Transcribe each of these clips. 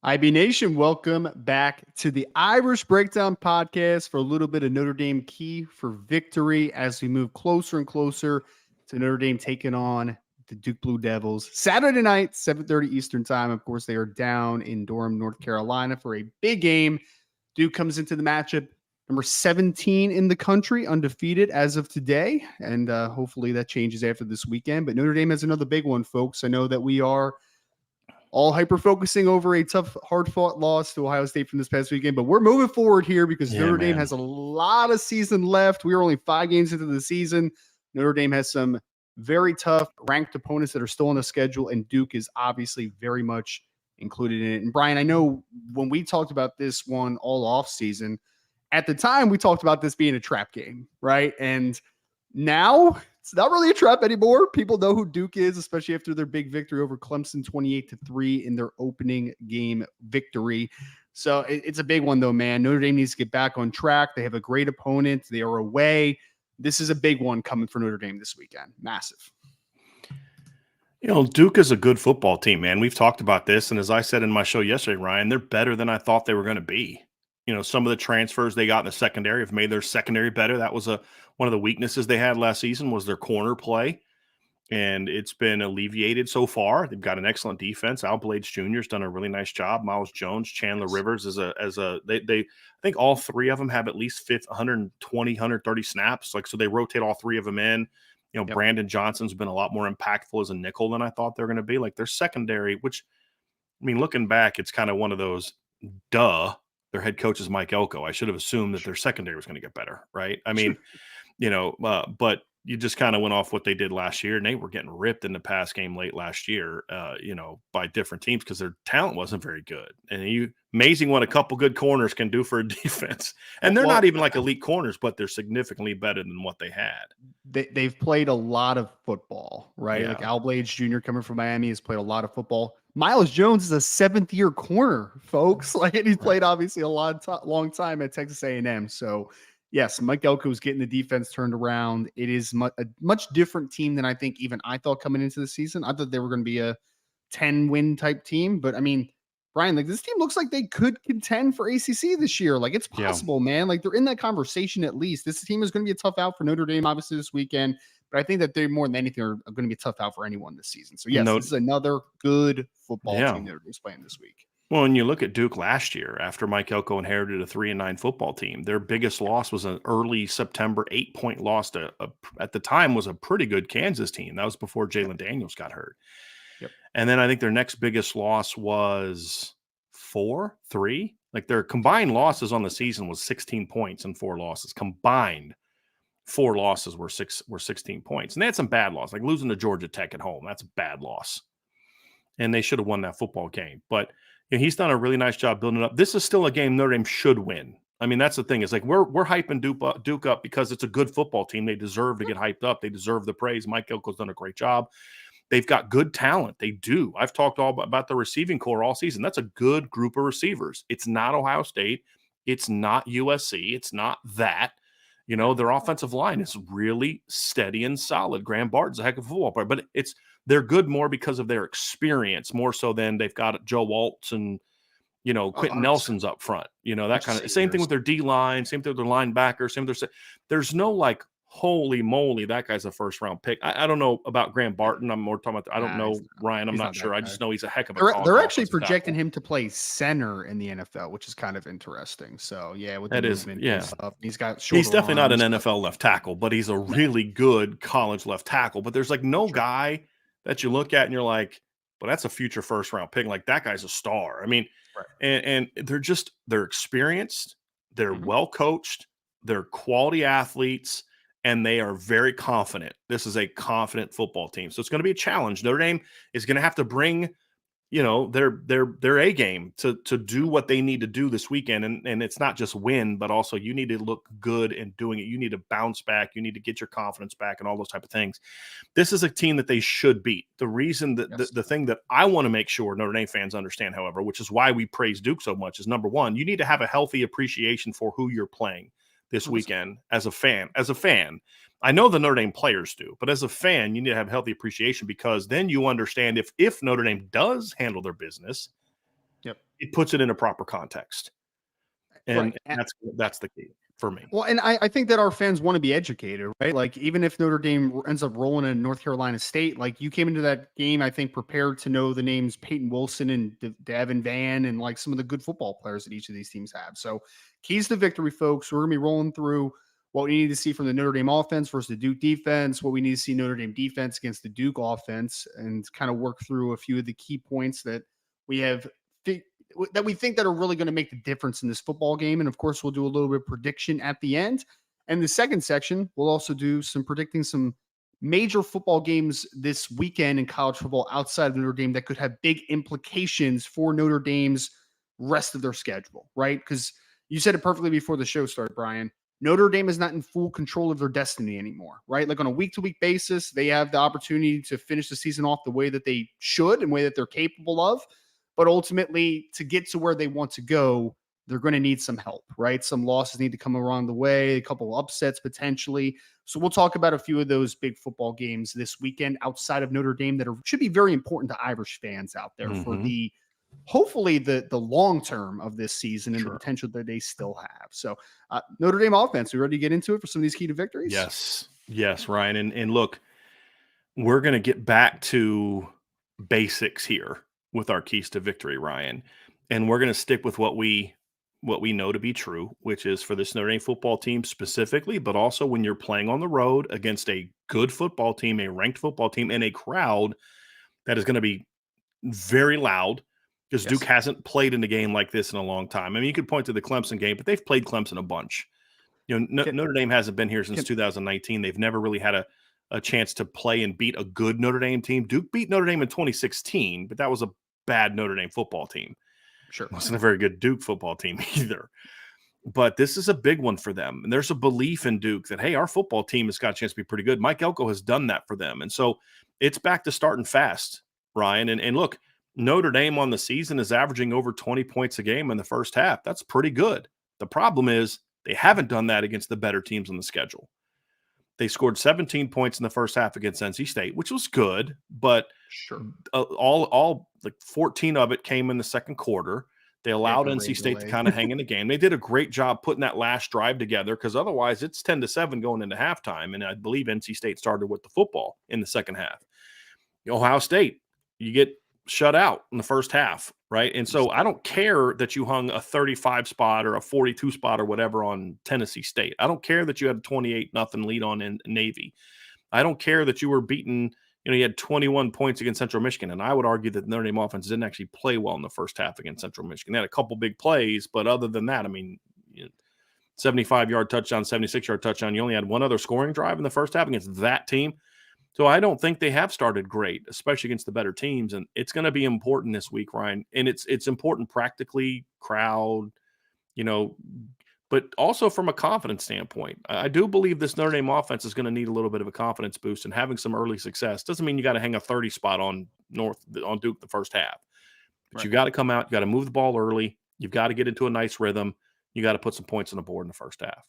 IB Nation, welcome back to the Irish Breakdown podcast for a little bit of Notre Dame key for victory as we move closer and closer to Notre Dame taking on the Duke Blue Devils. Saturday night, 7:30 Eastern time. Of course, they are down in Durham, North Carolina for a big game. Duke comes into the matchup number 17 in the country, undefeated as of today, and hopefully that changes after this weekend. But Notre Dame has another big one, folks. I know that we are all hyper-focusing over a tough, hard-fought loss to Ohio State from this past weekend. But we're moving forward here because Notre Dame has a lot of season left. We are only 5 games into the season. Notre Dame has some very tough ranked opponents that are still on the schedule, and Duke is obviously very much included in it. And Brian, I know when we talked about this one all off season, at the time we talked about this being a trap game, right? And now it's not really a trap anymore. People know who Duke is, especially after their big victory over Clemson 28-3 in their opening game victory. So it's a big one, though, man. Notre Dame needs to get back on track. They have a great opponent. They are away. This is a big one coming for Notre Dame this weekend. Massive. You know, Duke is a good football team, man. We've talked about this. And as I said in my show yesterday, Ryan, they're better than I thought they were going to be. You know, some of the transfers they got in the secondary have made their secondary better. That was one of the weaknesses they had last season was their corner play, and it's been alleviated so far. They've got an excellent defense. Al Blades Jr. has done a really nice job. Miles Jones, Chandler Rivers they I think all three of them have at least 120, 130 snaps. So they rotate all three of them in. You know, yep. Brandon Johnson's been a lot more impactful as a nickel than I thought they were going to be. Like their secondary, which, I mean, looking back, it's kind of one of those their head coach is Mike Elko. I should have assumed that their secondary was going to get better, right? I mean, but you just kind of went off what they did last year, and they were getting ripped in the pass game late last year, by different teams because their talent wasn't very good. And amazing what a couple good corners can do for a defense. And they're not even like elite corners, but they're significantly better than what they had. They've played a lot of football, right? Yeah. Like Al Blades Jr. coming from Miami has played a lot of football. Miles Jones is a 7th-year corner, folks. Like, and he's played obviously a long time at Texas A&M. So, yes, Mike Elko is getting the defense turned around. It is a much different team than I think even I thought coming into the season. I thought they were going to be a 10-win type team, but I mean, Brian, like this team looks like they could contend for ACC this year. Like it's possible, man. Like they're in that conversation at least. This team is going to be a tough out for Notre Dame, obviously this weekend. But I think that they more than anything are going to be a tough out for anyone this season. So yes, this is another good football team Notre Dame's playing this week. Well, and you look at Duke last year after Mike Elko inherited a 3-9 football team. Their biggest loss was an early September 8-point loss to at the time was a pretty good Kansas team. That was before Jalen Daniels got hurt. Yep. And then I think their next biggest loss was 4-3. Like their combined losses on the season was 16 points and 4 losses. Combined 4 losses were 16 points. And they had some bad losses, like losing to Georgia Tech at home. That's a bad loss. And they should have won that football game. But he's done a really nice job building it up. This is still a game Notre Dame should win. I mean, that's the thing. It's like we're hyping Duke up because it's a good football team. They deserve to get hyped up. They deserve the praise. Mike Elko's done a great job. They've got good talent. They do. I've talked all about the receiving core all season. That's a good group of receivers. It's not Ohio State. It's not USC. It's not that. You know, their offensive line is really steady and solid. Graham Barton's a heck of a football player, but they're good more because of their experience, more so than they've got Joe Waltz and, Quentin Nelson's up front. That kind of same thing with their D-line, same thing with their linebacker, same with there's no like, holy moly, that guy's a first-round pick. I don't know about Graham Barton. I'm more talking about I don't know, Ryan. I'm not sure. I just know he's a heck of a They're actually projecting him to play center in the NFL, which is kind of interesting. So, yeah, with the movement and stuff. He's definitely not an NFL left tackle, but he's a really good college left tackle. But there's like no guy that you look at and you're like, well, that's a future first-round pick. Like that guy's a star. I mean, and they're experienced. They're well-coached. They're quality athletes. And they are very confident. This is a confident football team. So it's going to be a challenge. Notre Dame is going to have to bring, their A game to do what they need to do this weekend. And it's not just win, but also you need to look good in doing it. You need to bounce back. You need to get your confidence back and all those type of things. This is a team that they should beat. The reason that the thing that I want to make sure Notre Dame fans understand, however, which is why we praise Duke so much, is number one, you need to have a healthy appreciation for who you're playing this weekend as a fan. I know the Notre Dame players do, but as a fan, you need to have healthy appreciation because then you understand if Notre Dame does handle their business, it puts it in a proper context. And Right. that's the key for me. Well, and I think that our fans want to be educated, right? Like, even if Notre Dame ends up rolling in North Carolina State, like, you came into that game, I think, prepared to know the names Peyton Wilson and Devin Van and like some of the good football players that each of these teams have. So, keys to victory, folks. We're going to be rolling through what we need to see from the Notre Dame offense versus the Duke defense, what we need to see Notre Dame defense against the Duke offense, and kind of work through a few of the key points that we have that we think that are really going to make the difference in this football game. And of course, we'll do a little bit of prediction at the end. And the second section, we'll also do some predicting some major football games this weekend in college football outside of Notre Dame that could have big implications for Notre Dame's rest of their schedule, right? Because you said it perfectly before the show started, Brian. Notre Dame is not in full control of their destiny anymore, right? Like, on a week-to-week basis, they have the opportunity to finish the season off the way that they should and way that they're capable of. But ultimately, to get to where they want to go, they're going to need some help, right? Some losses need to come along the way, a couple of upsets potentially. So we'll talk about a few of those big football games this weekend outside of Notre Dame that should be very important to Irish fans out there for the hopefully the long term of this season and the potential that they still have. So Notre Dame offense, we ready to get into it for some of these key to victories? Yes, Ryan. And look, we're going to get back to basics here with our keys to victory, Ryan. And we're going to stick with what we know to be true, which is for this Notre Dame football team specifically, but also when you're playing on the road against a good football team, a ranked football team, and a crowd that is going to be very loud, because Duke hasn't played in a game like this in a long time. I mean, you could point to the Clemson game, but they've played Clemson a bunch. Notre Dame hasn't been here since 2019. They've never really had a chance to play and beat a good Notre Dame team. Duke beat Notre Dame in 2016, but that was a bad Notre Dame football team. Sure. It wasn't a very good Duke football team either. But this is a big one for them. And there's a belief in Duke that, hey, our football team has got a chance to be pretty good. Mike Elko has done that for them. And so it's back to starting fast, Ryan. And look, Notre Dame on the season is averaging over 20 points a game in the first half. That's pretty good. The problem is they haven't done that against the better teams on the schedule. They scored 17 points in the first half against NC State, which was good, but all like 14 of it came in the second quarter. They allowed NC State to kind of hang in the game. They did a great job putting that last drive together, because otherwise it's 10-7 going into halftime. And I believe NC State started with the football in the second half. Ohio State, you get shut out in the first half, right? And so I don't care that you hung a 35 spot or a 42 spot or whatever on Tennessee State. I don't care that you had a 28-0 lead on in Navy. I don't care that you were beaten, you had 21 points against Central Michigan. And I would argue that the Notre Dame offense didn't actually play well in the first half against Central Michigan. They had a couple big plays, but other than that, I mean, 75-yard touchdown, 76-yard touchdown. You only had one other scoring drive in the first half against that team. So I don't think they have started great, especially against the better teams. And it's going to be important this week, Ryan. And it's important practically, crowd, but also from a confidence standpoint. I do believe this Notre Dame offense is going to need a little bit of a confidence boost, and having some early success doesn't mean you got to hang a 30 spot on Duke the first half. But you got to come out, you got to move the ball early. You've got to get into a nice rhythm. You got to put some points on the board in the first half.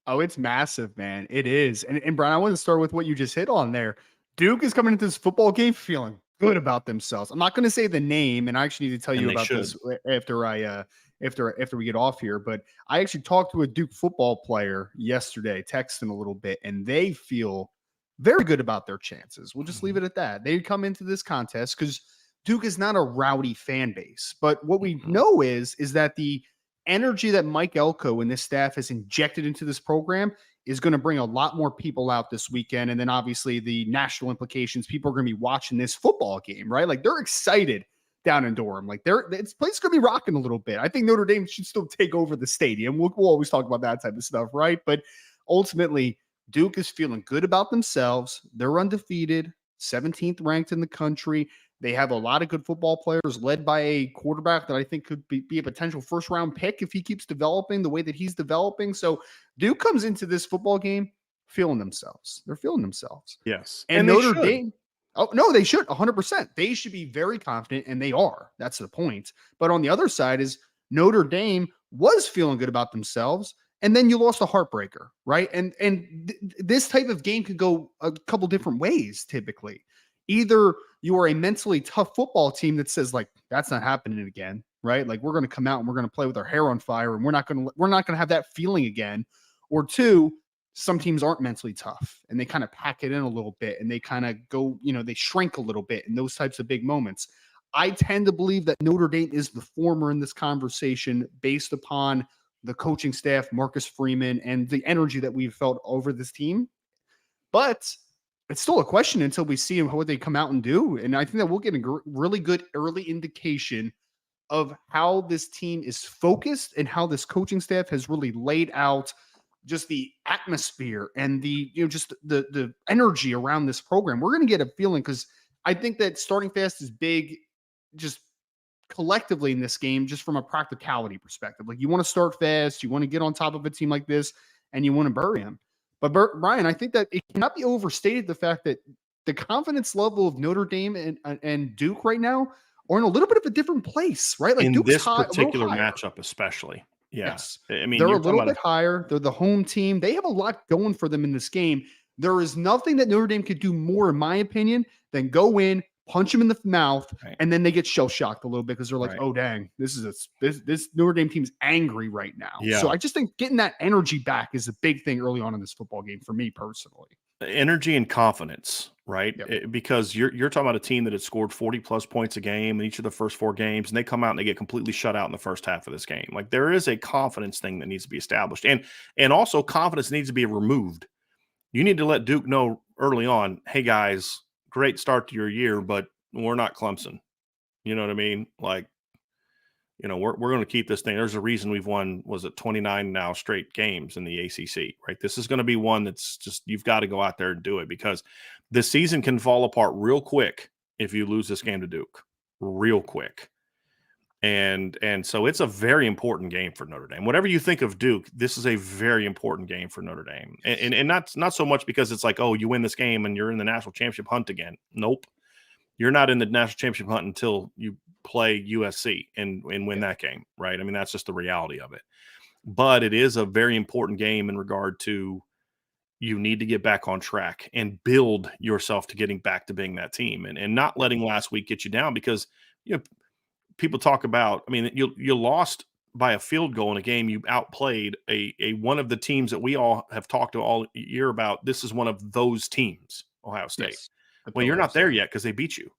Oh, it's massive, man. It is. And Brian, I want to start with what you just hit on there. Duke is coming into this football game feeling good about themselves. I'm not going to say the name, and I actually need to tell you about this after we get off here. But I actually talked to a Duke football player yesterday, texting a little bit, and they feel very good about their chances. We'll just leave it at that. They come into this contest because Duke is not a rowdy fan base. But what we know is that the energy that Mike Elko and this staff has injected into this program is going to bring a lot more people out this weekend. And then obviously the national implications, people are going to be watching this football game, right? Like, they're excited down in Durham. Like, this place is going to be rocking a little bit. I think Notre Dame should still take over the stadium. We'll always talk about that type of stuff, right? But ultimately, Duke is feeling good about themselves. They're undefeated, 17th ranked in the country. They have a lot of good football players led by a quarterback that I think could be a potential first-round pick if he keeps developing the way that he's developing. So Duke comes into this football game feeling themselves. They're feeling themselves. Yes. And Notre Dame, oh, no, they should 100%. They should be very confident, and they are. That's the point. But on the other side is Notre Dame was feeling good about themselves, and then you lost a heartbreaker, right? And this type of game could go a couple different ways typically. Either you are a mentally tough football team that says like, that's not happening again, right? Like we're going to come out and we're going to play with our hair on fire and we're not going to have that feeling again. Or two, some teams aren't mentally tough and they kind of pack it in a little bit and they kind of go, they shrink a little bit in those types of big moments. I tend to believe that Notre Dame is the former in this conversation based upon the coaching staff, Marcus Freeman, and the energy that we've felt over this team. But it's still a question until we see what they come out and do. And I think that we'll get a really good early indication of how this team is focused and how this coaching staff has really laid out just the atmosphere and the just the energy around this program. We're going to get a feeling because I think that starting fast is big, just collectively in this game, just from a practicality perspective. Like you want to start fast, you want to get on top of a team like this, and you want to bury them. But Brian, I think that it cannot be overstated the fact that the confidence level of Notre Dame and Duke right now are in a little bit of a different place, right? Like in Duke's this high, particular matchup, especially. Yeah. Yes. I mean, They're a you're talking little about bit higher. They're the home team. They have a lot going for them in this game. There is nothing that Notre Dame could do more, in my opinion, than go in, punch them in the mouth, right. and then they get shell shocked a little bit because they're like, Right. "Oh dang, this Notre Dame team's angry right now." Yeah. So I just think getting that energy back is a big thing early on in this football game for me personally. Energy and confidence, right? Yep. Because you're talking about a team that had scored 40 plus points a game in each of the first 4 games, and they come out and they get completely shut out in the first half of this game. Like there is a confidence thing that needs to be established, and also confidence needs to be removed. You need to let Duke know early on, hey guys, great start to your year, but we're not Clemson. You know what I mean? Like, we're going to keep this thing. There's a reason we've won, was it 29 now straight games in the ACC, right? This is going to be one that's just, you've got to go out there and do it because the season can fall apart real quick if you lose this game to Duke real quick. And so it's a very important game for Notre Dame. Whatever you think of Duke, this is a very important game for Notre Dame. And not so much because it's like, oh, you win this game and you're in the national championship hunt again. Nope. You're not in the national championship hunt until you play USC and win that game, right? I mean, that's just the reality of it. But it is a very important game in regard to you need to get back on track and build yourself to getting back to being that team and not letting last week get you down because, people talk about, I mean, you lost by a field goal in a game you outplayed a one of the teams that we all have talked to all year about. This is one of those teams, Ohio State. Yes. Well, you're not there yet because they beat you,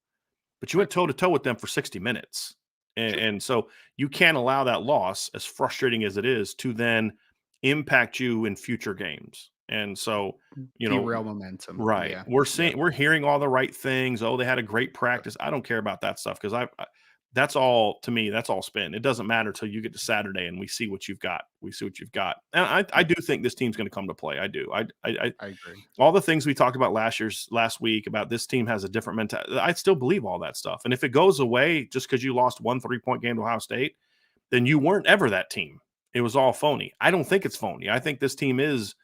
but you went toe-to-toe with them for 60 minutes. And so you can't allow that loss, as frustrating as it is, to then impact you in future games. And so, derail momentum. right. Yeah. We're hearing all the right things. Oh, they had a great practice. I don't care about that stuff because that's all, to me, that's all spin. It doesn't matter till you get to Saturday and we see what you've got. And I do think this team's going to come to play. I do. I agree. All the things we talked about last week about this team has a different mentality. I still believe all that stuff. And if it goes away just because you lost 1 3-point game to Ohio State, then you weren't ever that team. It was all phony. I don't think it's phony. I think this team is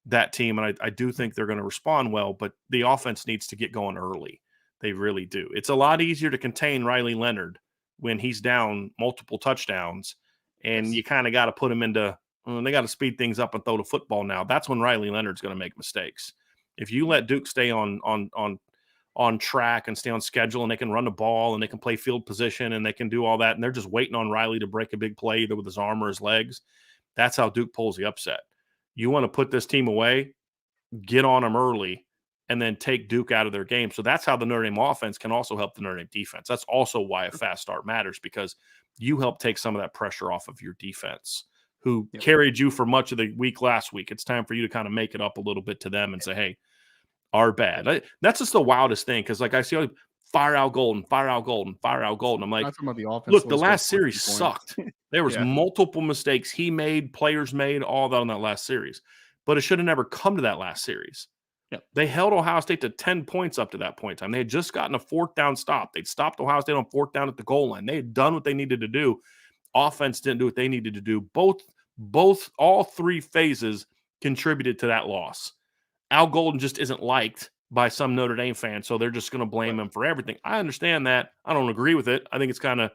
that team. And I do think they're going to respond well, but the offense needs to get going early. They really do. It's a lot easier to contain Riley Leonard when he's down multiple touchdowns and you kind of got to put him into, they got to speed things up and throw the football now. That's when Riley Leonard's going to make mistakes. If you let Duke stay on track and stay on schedule and they can run the ball and they can play field position and they can do all that and they're just waiting on Riley to break a big play either with his arm or his legs, that's how Duke pulls the upset. You want to put this team away, get on them early, and then take Duke out of their game. So that's how the Notre Dame offense can also help the Notre Dame defense. That's also why a fast start matters because you help take some of that pressure off of your defense who carried you for much of the week last week. It's time for you to kind of make it up a little bit to them and say, hey, our bad. That's just the wildest thing because, like, I see fire out Golden, fire out Golden, fire out Golden. I'm like, look, the last series sucked. There was multiple mistakes he made, players made, all that on that last series. But it should have never come to that last series. Yep. They held Ohio State to 10 points up to that point in time. They had just gotten a 4th down stop. They'd stopped Ohio State on 4th down at the goal line. They had done what they needed to do. Offense didn't do what they needed to do. All 3 phases contributed to that loss. Al Golden just isn't liked by some Notre Dame fans, so they're just going to blame him for everything. I understand that. I don't agree with it. I think it's kind of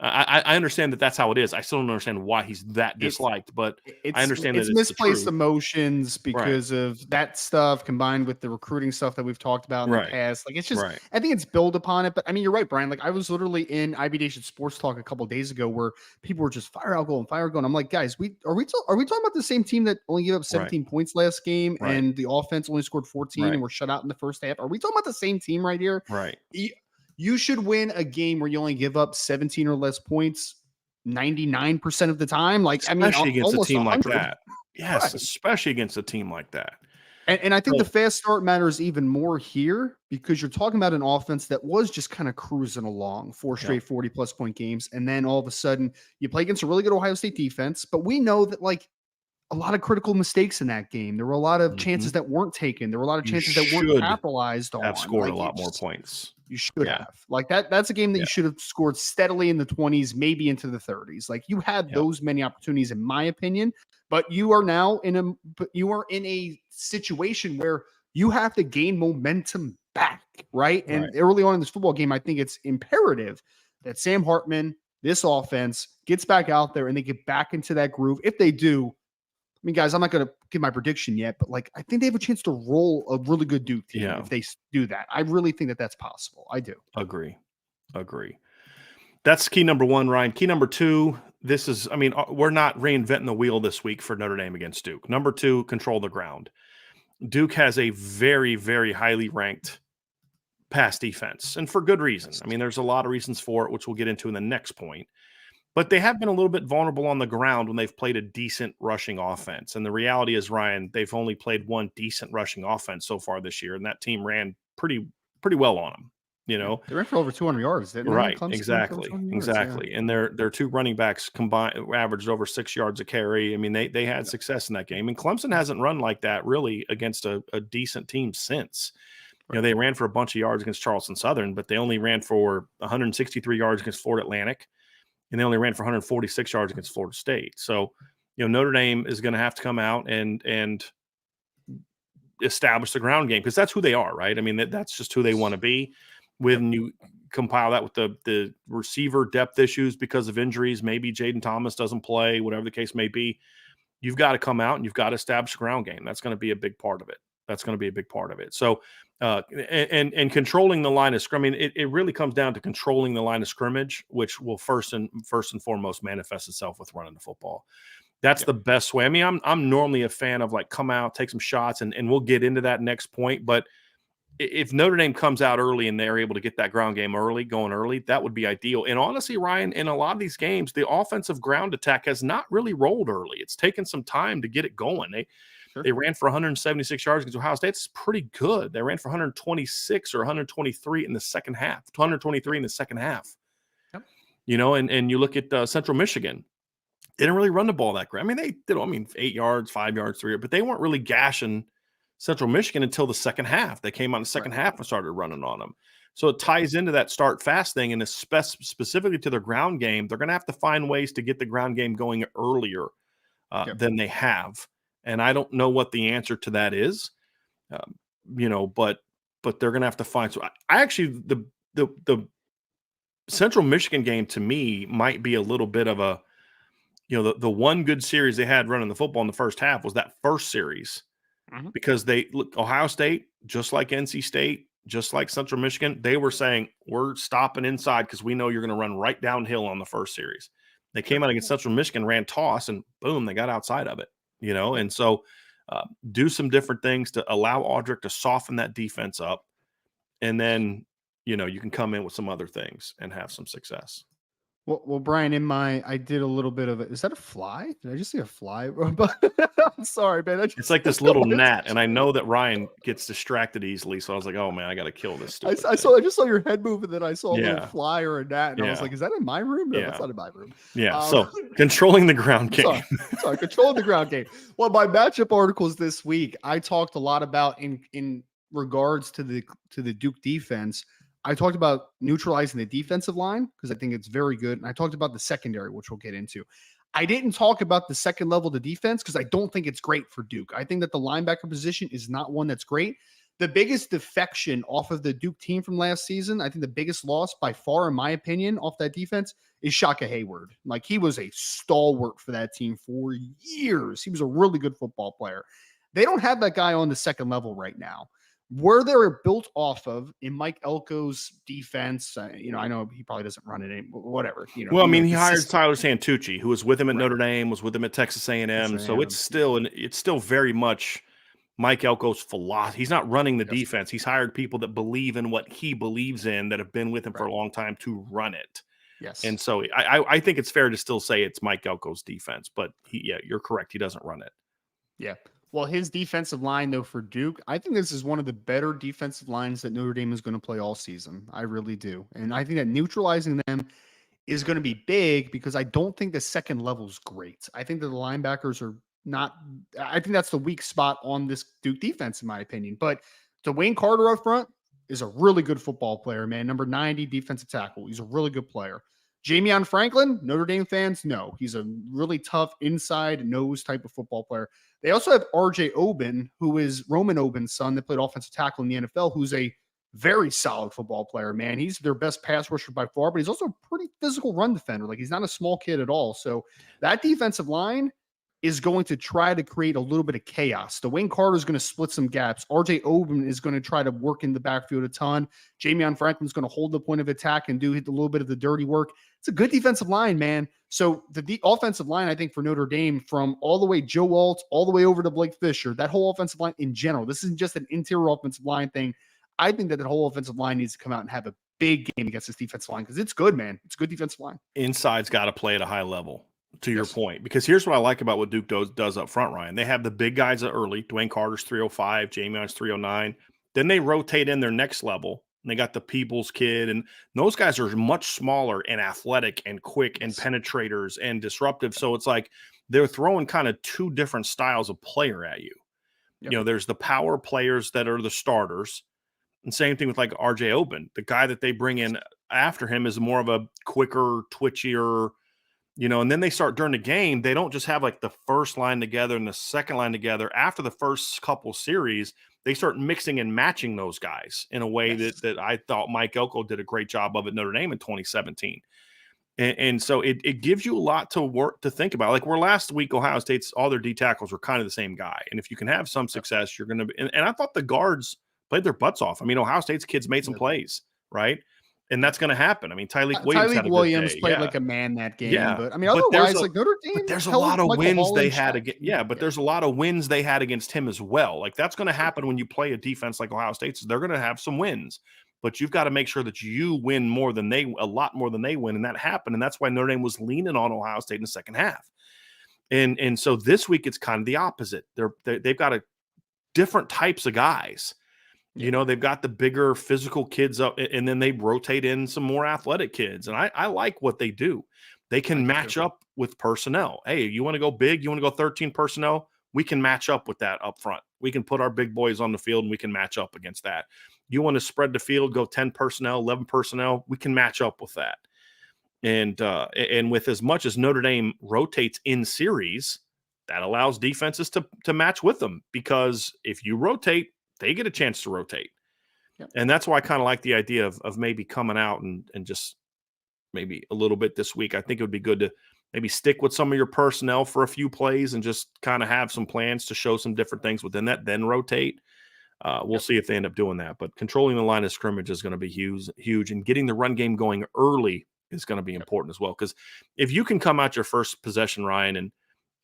I understand that that's how it is. I still don't understand why he's that It's disliked, but I it's understand that it's it's the misplaced truth. emotions Right. because of that stuff combined with the recruiting stuff that we've talked about in the Right. past. Like, it's just, Right. I think it's built upon it. But I mean, you're right, Brian. Like, I was literally in IB Nation Sports Talk a couple days ago where people were just fire out goal and fire out goal. And I'm like, guys, are we talking about the same team that only gave up Right. 17 points last game Right. and the offense only scored 14 and Right. were shut out in the first half? Are we talking about the same team right here? Right. You should win a game where you only give up 17 or less points 99% of the time. Like, I mean, Especially against a almost team like 100. that. Yes, Right. especially against a team like that. And I think the So fast start matters even more here because you're talking about an offense that was just kind of cruising along, four yeah. straight 40+ point games. And then all of a sudden you play against a really good Ohio State defense. But we know that, like, a lot of critical mistakes in that game. There were a lot of chances Mhm. that weren't taken. There were a lot of You chances that weren't should capitalized have on. scored a Like, lot more points. you should Yeah. have. Like, that's a game that Yeah. you should have scored steadily in the 20s, maybe into the 30s. Like, you had Yep. those many opportunities, in my opinion. But you are now you are in a situation where you have to gain momentum back, right? Right. And early on in this football game, I think it's imperative that Sam Hartman, this offense, gets back out there and they get back into that groove. If they do, I mean, guys, I'm not going to give my prediction yet, but like, I think they have a chance to roll a really good Duke team Yeah. if they do that. I really think that that's possible. I do. Agree. That's key number one, Ryan. Key number two, this is, I mean, we're not reinventing the wheel this week for Notre Dame against Duke. Number two, control the ground. Duke has a very, very highly ranked pass defense, and for good reason. I mean, there's a lot of reasons for it, which we'll get into in the next point. But they have been a little bit vulnerable on the ground when they've played a decent rushing offense. And the reality is, Ryan, they've only played one decent rushing offense so far this year, and that team ran pretty well on them. You know, They ran for over 200 yards, didn't they? right? Clemson ran for over Exactly, 200 yards, yeah. exactly. And their two running backs combined averaged over 6 yards a carry. I mean, they had success in that game, and Clemson hasn't run like that really against a decent team since. You know, they ran for a bunch of yards against Charleston Southern, but they only ran for 163 yards against Florida Atlantic, and they only ran for 146 yards against Florida State. So, you know, Notre Dame is going to have to come out and establish the ground game because that's who they are, right? I mean, that's just who they want to be. When you compile that with the receiver depth issues because of injuries, maybe Jaden Thomas doesn't play, whatever the case may be, you've got to come out and you've got to establish a ground game. That's going to be a big part of it. So, and controlling the line of scrimmage, it really comes down to controlling the line of scrimmage, which will first and foremost manifest itself with running the football. That's the best way. I mean, I'm normally a fan of like come out, take some shots, and we'll get into that next point. But if Notre Dame comes out early and they're able to get that ground game going early, that would be ideal. And honestly, Ryan, in a lot of these games, the offensive ground attack has not really rolled early. It's taken some time to get it going. They ran for 176 yards against Ohio State. It's pretty good. They ran for 126 or 123 in the second half, 123 in the second half. Yep. You know, and you look at Central Michigan. They didn't really run the ball that great. I mean, they did, 8 yards, 5 yards, 3 yards, but they weren't really gashing Central Michigan until the second half. They came out in the second half and started running on them. So it ties into that start fast thing, and specifically to their ground game, they're going to have to find ways to get the ground game going earlier than they have. And I don't know what the answer to that is, you know, but they're going to have to find. So I actually, the Central Michigan game to me might be a little bit of a, you know, the one good series they had running the football in the first half was that first series. Because Ohio State, just like NC State, just like Central Michigan, they were saying, we're stopping inside because we know you're going to run right downhill on the first series. They came out against Central Michigan, ran toss, and boom, they got outside of it, you know? And so do some different things to allow Audric to soften that defense up. And then, you know, you can come in with some other things and have some success. Well, Brian, I did a little bit of it. Is that a fly? Did I just see a fly? I'm sorry, man. It's like this little gnat, and I know that Ryan gets distracted easily, so I was like, "Oh man, I got to kill this stupid I just saw your head move, and then I saw a little fly or a gnat, and I was like, "Is that in my room? No, that's not in my room." Yeah. So controlling the ground game. Sorry, controlling the ground game. Well, my matchup articles this week, I talked a lot about in regards to the Duke defense. I talked about neutralizing the defensive line because I think it's very good. And I talked about the secondary, which we'll get into. I didn't talk about the second level of the defense because I don't think it's great for Duke. I think that the linebacker position is not one that's great. the biggest defection off of the Duke team from last season, I think the biggest loss by far, in my opinion, off that defense is Shaka Hayward. Like, he was a stalwart for that team for years. He was a really good football player. They don't have that guy on the second level right now. Where they're built off of in Mike Elko's defense, I know he probably doesn't run it anymore, whatever. Well, I mean, he the hired system. Tyler Santucci, who was with him at Right. Notre Dame, was with him at Texas A&M. Texas So A&M. it's still very much Mike Elko's philosophy. He's not running the Yes. defense. He's hired people that believe in what he believes in, that have been with him for Right. a long time to run it. Yes. And so I think it's fair to still say it's Mike Elko's defense, but you're correct. He doesn't run it. Yeah. Well, his defensive line, though, for Duke, I think this is one of the better defensive lines that Notre Dame is going to play all season. I really do. And I think that neutralizing them is going to be big because I don't think the second level is great. I think that the linebackers are not, I think that's the weak spot on this Duke defense, in my opinion. But Dwayne Carter up front is a really good football player, man. Number 90 defensive tackle. He's a really good player. Jamion Franklin, Notre Dame fans, no. He's a really tough inside nose type of football player. They also have RJ Oben, who is Roman Oben's son that played offensive tackle in the NFL, who's a very solid football player, man. He's their best pass rusher by far, but he's also a pretty physical run defender. Like, he's not a small kid at all. So that defensive line is going to try to create a little bit of chaos. Dwayne Carter is going to split some gaps. RJ Oben is going to try to work in the backfield a ton. Jamion Franklin's going to hold the point of attack and do a little bit of the dirty work. It's a good defensive line, man. So the offensive line, I think, for Notre Dame, from all the way Joe Alt all the way over to Blake Fisher, that whole offensive line in general, this isn't just an interior offensive line thing. I think that the whole offensive line needs to come out and have a big game against this defensive line because it's good, man. It's a good defensive line. Inside's got to play at a high level, to your point, because here's what I like about what Duke does up front, Ryan. They have the big guys early. Dwayne Carter's 305, Jamion's 309. Then they rotate in their next level. And they got the Peebles kid, and those guys are much smaller and athletic and quick and penetrators and disruptive. So it's like they're throwing kind of two different styles of player at you. Yep. There's the power players that are the starters. And same thing with like RJ Oben. The guy that they bring in after him is more of a quicker, twitchier, and then they start during the game. They don't just have like the first line together and the second line together. After the first couple series, they start mixing and matching those guys in a way that I thought Mike Elko did a great job of at Notre Dame in 2017. And so it gives you a lot to think about. Like, where last week, Ohio State's, all their D tackles were kind of the same guy. And if you can have some success, you're going to be, and I thought the guards played their butts off. I mean, Ohio State's kids made some plays, right? And that's going to happen. I mean, Tyleek Williams played like a man that game. Yeah. But I mean, otherwise, like Notre Dame. But there's a lot of wins they had against. Yeah, but there's a lot of wins they had against him as well. Like, that's going to happen when you play a defense like Ohio State's. They're going to have some wins, but you've got to make sure that you win a lot more than they win, and that happened. And that's why Notre Dame was leaning on Ohio State in the second half. And so this week it's kind of the opposite. They've got different types of guys. They've got the bigger physical kids up, and then they rotate in some more athletic kids. And I like what they do. They can match up with personnel. Hey, you want to go big? You want to go 13 personnel? We can match up with that up front. We can put our big boys on the field and we can match up against that. You want to spread the field, go 10 personnel, 11 personnel? We can match up with that. And with as much as Notre Dame rotates in series, that allows defenses to match with them, because if you rotate, they get a chance to rotate. Yep. And that's why I kind of like the idea of maybe coming out and just maybe a little bit this week. I think it would be good to maybe stick with some of your personnel for a few plays and just kind of have some plans to show some different things within that, then rotate. We'll see if they end up doing that. But controlling the line of scrimmage is going to be huge. And getting the run game going early is going to be important as well. Because if you can come out your first possession, Ryan,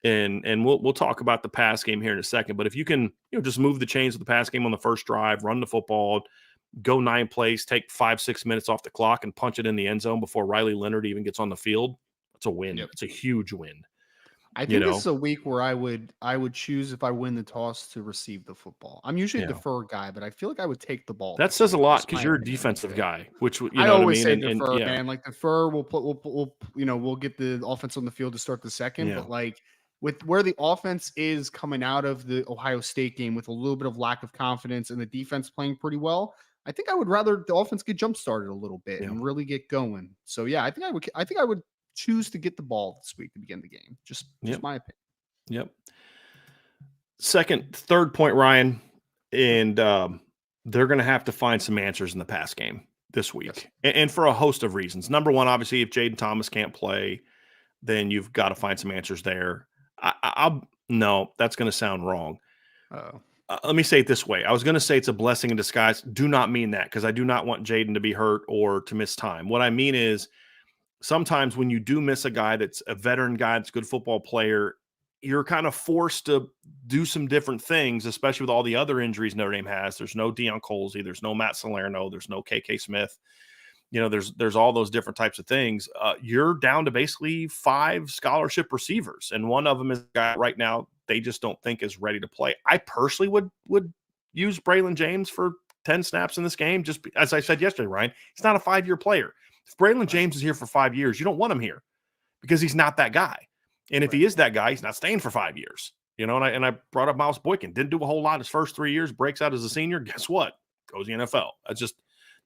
and we'll talk about the pass game here in a second, but if you can, just move the chains of the pass game on the first drive, run the football, go 9 plays, take 5-6 minutes off the clock and punch it in the end zone before Riley Leonard even gets on the field, it's a win. Yep. It's a huge win. I think this is a week where I would choose, if I win the toss, to receive the football. I'm usually a defer guy, but I feel like I would take the ball. That says a lot, because you're a defensive guy, which I always say defer, man. Like, defer, we'll get the offense on the field to start the second, but like, with where the offense is coming out of the Ohio State game with a little bit of lack of confidence and the defense playing pretty well, I think I would rather the offense get jump started a little bit and really get going. So yeah, I think I would choose to get the ball this week to begin the game. Just my opinion. Yep. Third point, Ryan, and they're going to have to find some answers in the pass game this week, and for a host of reasons. Number one, obviously, if Jaden Thomas can't play, then you've got to find some answers there. No, that's going to sound wrong. Oh. Let me say it this way. I was going to say it's a blessing in disguise. Do not mean that, because I do not want Jaden to be hurt or to miss time. What I mean is sometimes when you do miss a guy that's a veteran guy, that's a good football player, you're kind of forced to do some different things, especially with all the other injuries Notre Dame has. There's no Deion Colesy, there's no Matt Salerno, there's no KK Smith. There's all those different types of things. You're down to basically 5 scholarship receivers, and one of them is a guy right now they just don't think is ready to play. I personally would use Braylon James for 10 snaps in this game. Just as I said yesterday, Ryan, he's not a 5-year player. If Braylon James is here for 5 years, you don't want him here because he's not that guy. And if he is that guy, he's not staying for 5 years. And I brought up Miles Boykin. Didn't do a whole lot his first 3 years, breaks out as a senior. Guess what? Goes to the NFL.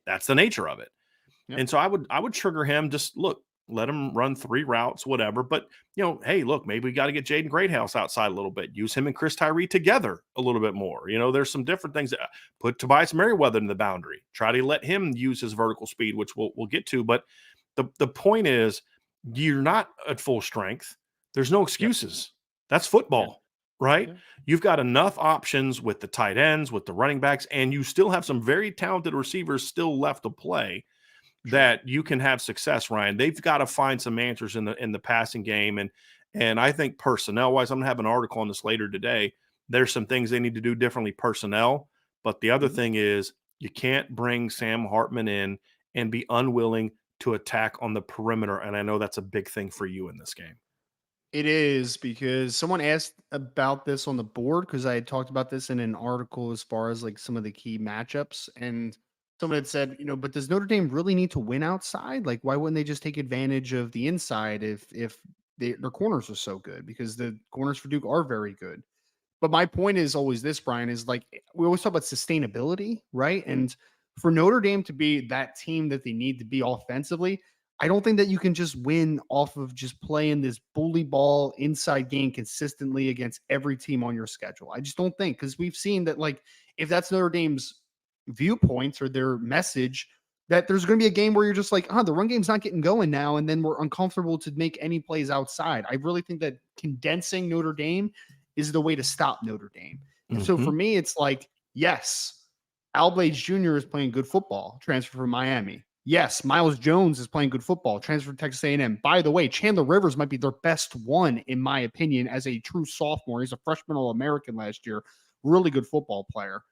That's the nature of it. Yep. And so I would trigger him. Just look, let him run 3 routes, whatever. But, hey, look, maybe we got to get Jaden Greathouse outside a little bit. Use him and Chris Tyree together a little bit more. There's some different things. Put Tobias Merriweather in the boundary. Try to let him use his vertical speed, which we'll get to. But the point is, you're not at full strength. There's no excuses. Yep. That's football, right? Yep. You've got enough options with the tight ends, with the running backs, and you still have some very talented receivers still left to play. That you can have success, Ryan. They've got to find some answers in the passing game. And I think personnel-wise, I'm going to have an article on this later today. There's some things they need to do differently personnel. But the other thing is you can't bring Sam Hartman in and be unwilling to attack on the perimeter. And I know that's a big thing for you in this game. It is, because someone asked about this on the board, because I had talked about this in an article as far as like some of the key matchups. And someone had said, but does Notre Dame really need to win outside? Like, why wouldn't they just take advantage of the inside if their corners are so good? Because the corners for Duke are very good. But my point is always this, Brian, is like, we always talk about sustainability, right? And for Notre Dame to be that team that they need to be offensively, I don't think that you can just win off of just playing this bully ball inside game consistently against every team on your schedule. I just don't think, because we've seen that, like, if that's Notre Dame's viewpoints or their message, that there's going to be a game where you're just like, the run game's not getting going now, and then we're uncomfortable to make any plays outside. I really think that condensing Notre Dame is the way to stop Notre Dame. And so for me, it's like, yes, Al Blades Jr. is playing good football, transfer from Miami. Yes, Miles Jones is playing good football, transfer to Texas A&M. By the way, Chandler Rivers might be their best one, in my opinion, as a true sophomore. He's a freshman All-American last year. Really good football player.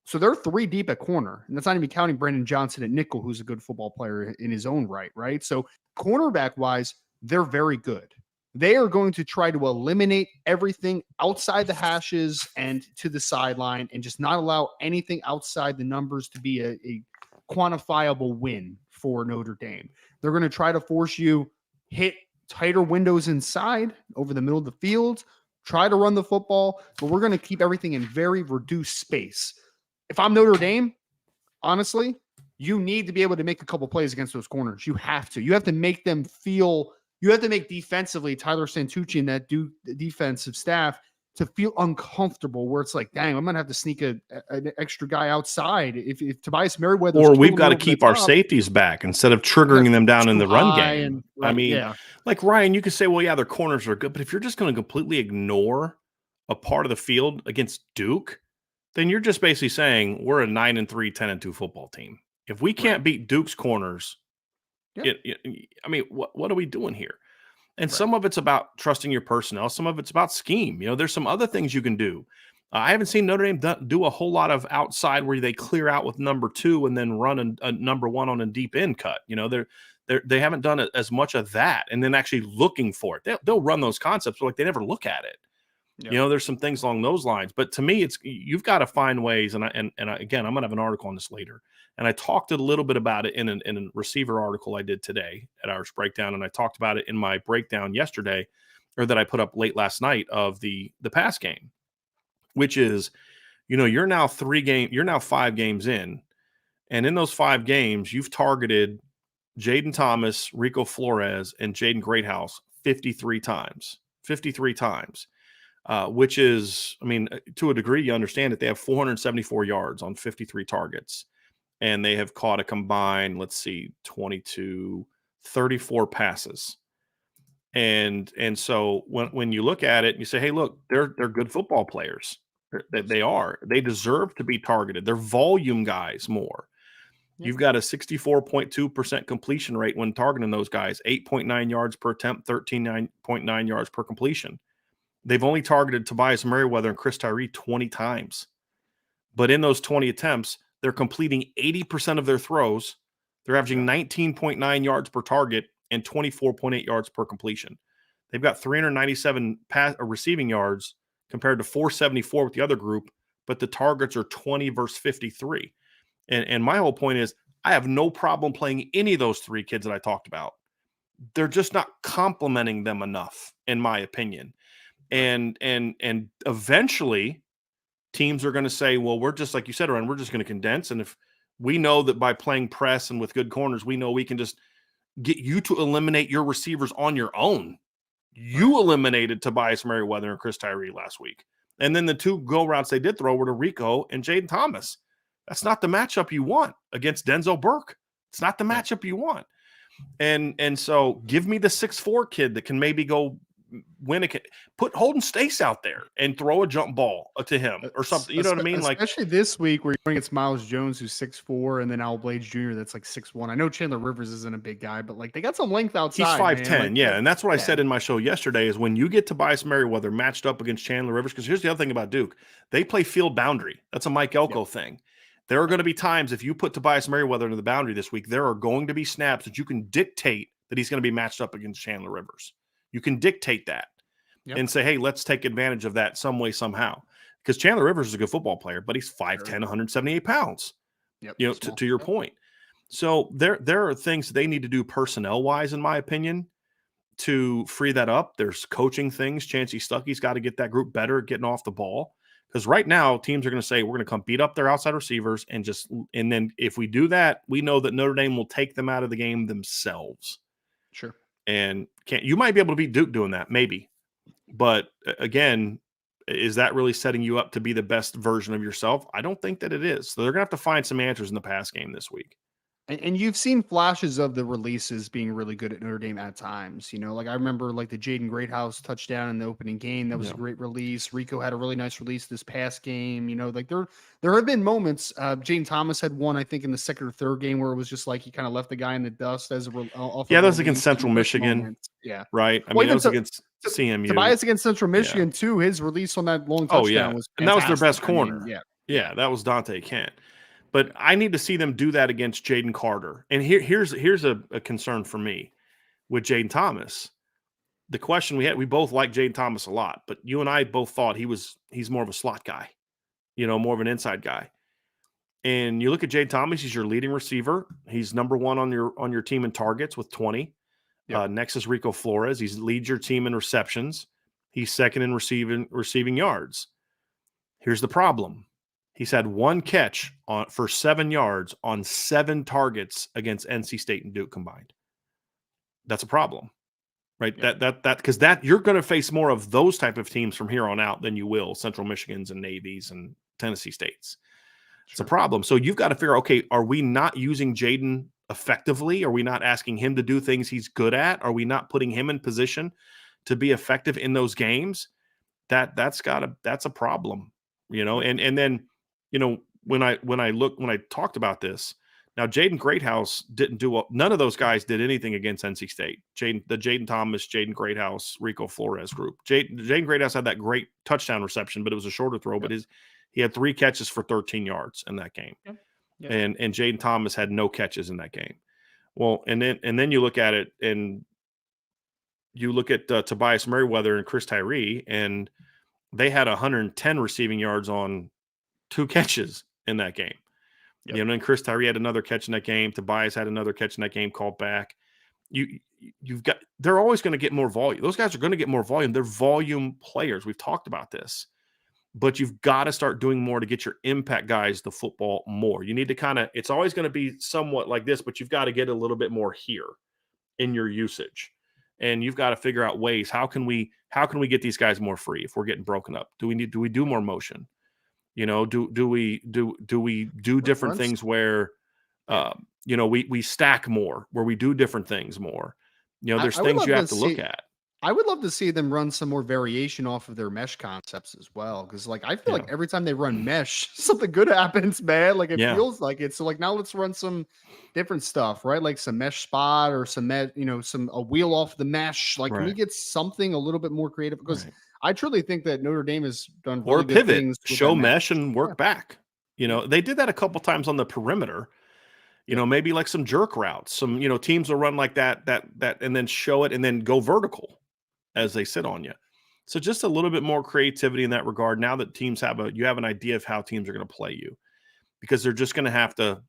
So they're 3 deep at corner, and that's not even counting Brandon Johnson at nickel, who's a good football player in his own right? So cornerback-wise, they're very good. They are going to try to eliminate everything outside the hashes and to the sideline and just not allow anything outside the numbers to be a quantifiable win for Notre Dame. They're going to try to force you hit tighter windows inside over the middle of the field, try to run the football, but we're going to keep everything in very reduced space. If I'm Notre Dame, honestly, you need to be able to make a couple plays against those corners. You have to. You have to make them feel – you have to make defensively Tyler Santucci and that defensive staff to feel uncomfortable, where it's like, dang, I'm going to have to sneak an extra guy outside. If Tobias Merriweather, or we've got to keep our safeties back instead of triggering them down in the run game. Like Ryan, you could say, well, yeah, their corners are good, but if you're just going to completely ignore a part of the field against Duke, then you're just basically saying we're a 9-3, 10-2 football team. If we can't beat Duke's corners, what are we doing here? And some of it's about trusting your personnel. Some of it's about scheme. There's some other things you can do. I haven't seen Notre Dame do a whole lot of outside where they clear out with number 2 and then run a number 1 on a deep end cut. They haven't done as much of that, and then actually looking for it. They'll run those concepts, but like they never look at it. Yep. There's some things along those lines. But to me, you've got to find ways. And again, I'm going to have an article on this later. And I talked a little bit about it in a receiver article I did today at Irish Breakdown. And I talked about it in my breakdown yesterday, or that I put up late last night, of the pass game, which is, you're now 5 games in. And in those 5 games, you've targeted Jaden Thomas, Rico Flores, and Jaden Greathouse 53 times. which is, I mean, to a degree, you understand that they have 474 yards on 53 targets, and they have caught a combined, let's see, 22, 34 passes. And so when you look at it, you say, hey, look, they're good football players. They are. They deserve to be targeted. They're volume guys more. Yep. You've got a 64.2% completion rate when targeting those guys, 8.9 yards per attempt, 13.9 yards per completion. They've only targeted Tobias Merriweather and Chris Tyree 20 times. But in those 20 attempts, they're completing 80% of their throws. They're averaging 19.9 yards per target and 24.8 yards per completion. They've got 397 receiving yards compared to 474 with the other group, but the targets are 20 versus 53. And my whole point is I have no problem playing any of those three kids that I talked about. They're just not complimenting them enough, in my opinion. And eventually teams are going to say, well, we're just, like you said, Ryan, we're just going to condense. And if we know that by playing press and with good corners, we know we can just get you to eliminate your receivers on your own. You eliminated Tobias Merriweather and Chris Tyree last week. And then the two go routes they did throw were to Rico and Jaden Thomas. That's not the matchup you want against Denzel Burke. It's not the matchup you want. And so give me the 6'4" kid that can maybe go win put Holden Stace out there and throw a jump ball to him or something. You know what I mean? Like, especially this week where you're going against Miles Jones, who's 6'4", and then Al Blades Jr., that's like 6'1". I know Chandler Rivers isn't a big guy, but like they got some length outside. He's 5'10", like, yeah. And that's what I said in my show yesterday is when you get Tobias Merriweather matched up against Chandler Rivers, because here's the other thing about Duke. They play field boundary. That's a Mike Elko thing. There are going to be times if you put Tobias Merriweather into the boundary this week, there are going to be snaps that you can dictate that he's going to be matched up against Chandler Rivers. You can dictate that. And say, hey, let's take advantage of that some way, somehow. Because Chandler Rivers is a good football player, but he's 5'10", 178 pounds. You know, to your point. So there are things they need to do personnel-wise, in my opinion, to free that up. There's coaching things. Chancey Stuckey's got to get that group better at getting off the ball. Because right now, teams are going to say, we're going to come beat up their outside receivers, and then if we do that, we know that Notre Dame will take them out of the game themselves. Sure. And you might be able to beat Duke doing that, maybe. But again, is that really setting you up to be the best version of yourself? I don't think that it is. So they're going to have to find some answers in the pass game this week. And you've seen flashes of the releases being really good at Notre Dame at times. You know, like I remember like the Jaden Greathouse touchdown in the opening game. That was a great release. Rico had a really nice release this past game. You know, like there have been moments. Jaden Thomas had one, I think, in the second or third game where it was just like he kind of left the guy in the dust as a that was against Central Michigan. Moments. Yeah. Right. I mean, that was against CMU. Tobias against Central Michigan, too. His release on that long touchdown was fantastic. And that was their best corner. I mean, yeah, that was Dante Kent. But I need to see them do that against Jaden Carter. And here's a concern for me with Jaden Thomas. The question we both like Jaden Thomas a lot, but you and I both thought he's more of a slot guy, you know, more of an inside guy. And you look at Jaden Thomas, he's your leading receiver. He's number one on your team in targets with 20. Next is Rico Flores. He leads your team in receptions. He's second in receiving yards. Here's the problem. He's had one catch for 7 yards on 7 targets against NC State and Duke combined. That's a problem, right? That because you're going to face more of those type of teams from here on out than you will Central Michigans and Navies and Tennessee States. It's a problem. So you've got to figure, okay, are we not using Jaden effectively? Are we not asking him to do things he's good at? Are we not putting him in position to be effective in those games? That's a problem, you know. And then, you know, when I talked about this, now Jaden Greathouse didn't none of those guys did anything against NC State. Jaden Thomas, Jaden Greathouse, Rico Flores group. Jaden Greathouse had that great touchdown reception, but it was a shorter throw. But he had 3 catches for 13 yards in that game. And Jaden Thomas had no catches in that game. Well, and then you look at it and you look at Tobias Merriweather and Chris Tyree, and they had 110 receiving yards on 2 catches in that game. You know, and then Chris Tyree had another catch in that game. Tobias had another catch in that game called back. They're always going to get more volume. Those guys are going to get more volume. They're volume players. We've talked about this. But you've got to start doing more to get your impact guys the football more. You need to it's always going to be somewhat like this, but you've got to get a little bit more here in your usage. and you've got to figure out ways. How can we get these guys more free if we're getting broken up? Do we do more motion? Do we do different Runs. things where we stack more, where we do different things more? There's I would things love you to have to look see. at. I would love to see them run some more variation off of their mesh concepts as well. Cause like I feel Yeah. like every time they run mesh, something good happens, man. Like it Yeah. feels like it. So like now let's run some different stuff, right? Like some mesh spot or some a wheel off the mesh. Like, can we Right. get something a little bit more creative? Because Right. I truly think that Notre Dame has done Or really good pivot, things with that show mesh. mesh and work back. They did that a couple times on the perimeter. Yep. Maybe like some jerk routes. Some, teams will run like that, and then show it and then go vertical as they sit on you. So just a little bit more creativity in that regard. Now that teams you have an idea of how teams are going to play you, because they're just going to have to,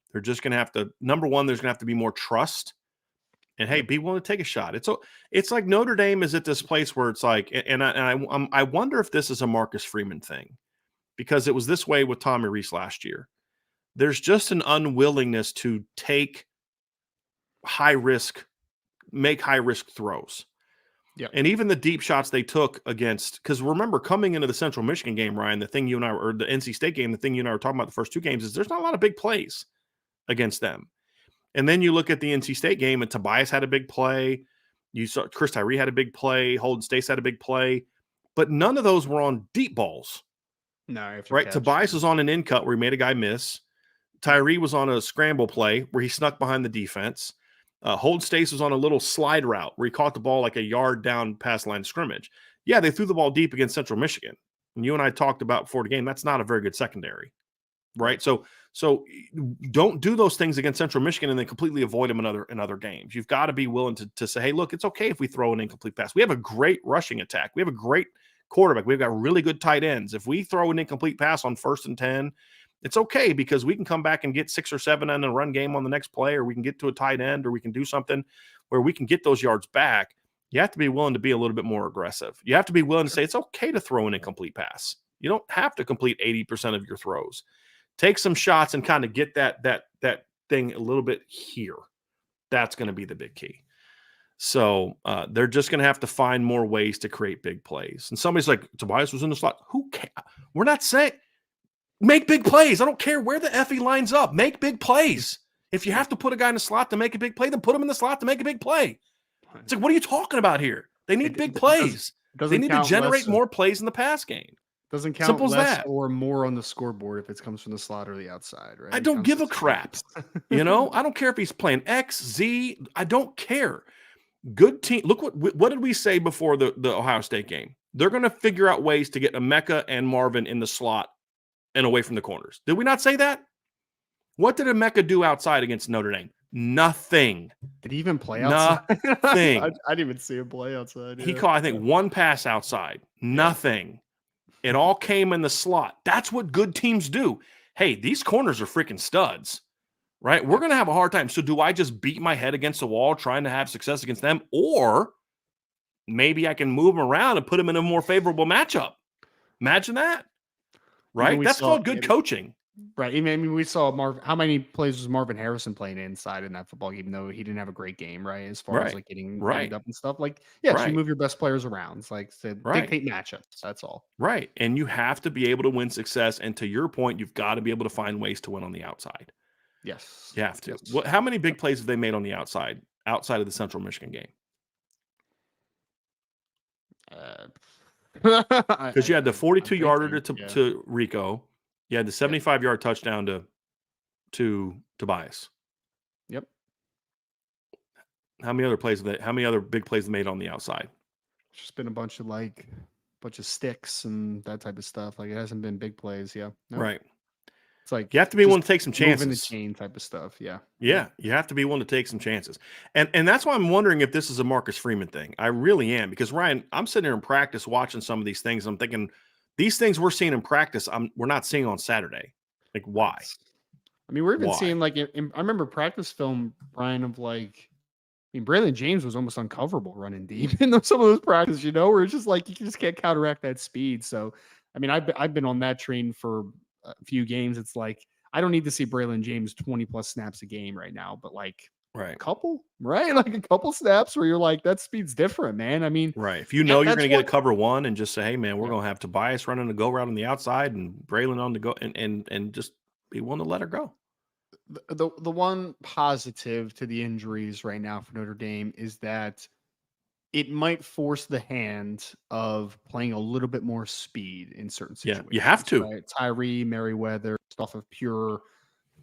number one, there's going to have to be more trust, and hey, Yep. be willing to take a shot. It's like Notre Dame is at this place where it's like, I wonder if this is a Marcus Freeman thing, because it was this way with Tommy Rees last year. There's just an unwillingness to make high risk throws. Yeah. And even the deep shots they took against, because remember, coming into the Central Michigan game, Ryan, the thing you and I or the NC State game, the thing you and I were talking about the first two games is there's not a lot of big plays against them. And then you look at the NC State game, and Tobias had a big play. You saw Chris Tyree had a big play. Holden Stace had a big play. But none of those were on deep balls. No, Right? Tobias was on an in cut where he made a guy miss. Tyree was on a scramble play where he snuck behind the defense. Holden Stace was on a little slide route where he caught the ball like a yard down past line of scrimmage. Yeah, they threw the ball deep against Central Michigan. And you and I talked about before the game, that's not a very good secondary. Right? So don't do those things against Central Michigan and then completely avoid them in other games. You've got to be willing to say, hey, look, it's okay if we throw an incomplete pass. We have a great rushing attack. We have a great quarterback. We've got really good tight ends. If we throw an incomplete pass on 1st and 10, it's okay, because we can come back and get 6 or 7 on a run game on the next play, or we can get to a tight end, or we can do something where we can get those yards back. You have to be willing to be a little bit more aggressive. You have to be willing to say it's okay to throw an incomplete pass. You don't have to complete 80% of your throws. Take some shots and kind of get that thing a little bit here. That's going to be the big key. So they're just going to have to find more ways to create big plays. And somebody's like, Tobias was in the slot. Who cares? We're not saying make big plays. I don't care where the F he lines up. Make big plays. If you have to put a guy in the slot to make a big play, then put him in the slot to make a big play. It's like, what are you talking about here? They need big plays. They need to generate more plays in the pass game. Doesn't count Simple as less that. or more on the scoreboard if it comes from the slot or the outside, right? I don't give a crap. I don't care if he's playing X, Z. I don't care. Good team. Look, what did we say before the Ohio State game? They're going to figure out ways to get Emeka and Marvin in the slot and away from the corners. Did we not say that? What did Emeka do outside against Notre Dame? Nothing. Did he even play outside? Nothing. I didn't even see him play outside. He caught, I think, one pass outside. Nothing. It all came in the slot. That's what good teams do. Hey, these corners are freaking studs, right? We're going to have a hard time. So do I just beat my head against the wall trying to have success against them? Or maybe I can move them around and put them in a more favorable matchup. Imagine that, right? That's called good coaching. Right. I mean, we saw how many plays was Marvin Harrison playing inside in that football game, though he didn't have a great game, right? As far as like getting banged up and stuff. Like, yeah, you move your best players around. It's like to dictate matchups. That's all. Right. And you have to be able to win success. And to your point, you've got to be able to find ways to win on the outside. Yes. You have to. Yes. How many big plays have they made on the outside of the Central Michigan game? Because you had the 42-yarder to Rico. You had the 75-yard touchdown to Tobias. Yep. How many other big plays made on the outside? It's just been a bunch of sticks and that type of stuff. Like, it hasn't been big plays. Yeah. No. Right. It's like you have to be willing to take some chances. Moving the chain type of stuff. Yeah. Yeah. You have to be willing to take some chances. And that's why I'm wondering if this is a Marcus Freeman thing. I really am. Because, Ryan, I'm sitting here in practice watching some of these things. I'm thinking, these things we're seeing in practice, we're not seeing on Saturday. Like, why? I mean, we're even seeing, like, I remember practice film, Brian, of like, I mean, Braylon James was almost uncoverable running deep in some of those practices, where it's just like you just can't counteract that speed. So, I mean, I've been on that train for a few games. It's like I don't need to see Braylon James 20+ snaps a game right now, but like Right. couple, right? Like a couple snaps where you're like, that speed's different, man. I mean, Right. If you know you're that's going to get what a cover one and just say, hey, man, we're yeah. going to have Tobias running the go route on the outside and Braylon on the go and just be willing to let her go. The one positive to the injuries right now for Notre Dame is that it might force the hand of playing a little bit more speed in certain Yeah. You have situations, to. right? Tyree, Merriweather, stuff of pure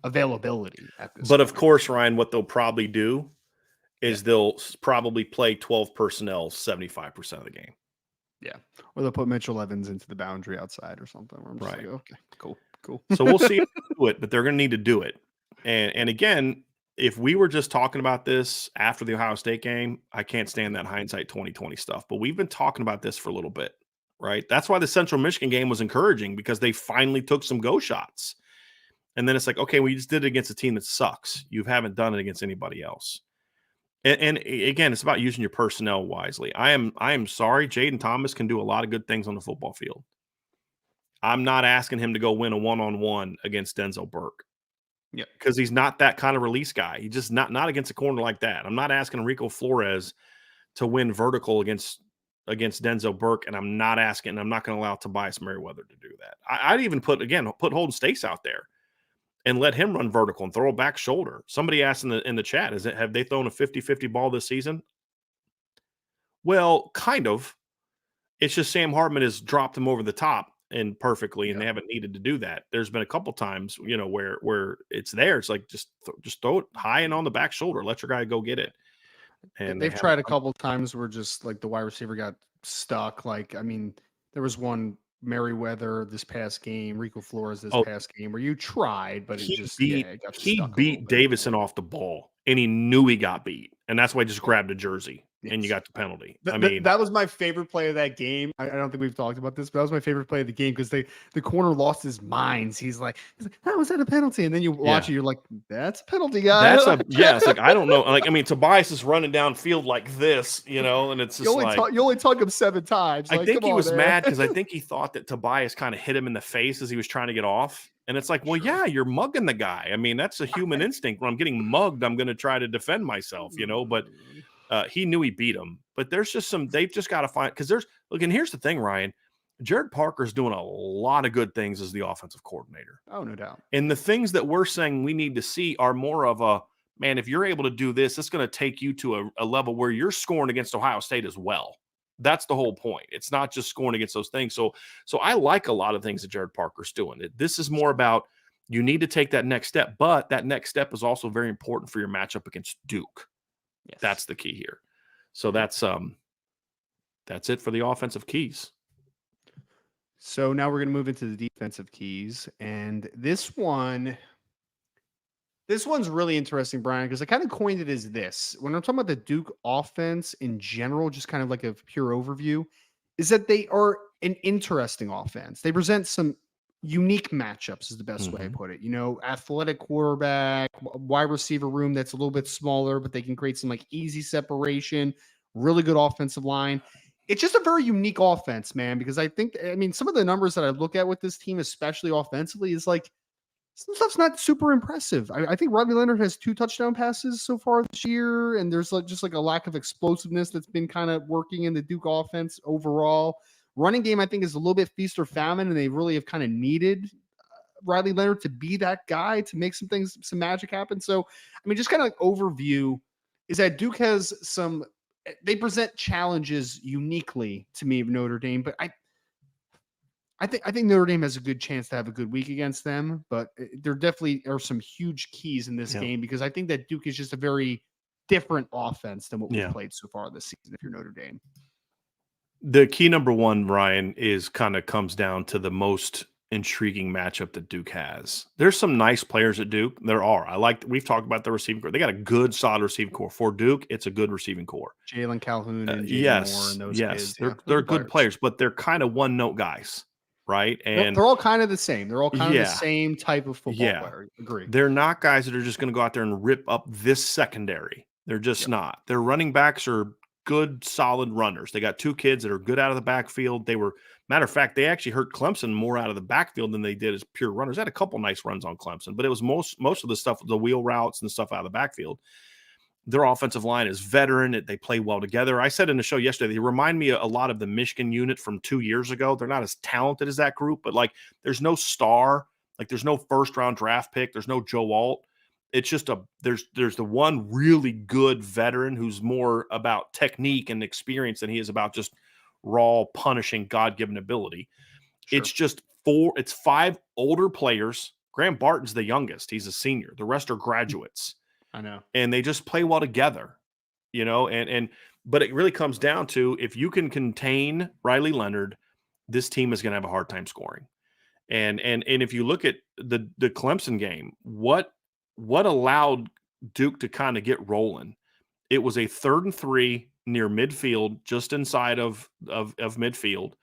availability at this But of point. course, Ryan, what they'll probably do Yeah. is they'll probably play 12 personnel 75% of the game. Yeah. Or they'll put Mitchell Evans into the boundary outside or something where I'm just like, Right. okay, cool, cool. So we'll see if they do it, but they're going to need to do it. And again, if we were just talking about this after the Ohio State game, I can't stand that hindsight 2020 stuff. But we've been talking about this for a little bit, right? That's why the Central Michigan game was encouraging because they finally took some go shots. And then it's like, okay, we just did it against a team that sucks. You haven't done it against anybody else. And again, it's about using your personnel wisely. I am sorry, Jaden Thomas can do a lot of good things on the football field. I'm not asking him to go win a one-on-one against Denzel Burke. Yeah. Because he's not that kind of release guy. He's just not against a corner like that. I'm not asking Rico Flores to win vertical against Denzel Burke, and I'm not going to allow Tobias Merriweather to do that. I'd even put Holden Stace out there and let him run vertical and throw a back shoulder. Somebody asked in the chat, have they thrown a 50-50 ball this season? Well, kind of. It's just Sam Hartman has dropped him over the top and perfectly, and they haven't needed to do that. There's been a couple times, where it's there. It's like just throw it high and on the back shoulder. Let your guy go get it. And They've tried a couple times where just like the wide receiver got stuck. Like, I mean, there was one Merriweather this past game, Rico Flores this past game where you tried, but it just it got stuck a little bit. Davison off the ball, and he knew he got beat, and that's why he just grabbed a jersey. Yes. And you got the penalty. That was my favorite play of that game. I don't think we've talked about this, but that was my favorite play of the game because the corner lost his mind. He's like, how was that a penalty? And then you watch it, you're like, that's a penalty, guy. It's like, I don't know. Like, I mean, Tobias is running downfield like this, and it's just you only tug him 7 times. I think he was mad because I think he thought that Tobias kind of hit him in the face as he was trying to get off. And it's like, well, yeah, you're mugging the guy. I mean, that's a human instinct. When I'm getting mugged, I'm going to try to defend myself, but he knew he beat him. But there's just they've just got to find, because and here's the thing, Ryan, Jared Parker's doing a lot of good things as the offensive coordinator. Oh, no doubt. And the things that we're saying we need to see are more of a, man, if you're able to do this, it's going to take you to a level where you're scoring against Ohio State as well. That's the whole point. It's not just scoring against those things. So I like a lot of things that Jared Parker's doing. This is more about, you need to take that next step, but that next step is also very important for your matchup against Duke. Yes. That's the key here. So that's it for the offensive keys. So now we're going to move into the defensive keys, and this one's really interesting, Brian, because I kind of coined it as this. When I'm talking about the Duke offense in general, just kind of like a pure overview, is that they are an interesting offense. They present some unique matchups is the best way I put it. Athletic quarterback, wide receiver room that's a little bit smaller, but they can create some like easy separation, really good offensive line. It's just a very unique offense, man, because I mean, some of the numbers that I look at with this team, especially offensively, is like some stuff's not super impressive. I think Robbie Leonard has 2 touchdown passes so far this year, and there's just like a lack of explosiveness that's been kind of working in the Duke offense overall. Running game, I think, is a little bit feast or famine, and they really have kind of needed Riley Leonard to be that guy to make some magic happen. So, I mean, just kind of like overview is that Duke has they present challenges uniquely to me of Notre Dame, but I think Notre Dame has a good chance to have a good week against them, but there definitely are some huge keys in this game because I think that Duke is just a very different offense than what we've played so far this season if you're Notre Dame. The key number one, Ryan, comes down to the most intriguing matchup that Duke has. There's some nice players at Duke. We've talked about the receiving core. They got a good, solid receiving core. For Duke, it's a good receiving core. Jalen Calhoun and Jaden Moore and those kids. They're good players, but they're kind of one-note guys, right? And they're all kind of the same. They're all kind of the same type of football player. Agree. They're not guys that are just going to go out there and rip up this secondary. They're just not. Their running backs are good, solid runners. They got 2 kids that are good out of the backfield. Matter of fact, they actually hurt Clemson more out of the backfield than they did as pure runners. They had a couple nice runs on Clemson, but it was most of the stuff, the wheel routes and stuff out of the backfield. Their offensive line is veteran. They play well together. I said in the show yesterday, they remind me a lot of the Michigan unit from 2 years ago. They're not as talented as that group, but like there's no star, like there's no first round draft pick. There's no Joe Alt. It's just there's the one really good veteran who's more about technique and experience than he is about just raw punishing God-given ability. Sure. It's 5 older players. Graham Barton's the youngest. He's a senior. The rest are graduates. I know. And they just play well together, but it really comes down to if you can contain Riley Leonard, this team is going to have a hard time scoring. And if you look at the Clemson game, what allowed Duke to kind of get rolling? It was a 3rd and 3 near midfield, just inside of midfield.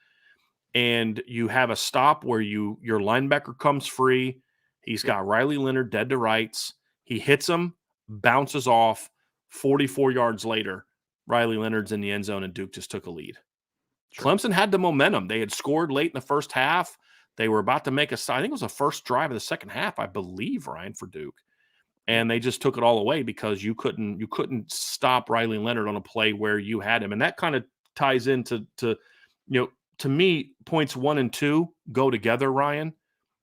And you have a stop where your linebacker comes free. He's got Riley Leonard dead to rights. He hits him, bounces off. 44 yards later, Riley Leonard's in the end zone, and Duke just took a lead. Sure. Clemson had the momentum. They had scored late in the first half. They were about to make I think it was the first drive of the second half, I believe, Ryan, for Duke. And they just took it all away because you couldn't stop Riley Leonard on a play where you had him. And that kind of ties into to me, points 1 and 2 go together, Ryan,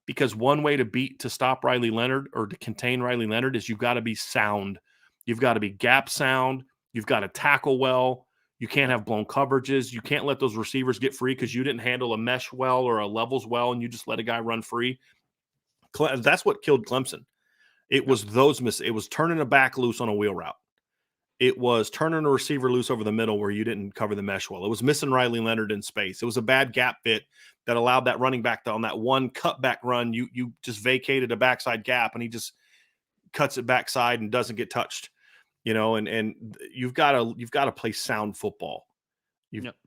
because one way to stop Riley Leonard or to contain Riley Leonard is you've got to be sound. You've got to be gap sound. You've got to tackle well. You can't have blown coverages. You can't let those receivers get free because you didn't handle a mesh well or a levels well and you just let a guy run free. That's what killed Clemson. It was it was turning a back loose on a wheel route. It was turning a receiver loose over the middle where you didn't cover the mesh well. It was missing Riley Leonard in space. It was a bad gap fit that allowed that running back on that one cutback run. You just vacated a backside gap and he just cuts it backside and doesn't get touched. And you've got to play sound football.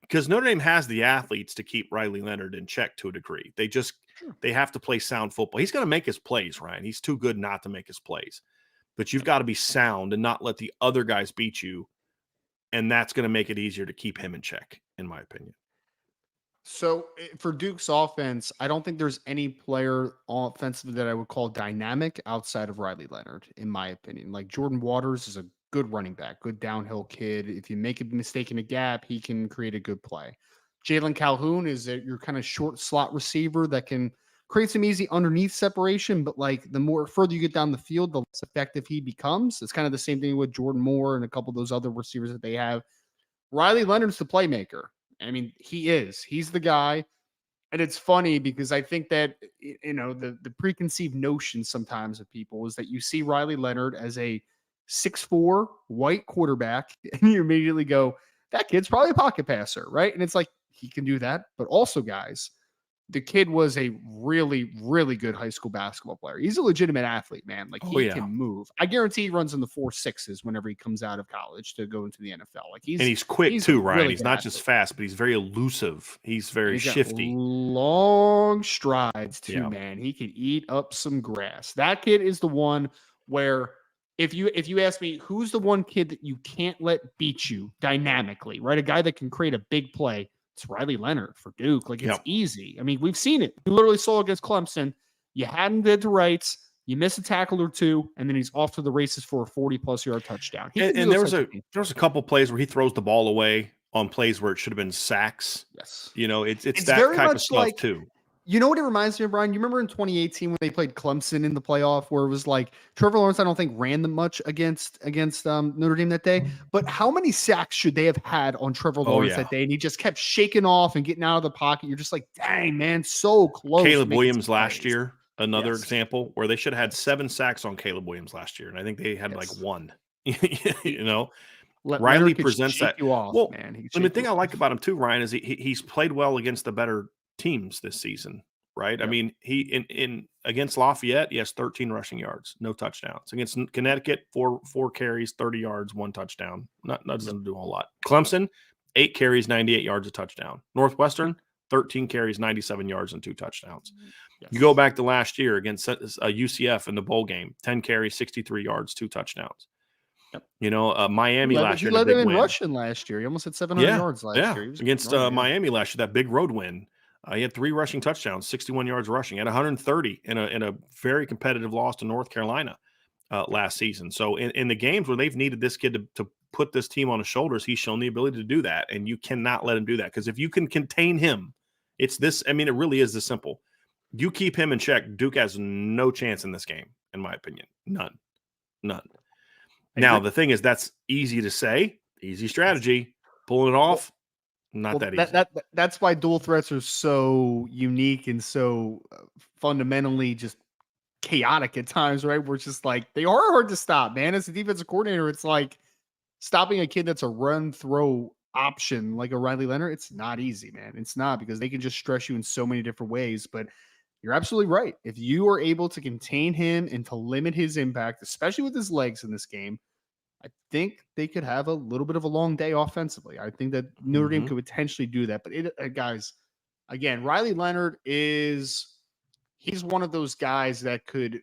Because Notre Dame has the athletes to keep Riley Leonard in check to a degree. They have to play sound football. He's going to make his plays, Ryan. He's too good not to make his plays. But you've got to be sound and not let the other guys beat you. And that's going to make it easier to keep him in check, in my opinion. So for Duke's offense, I don't think there's any player offensively that I would call dynamic outside of Riley Leonard, in my opinion. Like Jordan Waters is a good running back, good downhill kid. If you make a mistake in a gap, he can create a good play. Jalen Calhoun is your kind of short slot receiver that can create some easy underneath separation, but like the more further you get down the field, the less effective he becomes. It's kind of the same thing with Jordan Moore and a couple of those other receivers that they have. Riley Leonard's the playmaker. I mean, he's the guy. And it's funny because I think that, the preconceived notion sometimes of people is that you see Riley Leonard as a 6'4" white quarterback and you immediately go, that kid's probably a pocket passer, right? And it's like, he can do that. But also, guys, the kid was a really, really good high school basketball player. He's a legitimate athlete, man. Like he can move. I guarantee he runs in the 4.6s whenever he comes out of college to go into the NFL. Like he's quick too, Ryan. Really he's not just fast, but he's very elusive. He's very shifty. Long strides too, man. He can eat up some grass. That kid is the one where if you ask me who's the one kid that you can't let beat you dynamically, right? A guy that can create a big play. It's Riley Leonard for Duke. Like it's easy. I mean, we've seen it. You literally saw against Clemson. You hadn't did to rights. You miss a tackle or two, and then he's off to the races for a 40+ yard touchdown. And there was a couple plays where he throws the ball away on plays where it should have been sacks. Yes, it's that type of stuff too. You know what it reminds me of, Brian? You remember in 2018 when they played Clemson in the playoff where it was like Trevor Lawrence, I don't think, ran them much against Notre Dame that day. But how many sacks should they have had on Trevor Lawrence that day? And he just kept shaking off and getting out of the pocket. You're just like, dang, man, so close. Caleb Williams last year, another example where they should have had 7 sacks on Caleb Williams last year. And I think they had like 1. Riley presents that. Man. And the thing I like about him too, Ryan, is he's played well against the better teams this season, right? I mean, he in against Lafayette, he has 13 rushing yards, no touchdowns. Against Connecticut, four carries, 30 yards, 1 touchdown. Not doesn't do a whole lot. Clemson, 8 carries, 98 yards, a touchdown. Northwestern, 13 carries, 97 yards, and 2 touchdowns. Yes. You go back to last year against UCF in the bowl game, 10 carries, 63 yards, 2 touchdowns. Miami last year. He led them in rushing last year. He almost had 700 yards last year. Against Miami last year, that big road win. He had 3 rushing touchdowns, 61 yards rushing, at 130 in a very competitive loss to North Carolina. last season. So in the games where they've needed this kid to put this team on his shoulders, he's shown the ability to do that. And you cannot let him do that, because if you can contain him, it's this. I mean, it really is this simple. You keep him in check, Duke has no chance in this game, in my opinion. None. Now, the thing is, that's easy to say, easy strategy. Pulling it off, not that easy. That's why dual threats are so unique and so fundamentally just chaotic at times, right? Where it's just like they are hard to stop, man. As a defensive coordinator, it's like stopping a kid that's a run throw option like a Riley Leonard. It's not easy, man. It's not, because they can just stress you in so many different ways. But you're absolutely right. If you are able to contain him and to limit his impact, especially with his legs in this game, I think they could have a little bit of a long day offensively. I think that Notre Dame could potentially do that. But guys, again, Riley Leonard he's one of those guys that could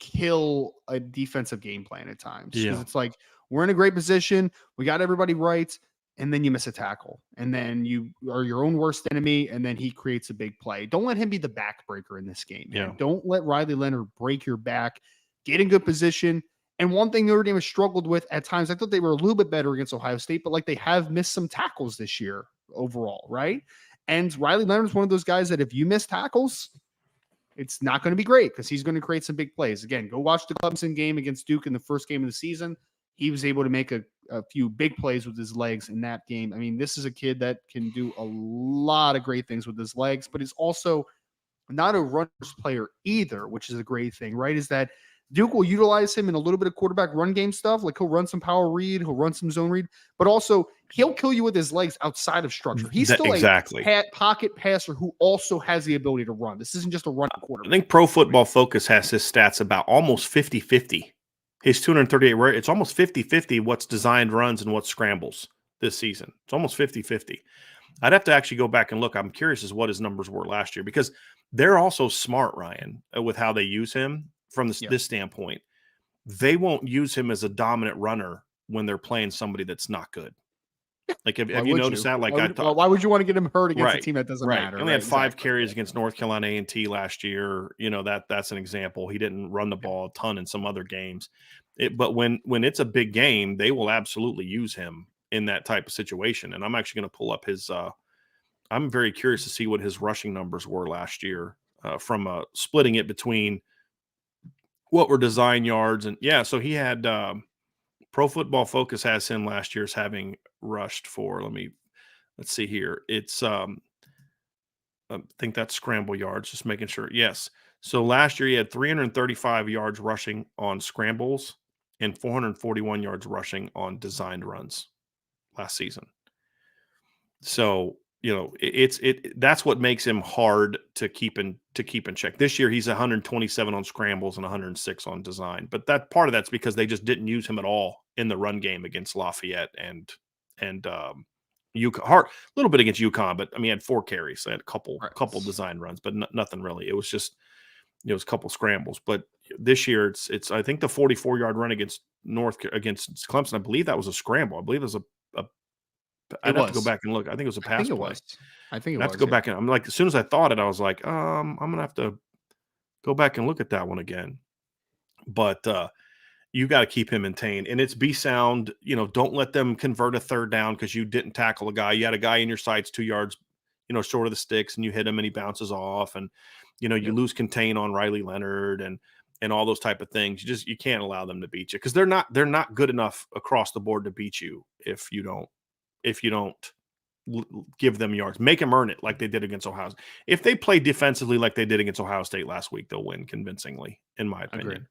kill a defensive game plan at times, because it's like we're in a great position, we got everybody right, and then you miss a tackle, and then you are your own worst enemy, and then he creates a big play. Don't let him be the backbreaker in this game, man. Don't let Riley Leonard break your back. Get in good position. And one thing Notre Dame has struggled with at times, I thought they were a little bit better against Ohio State, but like they have missed some tackles this year overall, right? And Riley Leonard is one of those guys that if you miss tackles, it's not going to be great, because he's going to create some big plays. Again, go watch the Clemson game against Duke in the first game of the season. He was able to make a few big plays with his legs in that game. I mean, this is a kid that can do a lot of great things with his legs, but he's also not a runner's player either, which is a great thing, right? Is that Duke will utilize him in a little bit of quarterback run game stuff. Like he'll run some power read, he'll run some zone read, but also he'll kill you with his legs outside of structure. He's still a pocket passer who also has the ability to run. This isn't just a run quarterback. I think Pro Football Focus has his stats about almost 50-50. His 238, it's almost 50-50 what's designed runs and what scrambles this season. It's almost 50-50. I'd have to actually go back and look. I'm curious as what his numbers were last year, because they're also smart, Ryan, with how they use him from this standpoint. They won't use him as a dominant runner when they're playing somebody that's not good. Like, have you noticed that? Like, why would you want to get him hurt against a team that doesn't matter? He only had 5 carries against North Carolina A&T last year. You know, that's an example. He didn't run the ball a ton in some other games. But when it's a big game, they will absolutely use him in that type of situation. And I'm actually going to pull up his I'm very curious to see what his rushing numbers were last year from splitting it between what were design yards. And so he had Pro Football Focus has him last year as having rushed for, let's see here. It's I think that's scramble yards, just making sure. Yes. So last year he had 335 yards rushing on scrambles and 441 yards rushing on designed runs last season. So, that's what makes him hard to keep in check. This year he's 127 on scrambles and 106 on design. But that part of that's because they just didn't use him at all in the run game against Lafayette and UConn. A little bit against UConn, but I mean, he had 4 carries. So they had a couple design runs, but nothing really. It was just it was a couple scrambles. But this year it's I think the 44-yard run against Clemson, I believe that was a scramble. I believe it was I'd have to go back and look. I think it was a pass play. I think it was. I have to go back and I'm like, as soon as I thought it, I was like, I'm gonna have to go back and look at that one again. But you got to keep him maintained, and it's be sound. Don't let them convert a third down because you didn't tackle a guy. You had a guy in your sights 2 yards, short of the sticks, and you hit him and he bounces off, and you lose contain on Riley Leonard and all those type of things. You can't allow them to beat you because they're not good enough across the board to beat you if you don't give them yards. Make them earn it like they did against Ohio State. If they play defensively like they did against Ohio State last week, they'll win convincingly, in my opinion.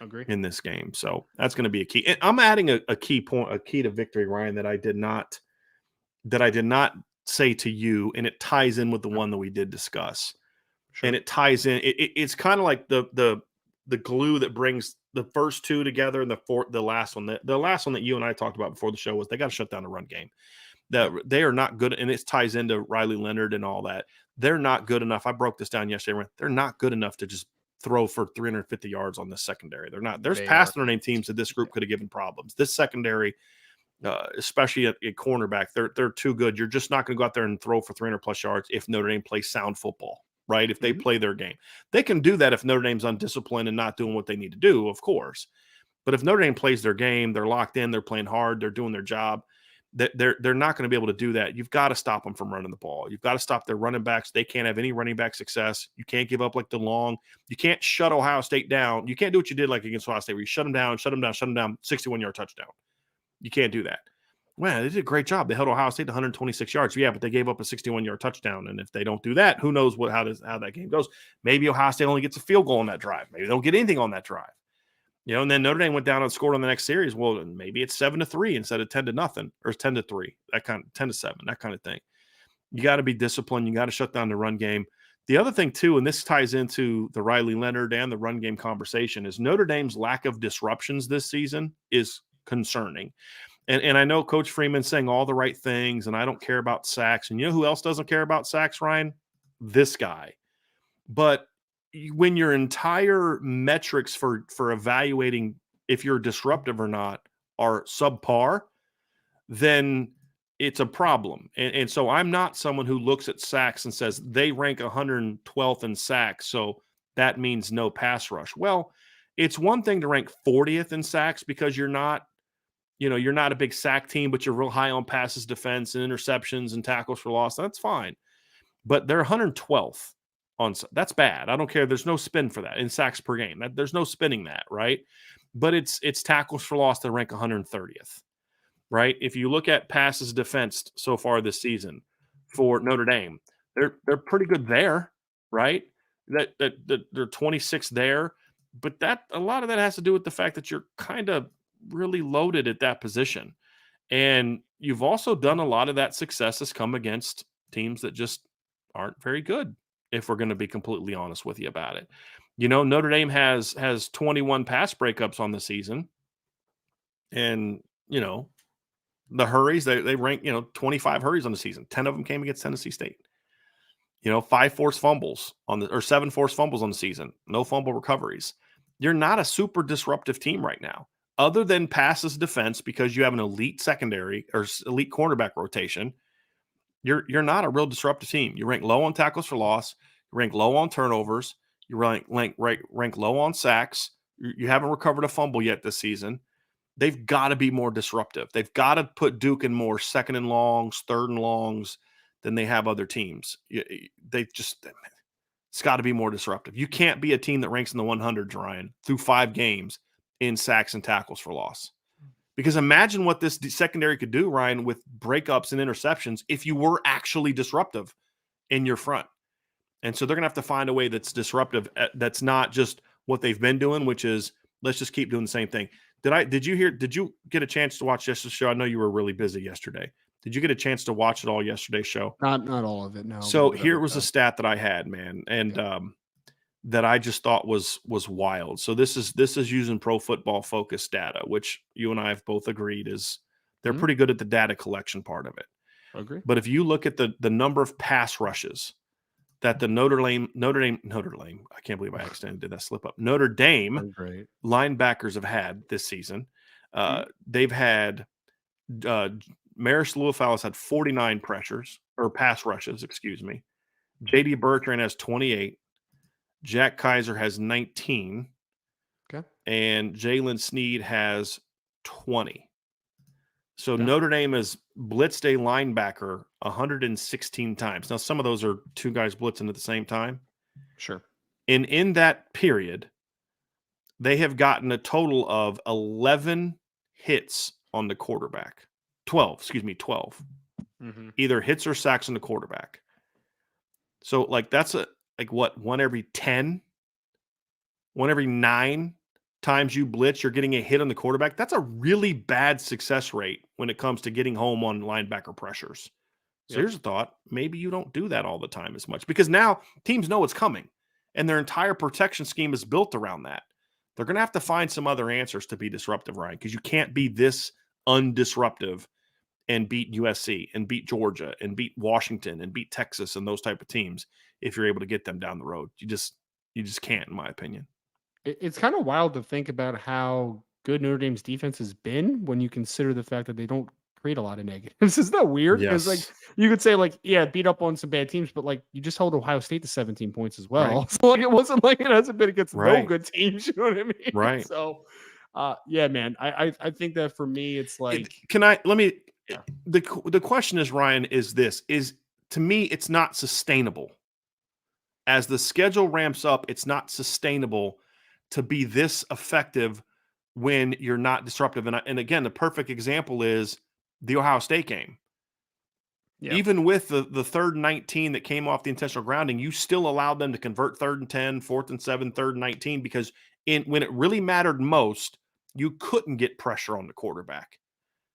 Agree. In this game. So that's going to be a key. And I'm adding a key to victory, Ryan, that I did not say to you, and it ties in with the one that we did discuss. Sure. And it ties in. It's kind of like the glue that brings the first two together, and the last one. The last one that you and I talked about before the show was they got to shut down the run game. That they are not good, and it ties into Riley Leonard and all that. They're not good enough. I broke this down yesterday. They're not good enough to just throw for 350 yards on the secondary. They're not. There's past Notre Dame teams that this group could have given problems. This secondary, especially at cornerback, they're too good. You're just not going to go out there and throw for 300 plus yards if Notre Dame plays sound football. right? If they play their game. They can do that if Notre Dame's undisciplined and not doing what they need to do, of course. But if Notre Dame plays their game, they're locked in, they're playing hard, they're doing their job, they're not going to be able to do that. You've got to stop them from running the ball. You've got to stop their running backs. They can't have any running back success. You can't give up like the long. You can't shut Ohio State down. You can't do what you did like against Ohio State where you shut them down, 61-yard touchdown. You can't do that. Well, they did a great job. They held Ohio State to 126 yards. Yeah, but they gave up a 61-yard touchdown. And if they don't do that, who knows how that game goes. Maybe Ohio State only gets a field goal on that drive. Maybe they don't get anything on that drive. And then Notre Dame went down and scored on the next series. Well, maybe it's 7-3 instead of 10-0 or 10-3, that kind of 10-7, that kind of thing. You got to be disciplined. You got to shut down the run game. The other thing too, and this ties into the Riley Leonard and the run game conversation, is Notre Dame's lack of disruptions this season is concerning. And I know Coach Freeman's saying all the right things, and I don't care about sacks. And you know who else doesn't care about sacks, Ryan? This guy. But when your entire metrics for evaluating if you're disruptive or not are subpar, then it's a problem. And so I'm not someone who looks at sacks and says they rank 112th in sacks, so that means no pass rush. Well, it's one thing to rank 40th in sacks because you're not a big sack team, but you're real high on passes defense and interceptions and tackles for loss. That's fine. But they're 112th. That's bad. I don't care. There's no spin for that in sacks per game. There's no spinning that, right? But it's tackles for loss that rank 130th, right? If you look at passes defensed so far this season for Notre Dame, they're pretty good there, right? That they're 26th there, but that a lot of that has to do with the fact that you're kind of really loaded at that position, and you've also done a lot of that success has come against teams that just aren't very good. If we're going to be completely honest with you about it, Notre Dame has 21 pass breakups on the season, and the hurries they rank 25 hurries on the season. 10 of them came against Tennessee State. 5 forced fumbles or 7 forced fumbles on the season. No fumble recoveries. You're not a super disruptive team right now, other than passes defense because you have an elite secondary or elite cornerback rotation. You're not a real disruptive team. You rank low on tackles for loss. You rank low on turnovers. You rank low on sacks. You haven't recovered a fumble yet this season. They've got to be more disruptive. They've got to put Duke in more second and longs, third and longs than they have other teams. It's got to be more disruptive. You can't be a team that ranks in the 100s, Ryan, through 5 games in sacks and tackles for loss. Because imagine what this secondary could do, Ryan, with breakups and interceptions if you were actually disruptive in your front. And so they're going to have to find a way that's disruptive, that's not just what they've been doing, which is let's just keep doing the same thing. Did you get a chance to watch yesterday's show? I know you were really busy yesterday. Did you get a chance to watch it all yesterday's show? Not all of it, no. So here was a stat that I had, man, and that I just thought was wild. So this is using Pro Football Focus data, which you and I have both agreed is they're pretty good at the data collection part of it. Agree. But if you look at the number of pass rushes that the Notre Dame, I can't believe I accidentally did that slip up. Notre Dame linebackers have had this season. They've had Maris Lewis had 49 pass rushes, excuse me. J.D. Bertrand has 28. Jack Kaiser has 19. Okay. And Jalen Sneed has 20. So Notre Dame has blitzed a linebacker 116 times. Now, some of those are 2 guys blitzing at the same time. Sure. And in that period, they have gotten a total of 11 hits on the quarterback. 12. Mm-hmm. Either hits or sacks on the quarterback. So, that's one every 10? 1 every 9 times you blitz, you're getting a hit on the quarterback. That's a really bad success rate when it comes to getting home on linebacker pressures. So here's a thought. Maybe you don't do that all the time as much because now teams know it's coming and their entire protection scheme is built around that. They're going to have to find some other answers to be disruptive, Ryan, because you can't be this undisruptive and beat USC and beat Georgia and beat Washington and beat Texas and those type of teams if you're able to get them down the road. You just can't, in my opinion. It's kind of wild to think about how good Notre Dame's defense has been when you consider the fact that they don't create a lot of negatives. Isn't that weird? Because like Yes. you could say like, yeah, beat up on some bad teams, but like you just held Ohio State to 17 points as Right. well. So like it wasn't like it hasn't been against no Right. good teams. You know what I mean? Right. So yeah, man. I think that for me, it's like yeah, The question is, Ryan, is this is to me, it's not sustainable. As the schedule ramps up, it's not sustainable to be this effective when you're not disruptive. And again, the perfect example is the Ohio State game. yeah, Even with the 3rd and 19 that came off the intentional grounding, you still allowed them to convert 3rd and 10, 4th and 7, 3rd and 19 because when it really mattered most, you couldn't get pressure on the quarterback.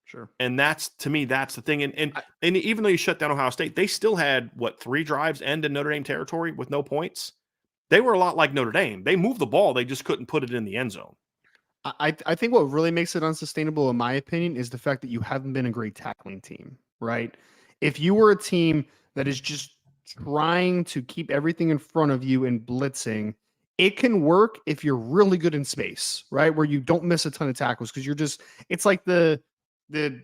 sure. And that's to me, that's the thing. And even though you shut down Ohio State, they still had 3 drives end in Notre Dame territory with no points. They were a lot like Notre Dame. They moved the ball, they just couldn't put it in the end zone. I think what really makes it unsustainable, in my opinion, is the fact that you haven't been a great tackling team, right? If you were a team that is just trying to keep everything in front of you and blitzing, it can work if you're really good in space, right? Where you don't miss a ton of tackles because it's like the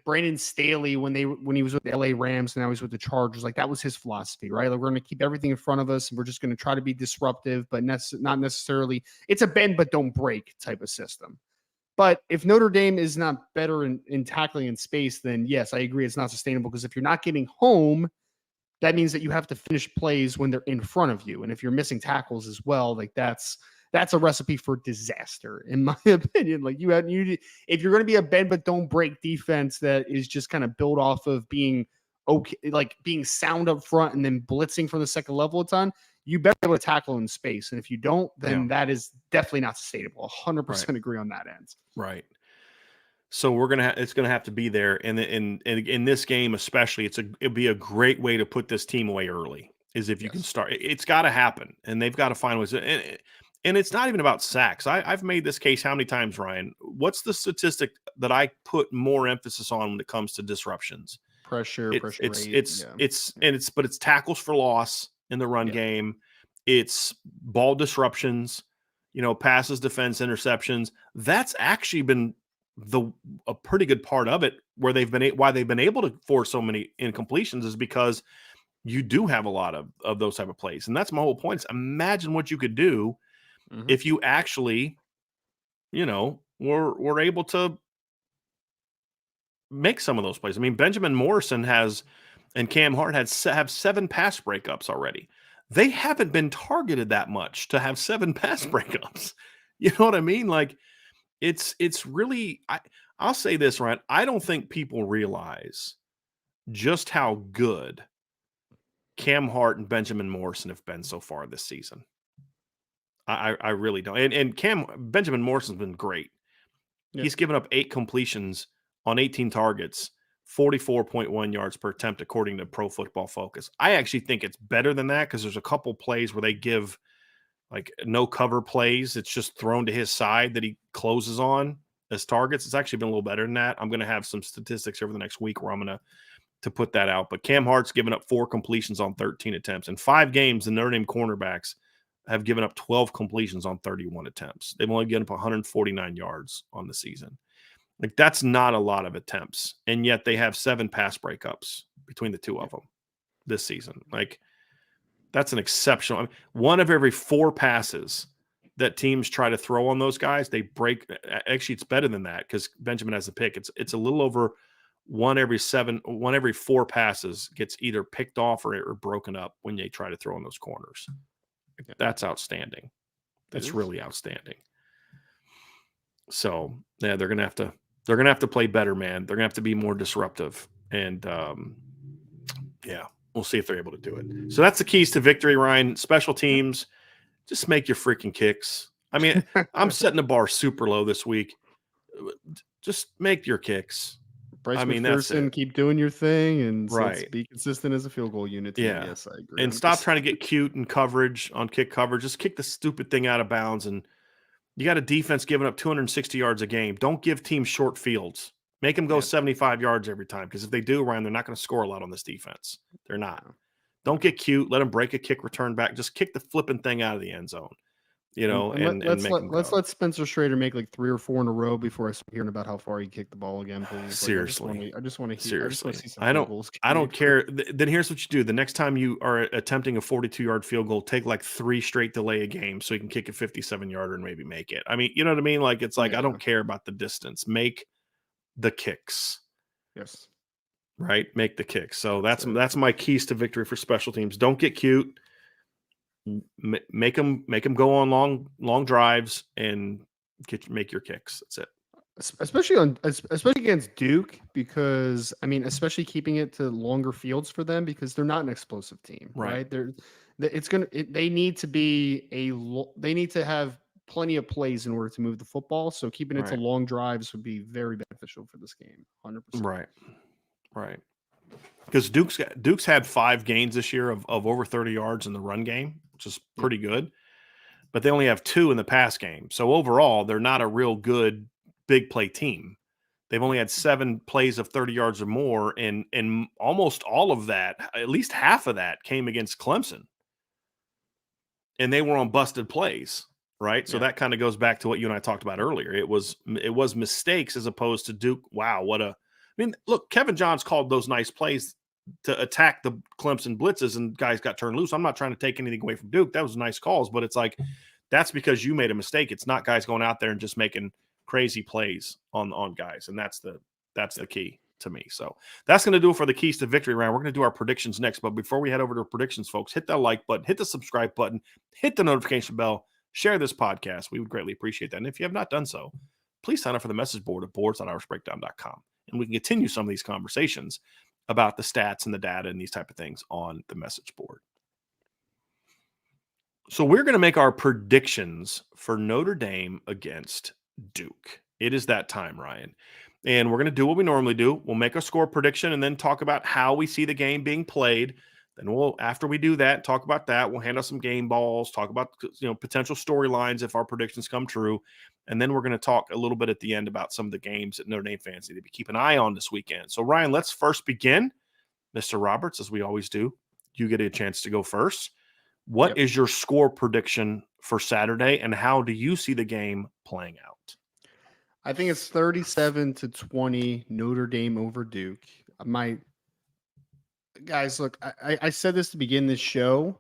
Brandon Staley when he was with the LA Rams and now he's with the Chargers. Like that was his philosophy, right? Like we're going to keep everything in front of us and we're just going to try to be disruptive, but not necessarily. It's a bend but don't break type of system. But if Notre Dame is not better in tackling in space, then yes, I agree it's not sustainable because if you're not getting home, that means that you have to finish plays when they're in front of you. And if you're missing tackles as well, like that's a recipe for disaster, in my opinion. Like if you're going to be a bend but don't break defense that is just kind of built off of being okay, like being sound up front and then blitzing from the second level a ton, you better be able to tackle in space. And if you don't, then that is definitely not sustainable. 100% Right. agree on that end. Right. So it's gonna have to be there, and in this game especially, it'd be a great way to put this team away early. Is if you can Yes. start. It's got to happen, and they've got to find ways. And it's not even about sacks. I've made this case how many times, Ryan? What's the statistic that I put more emphasis on when it comes to disruptions? Pressure rate. Yeah. But it's tackles for loss in the run Yeah. game. It's ball disruptions. Passes, defense, interceptions. That's actually been a pretty good part of it where why they've been able to force so many incompletions is because you do have a lot of those type of plays. And that's my whole point. Is imagine what you could do if you actually, were able to make some of those plays. I mean, Benjamin Morrison and Cam Hart have 7 pass breakups already. They haven't been targeted that much to have 7 pass breakups. You know what I mean? Like, it's really I'll say this, Ryan. I don't think people realize just how good Cam Hart and Benjamin Morrison have been so far this season. I really don't. And Benjamin Morrison's been great. Yeah. He's given up 8 completions on 18 targets, 44.1 yards per attempt, according to Pro Football Focus. I actually think it's better than that because there's a couple plays where they give like no cover plays. It's just thrown to his side that he closes on as targets. It's actually been a little better than that. I'm going to have some statistics over the next week where I'm going to put that out. But Cam Hart's given up 4 completions on 13 attempts. In 5 games, the Notre Dame cornerbacks have given up 12 completions on 31 attempts. They've only given up 149 yards on the season. Like, that's not a lot of attempts. And yet they have 7 pass breakups between the two of them this season. Like, that's an exceptional. I mean, 1 of every 4 passes that teams try to throw on those guys, they break. Actually, it's better than that because Benjamin has a pick. It's a little over 1 every 4 passes gets either picked off or broken up when they try to throw in those corners. That's outstanding. That's really outstanding. So yeah, they're gonna have to play better, man. They're gonna have to be more disruptive, and yeah, we'll see if they're able to do it. So that's the keys to victory, Ryan. Special teams, just make your freaking kicks. I mean, I'm setting the bar super low this week. Just make your kicks. Bryce That's McPherson, it. keep doing your thing, and let's Right. be consistent as a field goal unit team. Yeah. Yes, I agree. And stop trying to get cute in coverage on kick coverage. Just kick the stupid thing out of bounds. And you got a defense giving up 260 yards a game. Don't give teams short fields. Make them go 75 yards every time. Because if they do, Ryan, they're not going to score a lot on this defense. They're not. Don't get cute. Let them break a kick return back. Just kick the flipping thing out of the end zone. you know, and make them let's go. let Spencer Schrader make like 3 or 4 in a row before I start hearing about how far he kicked the ball again, please. Like Seriously. I just want to Seriously. see some I field don't goals. I don't made for care. Then here's what you do. The next time you are attempting a 42-yard field goal, take like 3 straight delay a game so you can kick a 57-yarder and maybe make it. I mean, you know what I mean? Like, it's like, I Yeah. don't care about the distance. Make the kicks, Yes. right? Make the kicks. So That's it. that's my keys to victory for special teams. Don't get cute. Make them go on long drives and make your kicks. That's it. Especially against Duke, because I mean, especially keeping it to longer fields for them, because they're not an explosive team, Right. right? They need to be they need to have plenty of plays in order to move the football. So keeping it to Right. long drives would be very beneficial for this game. 100%. Right. Right. Because Duke's had 5 gains this year of over 30 yards in the run game, which is Yep. pretty good. But they only have 2 in the pass game. So overall, they're not a real good big play team. They've only had 7 plays of 30 yards or more, and almost all of that, at least half of that, came against Clemson. And they were on busted plays, right? So Yeah. that kind of goes back to what you and I talked about earlier. It was mistakes as opposed to Duke. Wow, I mean, look, Kevin Johns called those nice plays to attack the Clemson blitzes, and guys got turned loose. I'm not trying to take anything away from Duke. That was nice calls, but it's like, that's because you made a mistake. It's not guys going out there and just making crazy plays on guys, and that's the key to me. So that's going to do it for the keys to victory round. We're going to do our predictions next, but before we head over to predictions, folks, hit that like button, hit the subscribe button, hit the notification bell, share this podcast. We would greatly appreciate that. And if you have not done so, please sign up for the message board at boards.irishbreakdown.com, and we can continue some of these conversations about the stats and the data and these type of things on the message board. So we're going to make our predictions for Notre Dame against Duke. It is that time, Ryan. And we're going to do what we normally do. We'll make a score prediction and then talk about how we see the game being played. Then after we do that, talk about that. We'll hand out some game balls, talk about potential storylines if our predictions come true. And then we're going to talk a little bit at the end about some of the games that Notre Dame fans need to keep an eye on this weekend. So Ryan, let's first begin. Mr. Roberts, as we always do, you get a chance to go first. What is your score prediction for Saturday, and how do you see the game playing out? I think it's 37-20 Notre Dame over Duke. Guys, look, I said this to begin this show,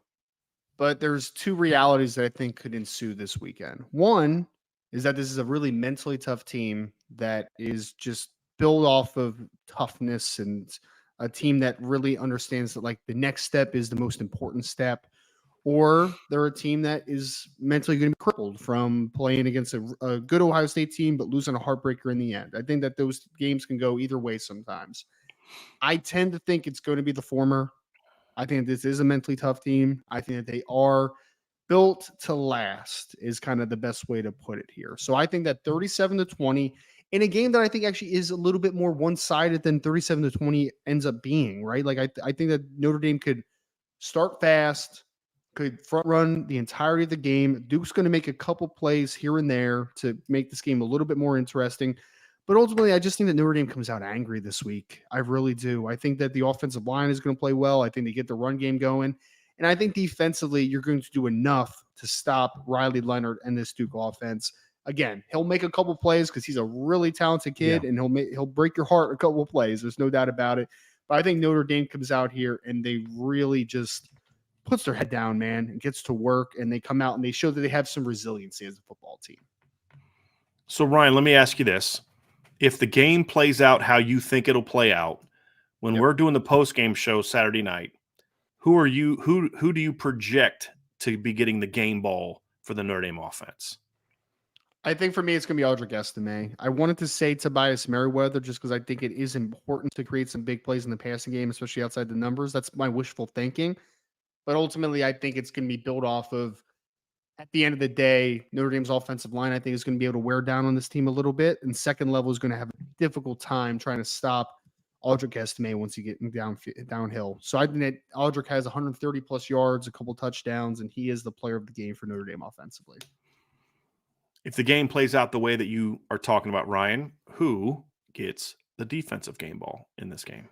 but there's 2 realities that I think could ensue this weekend. One is that this is a really mentally tough team that is just built off of toughness, and a team that really understands that like the next step is the most important step. Or they're a team that is mentally going to be crippled from playing against a good Ohio State team, but losing a heartbreaker in the end. I think that those games can go either way sometimes. I tend to think it's going to be the former. I think this is a mentally tough team. I think that they are built to last is kind of the best way to put it here. So I think that 37-20 in a game that I think actually is a little bit more one-sided than 37-20 ends up being, right? Like I think that Notre Dame could start fast, could front run the entirety of the game. Duke's going to make a couple plays here and there to make this game a little bit more interesting. But ultimately, I just think that Notre Dame comes out angry this week. I really do. I think that the offensive line is going to play well. I think they get the run game going. And I think defensively, you're going to do enough to stop Riley Leonard and this Duke offense. Again, he'll make a couple plays because he's a really talented kid, and he'll break your heart a couple of plays. There's no doubt about it. But I think Notre Dame comes out here and they really just puts their head down, man, and gets to work, and they come out and they show that they have some resiliency as a football team. So Ryan, let me ask you this. If the game plays out how you think it'll play out, when we're doing the post-game show Saturday night, who do you project to be getting the game ball for the Notre Dame offense? I think for me, it's going to be Audric Estime. I wanted to say Tobias Merriweather just because I think it is important to create some big plays in the passing game, especially outside the numbers. That's my wishful thinking. But ultimately, I think it's going to be built off of, at the end of the day, Notre Dame's offensive line, I think, is going to be able to wear down on this team a little bit. And second level is going to have a difficult time trying to stop Audric Estime once you get downhill. So I think that Audric has 130 plus yards, a couple touchdowns, and he is the player of the game for Notre Dame offensively. If the game plays out the way that you are talking about, Ryan, who gets the defensive game ball in this game?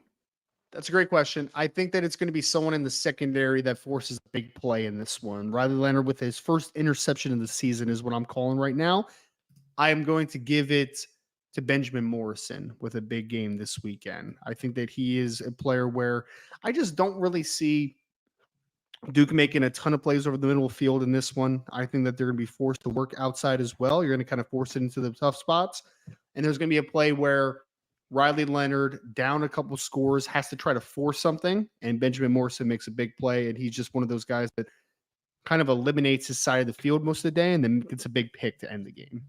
That's a great question. I think that it's going to be someone in the secondary that forces a big play in this one. Riley Leonard with his first interception of the season is what I'm calling right now. I am going to give it to Benjamin Morrison with a big game this weekend. I think that he is a player where I just don't really see Duke making a ton of plays over the middle of the field in this one. I think that they're going to be forced to work outside as well. You're going to kind of force it into the tough spots. And there's going to be a play where Riley Leonard, down a couple scores, has to try to force something. And Benjamin Morrison makes a big play. And he's just one of those guys that kind of eliminates his side of the field most of the day and then gets a big pick to end the game.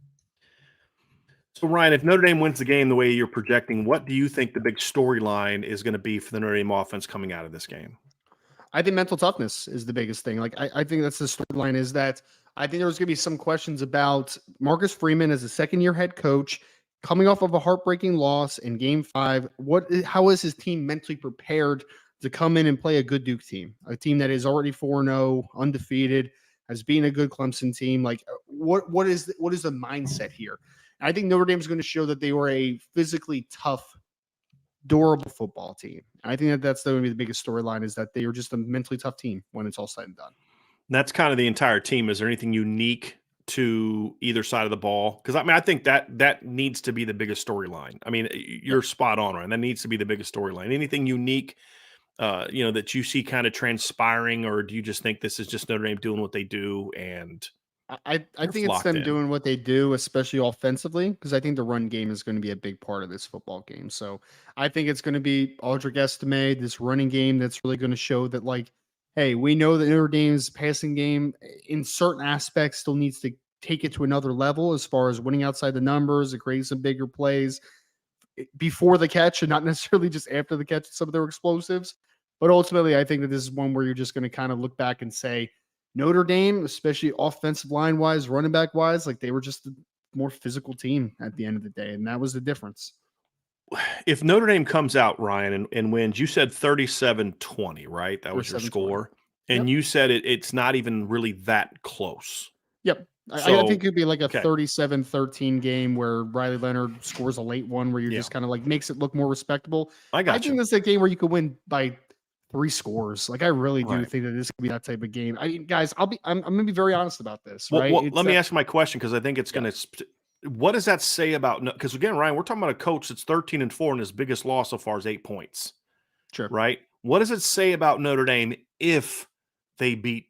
So, Ryan, if Notre Dame wins the game the way you're projecting, what do you think the big storyline is going to be for the Notre Dame offense coming out of this game? I think mental toughness is the biggest thing. Like, I think that's the storyline is that I think there's going to be some questions about Marcus Freeman as a second-year head coach coming off of a heartbreaking loss in Game 5. How is his team mentally prepared to come in and play a good Duke team, a team that is already 4-0, undefeated, has been a good Clemson team? Like, what is the mindset here? I think Notre Dame is going to show that they were a physically tough, durable football team. I think that that's going to be the biggest storyline is that they are just a mentally tough team when it's all said and done. That's kind of the entire team. Is there anything unique to either side of the ball? Because I think that needs to be the biggest storyline. I mean, you're spot on, Ryan. That needs to be the biggest storyline. Anything unique, that you see kind of transpiring, or do you just think this is just Notre Dame doing what they do and I think it's them doing what they do, especially offensively, because I think the run game is going to be a big part of this football game. So I think it's going to be Audric Estime, this running game that's really going to show that, like, hey, we know that Notre Dame's passing game in certain aspects still needs to take it to another level as far as winning outside the numbers, creating some bigger plays before the catch and not necessarily just after the catch, some of their explosives. But ultimately, I think that this is one where you're just going to kind of look back and say, Notre Dame, especially offensive line wise, running back wise, like they were just a more physical team at the end of the day. And that was the difference. If Notre Dame comes out, Ryan, and wins, you said 37-20, right? That was your 37-20. score. And Yep. you said it's not even really that close. Yep. So, I think it'd be like a okay. 37-13 game where Riley Leonard scores a late one where you're just kind of like makes it look more respectable. I got you. think this is a game where you could win by 3 scores. Like I really do Right. think that this could be that type of game. I mean, guys, I'm gonna be very honest about this, right? Well, let me ask my question because I think it's going to. What does that say about? Because again, Ryan, we're talking about a coach that's 13-4 and his biggest loss so far is 8 points. Sure. Right. What does it say about Notre Dame if they beat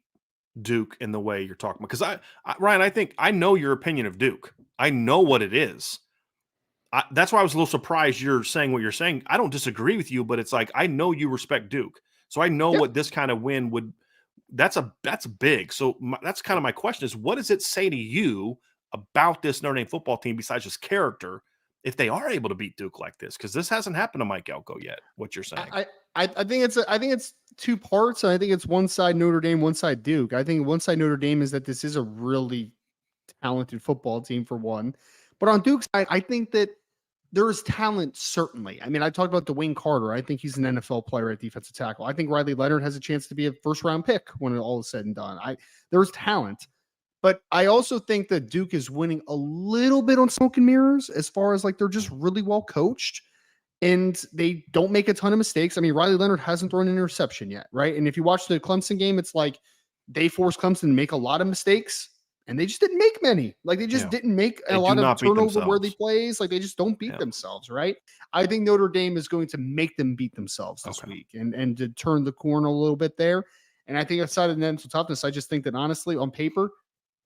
Duke in the way you're talking about? Because Ryan, I think I know your opinion of Duke. I know what it is. That's why I was a little surprised you're saying what you're saying. I don't disagree with you, but it's like I know you respect Duke, so I know what this kind of win would. That's big. So that's kind of my question: is what does it say to you about this Notre Dame football team besides just character? If they are able to beat Duke like this, because this hasn't happened to Mike Elko yet. What you're saying? I think it's 2 parts. I think it's one side Notre Dame, one side Duke. I think one side Notre Dame is that this is a really talented football team for one, but on Duke's side, I think that there is talent certainly. I mean, I talked about Dwayne Carter. I think he's an NFL player at defensive tackle. I think Riley Leonard has a chance to be a first round pick when it all is said and done. There's talent. But I also think that Duke is winning a little bit on smoke and mirrors as far as like they're just really well coached and they don't make a ton of mistakes. I mean, Riley Leonard hasn't thrown an interception yet, right? And if you watch the Clemson game, it's like they forced Clemson to make a lot of mistakes and they just didn't make many. Like they just didn't make a lot of turnover-worthy plays. Like they just don't beat themselves, right? I think Notre Dame is going to make them beat themselves this week and to turn the corner a little bit there. And I think outside of the mental toughness, I just think that honestly, on paper,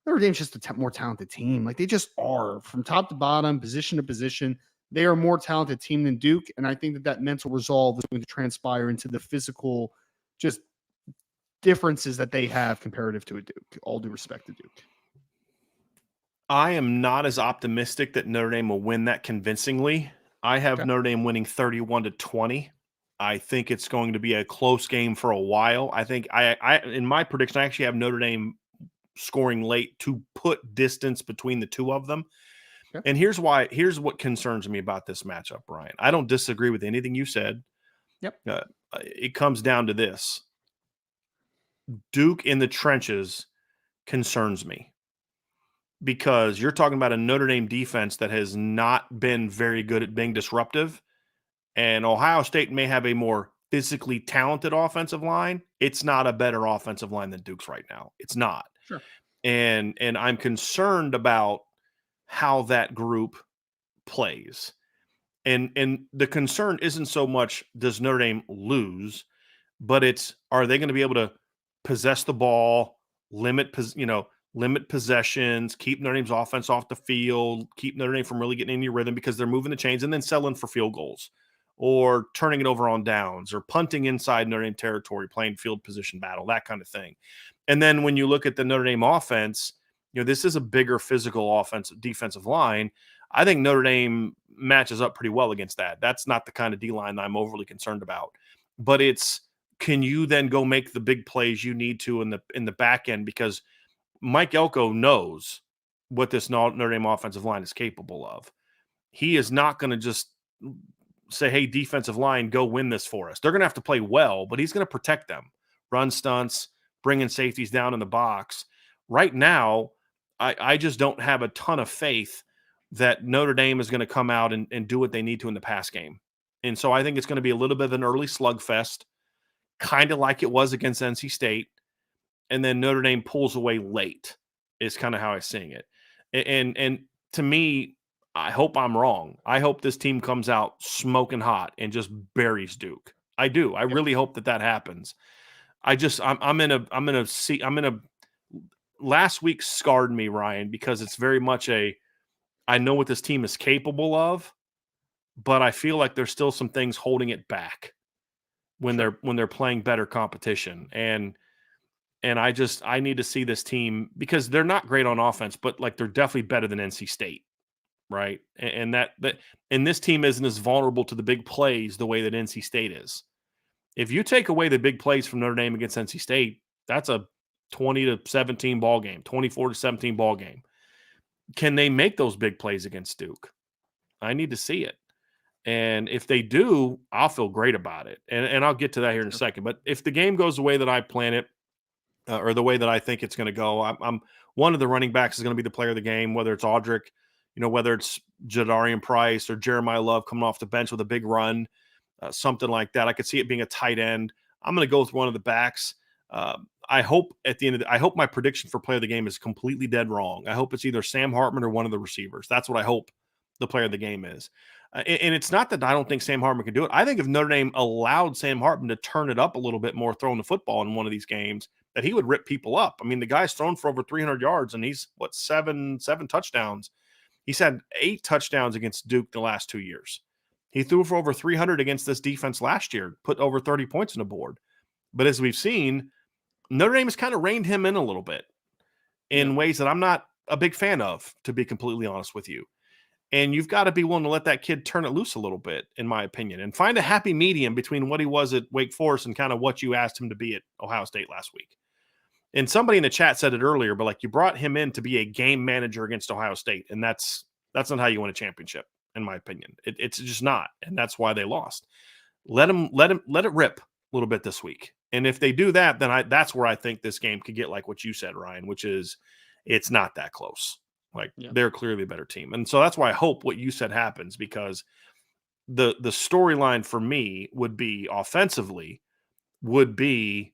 Notre Dame's just a more talented team. Like they just are from top to bottom, position to position. They are a more talented team than Duke. And I think that mental resolve is going to transpire into the physical just differences that they have comparative to a Duke. All due respect to Duke. I am not as optimistic that Notre Dame will win that convincingly. I have Notre Dame winning 31-20. I think it's going to be a close game for a while. I think I in my prediction, I actually have Notre Dame scoring late to put distance between the two of them. And here's what concerns me about this matchup, Brian. I don't disagree with anything you said. It comes down to this. Duke in the trenches concerns me because you're talking about a Notre Dame defense that has not been very good at being disruptive, and Ohio State may have a more physically talented offensive line, it's not a better offensive line than Duke's right now. It's not. Sure. And I'm concerned about how that group plays. And the concern isn't so much does Notre Dame lose, but it's are they going to be able to possess the ball, limit possessions, keep Notre Dame's offense off the field, keep Notre Dame from really getting in your rhythm because they're moving the chains and then selling for field goals or turning it over on downs or punting inside Notre Dame territory, playing field position battle, that kind of thing. And then when you look at the Notre Dame offense, this is a bigger physical defensive line. I think Notre Dame matches up pretty well against that. That's not the kind of D-line that I'm overly concerned about. But it's, can you then go make the big plays you need to in the back end? Because Mike Elko knows what this Notre Dame offensive line is capable of. He is not going to just say, hey, defensive line, go win this for us. They're going to have to play well, but he's going to protect them. Run stunts, bringing safeties down in the box. Right now, I just don't have a ton of faith that Notre Dame is going to come out and do what they need to in the pass game. And so I think it's going to be a little bit of an early slugfest, kind of like it was against NC State. And then Notre Dame pulls away late is kind of how I'm seeing it. And to me, I hope I'm wrong. I hope this team comes out smoking hot and just buries Duke. I do. I really hope that happens. Last week scarred me, Ryan, because it's very much I know what this team is capable of, but I feel like there's still some things holding it back when they're playing better competition. And I need to see this team because they're not great on offense, but like they're definitely better than NC State. Right. And and this team isn't as vulnerable to the big plays the way that NC State is. If you take away the big plays from Notre Dame against NC State, that's a 20-17 ball game, 24-17 ball game. Can they make those big plays against Duke? I need to see it. And if they do, I'll feel great about it. And I'll get to that here in a second. But if the game goes the way that I plan it, or the way that I think it's going to go, I'm one of the running backs is going to be the player of the game, whether it's Audric, whether it's Jadarian Price or Jeremiah Love coming off the bench with a big run, something like that. I could see it being a tight end. I'm going to go with one of the backs. I hope I hope my prediction for player of the game is completely dead wrong. I hope it's either Sam Hartman or one of the receivers. That's what I hope the player of the game is. And it's not that I don't think Sam Hartman can do it. I think if Notre Dame allowed Sam Hartman to turn it up a little bit more throwing the football in one of these games, that he would rip people up. I mean, the guy's thrown for over 300 yards, and he's, seven touchdowns. He's had 8 touchdowns against Duke the last 2 years. He threw for over 300 against this defense last year, put over 30 points on the board. But as we've seen, Notre Dame has kind of reined him in a little bit in ways that I'm not a big fan of, to be completely honest with you. And you've got to be willing to let that kid turn it loose a little bit, in my opinion, and find a happy medium between what he was at Wake Forest and kind of what you asked him to be at Ohio State last week. And somebody in the chat said it earlier, but you brought him in to be a game manager against Ohio State. And that's not how you win a championship, in my opinion. It's just not. And that's why they lost. Let it rip a little bit this week. And if they do that, then that's where I think this game could get like what you said, Ryan, which is it's not that close. They're clearly a better team. And so that's why I hope what you said happens, because the storyline for me would be offensively would be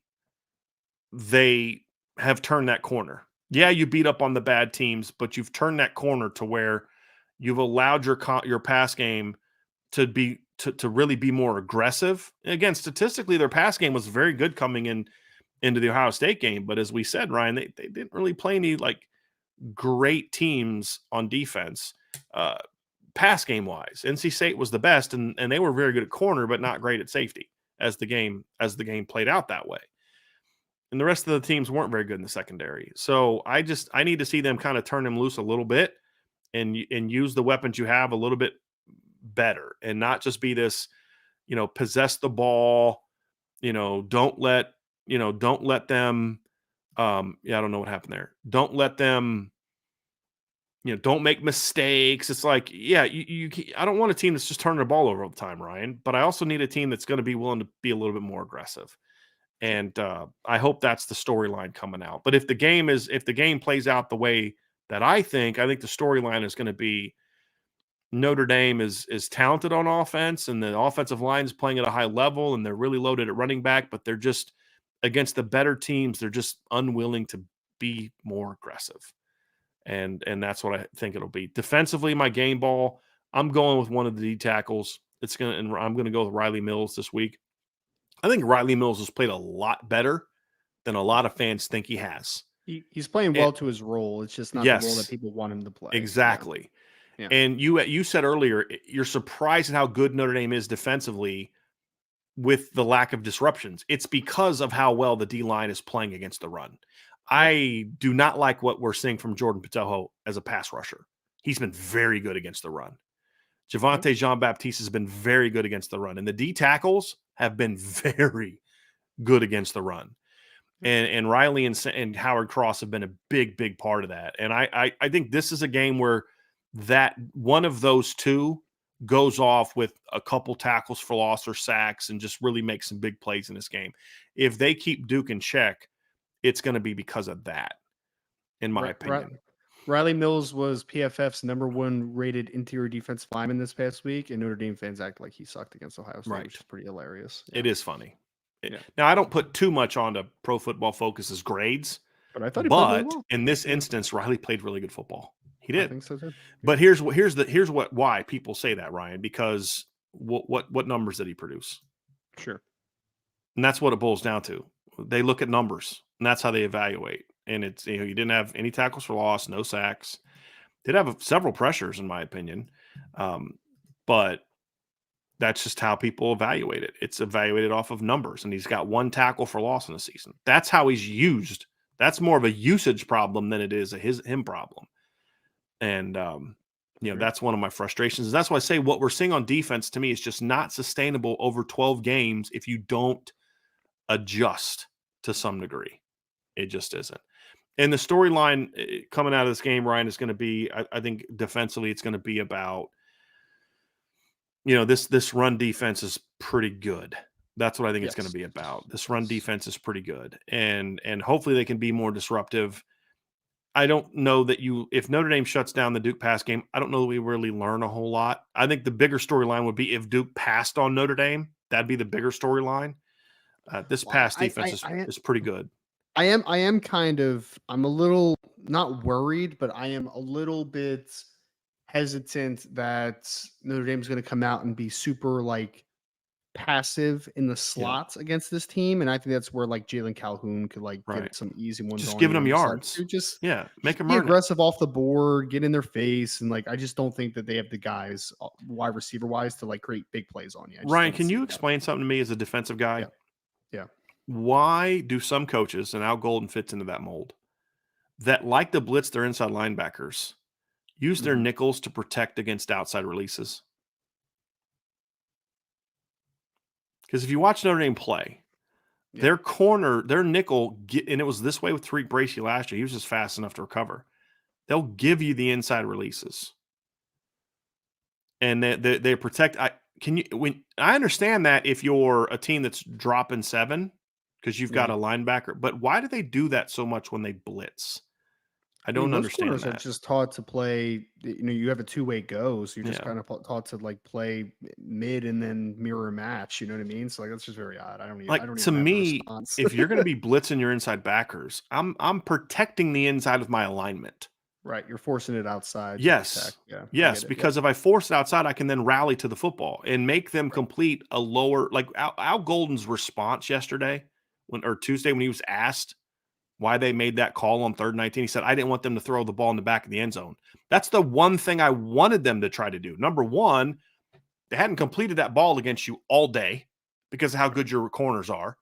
they have turned that corner. Yeah, you beat up on the bad teams, but you've turned that corner to where you've allowed your pass game to really be more aggressive. And again, statistically, their pass game was very good coming into the Ohio State game. But as we said, Ryan, they didn't really play any great teams on defense, pass game wise. NC State was the best, and they were very good at corner, but not great at safety as the game played out that way. And the rest of the teams weren't very good in the secondary. So I need to see them kind of turn them loose a little bit and use the weapons you have a little bit better, and not just be this, possess the ball, don't let them, I don't know what happened there. Don't let them, don't make mistakes. It's I don't want a team that's just turning the ball over all the time, Ryan, but I also need a team that's going to be willing to be a little bit more aggressive. And I hope that's the storyline coming out. But if the game plays out the way that I think the storyline is going to be Notre Dame is talented on offense, and the offensive line is playing at a high level, and they're really loaded at running back, but they're just against the better teams, they're just unwilling to be more aggressive. And that's what I think it'll be. Defensively, my game ball, I'm going with one of the D tackles. And I'm gonna go with Riley Mills this week. I think Riley Mills has played a lot better than a lot of fans think he has. He's playing well to his role. It's just not the role that Yes, people want him to play. exactly. Yeah. And you said earlier, you're surprised at how good Notre Dame is defensively with the lack of disruptions. It's because of how well the D-line is playing against the run. I do not like what we're seeing from Jordan Patojo as a pass rusher. He's been very good against the run. Javonte Jean-Baptiste has been very good against the run. And the D tackles have been very good against the run. And Riley and Howard Cross have been a big part of that. And I think this is a game where that one of those two goes off with a couple tackles for loss or sacks and just really makes some big plays in this game. If they keep Duke in check, it's going to be because of that, in my opinion. Riley Mills was PFF's #1 rated interior defensive lineman this past week, and Notre Dame fans act like he sucked against Ohio State, which is pretty hilarious. It is funny. Now, I don't put too much onto Pro Football Focus's grades, but I thought he played really well. In this instance, Riley played really good football. He did. I think so too. But why people say that, Ryan, because what numbers did he produce? Sure. And that's what it boils down to. They look at numbers, and that's how they evaluate. And it's, you didn't have any tackles for loss, no sacks. Did have several pressures, in my opinion. But that's just how people evaluate it. It's evaluated off of numbers, and he's got 1 tackle for loss in the season. That's how he's used. That's more of a usage problem than it is him problem. And, that's one of my frustrations. And that's why I say what we're seeing on defense to me is just not sustainable over 12 games if you don't adjust to some degree. It just isn't. And the storyline coming out of this game, Ryan, is going to be, I think defensively, it's going to be about, this run defense is pretty good. That's what I think it's going to be about. This run defense is pretty good. And hopefully they can be more disruptive. I don't know that if Notre Dame shuts down the Duke pass game, I don't know that we really learn a whole lot. I think the bigger storyline would be if Duke passed on Notre Dame. That'd be the bigger storyline. This pass defense is pretty good. I'm a little not worried, but I am a little bit hesitant that Notre Dame's going to come out and be super passive in the slots against this team, and I think that's where Jalen Calhoun could get some easy ones. Just giving them yards. Make them be aggressive off the board, get in their face, and I just don't think that they have the guys wide receiver wise to create big plays on you. Ryan, can you explain something to me as a defensive guy? Yeah. Why do some coaches, and Al Golden fits into that mold, that like to blitz their inside linebackers, use their nickels to protect against outside releases? Because if you watch Notre Dame play, their nickel, and it was this way with Tariq Bracy last year. He was just fast enough to recover. They'll give you the inside releases, and they protect. I understand that if you're a team that's dropping 7 because you've got a linebacker, but why do they do that so much when they blitz? I don't understand that. Are just taught to play. You have a 2-way go, so you're just kind of taught to play mid and then mirror match. You know what I mean? So that's just very odd. I don't even to me, if you're going to be blitzing your inside backers, I'm protecting the inside of my alignment. Right, you're forcing it outside. Yes, yes, because if I force it outside, I can then rally to the football and make them complete a lower. Al Golden's response yesterday, Tuesday, when he was asked why they made that call on 3rd and 19. He said, I didn't want them to throw the ball in the back of the end zone. That's the one thing I wanted them to try to do. Number one, they hadn't completed that ball against you all day because of how good your corners are.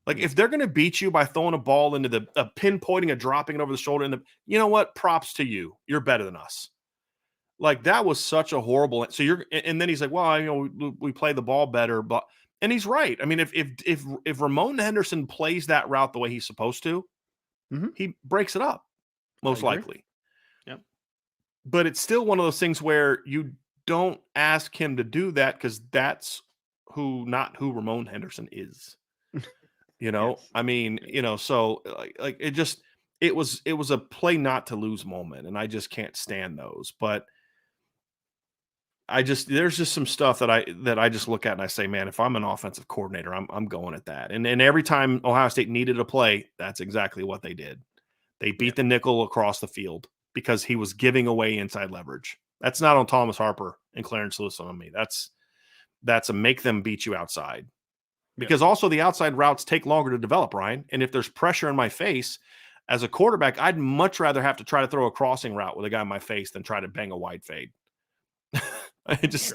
If they're going to beat you by throwing a ball into pinpointing, dropping it over the shoulder, you know what? Props to you. You're better than us. That was such a horrible. So and then he's like, well, we play the ball better, and he's right. I mean, if Ramon Henderson plays that route the way he's supposed to, he breaks it up, most likely. Yep. But it's still one of those things where you don't ask him to do that because that's not who Ramon Henderson is. Yes. I mean, so it was a play not to lose moment, and I just can't stand those. But there's just some stuff that I just look at and I say, man, if I'm an offensive coordinator, I'm going at that. And every time Ohio State needed a play, that's exactly what they did. They beat the nickel across the field because he was giving away inside leverage. That's not on Thomas Harper and Clarence Lewis on me. That's a make them beat you outside. Because also the outside routes take longer to develop, Ryan. And if there's pressure in my face as a quarterback, I'd much rather have to try to throw a crossing route with a guy in my face than try to bang a wide fade. This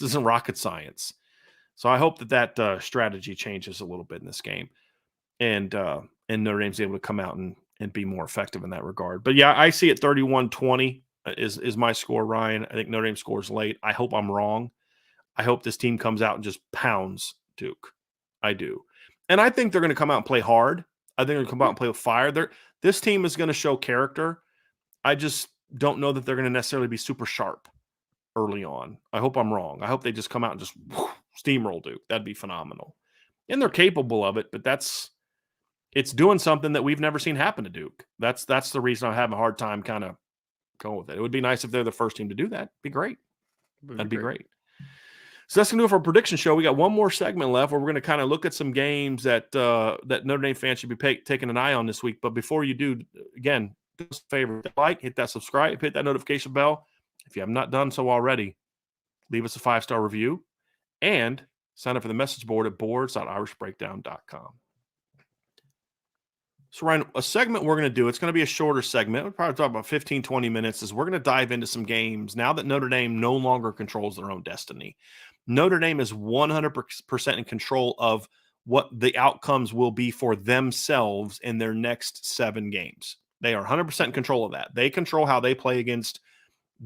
isn't rocket science. So I hope that strategy changes a little bit in this game, and Notre Dame's able to come out and be more effective in that regard. But yeah, I see it 31-20 is my score, Ryan. I think Notre Dame scores late. I hope I'm wrong. I hope this team comes out and just pounds Duke. I do. And I think they're going to come out and play hard. I think they're going to come out and play with fire. This team is going to show character. I just don't know that they're going to necessarily be super sharp early on. I hope I'm wrong. I hope they just come out and just steamroll Duke. That'd be phenomenal. And they're capable of it, but it's doing something that we've never seen happen to Duke. That's the reason I'm having a hard time kind of going with it. It would be nice if they're the first team to do that. Be great. That'd be great. So that's going to do it for our prediction show. We got one more segment left where we're going to kind of look at some games that Notre Dame fans should be taking an eye on this week. But before you do, again, do us a favor, hit that subscribe, hit that notification bell. If you have not done so already, leave us a 5-star review and sign up for the message board at boards.irishbreakdown.com. So, Ryan, a segment we're going to do, it's going to be a shorter segment. We'll probably talk about 15, 20 minutes, is we're going to dive into some games now that Notre Dame no longer controls their own destiny. Notre Dame is 100% in control of what the outcomes will be for themselves in their next 7 games. They are 100% in control of that. They control how they play against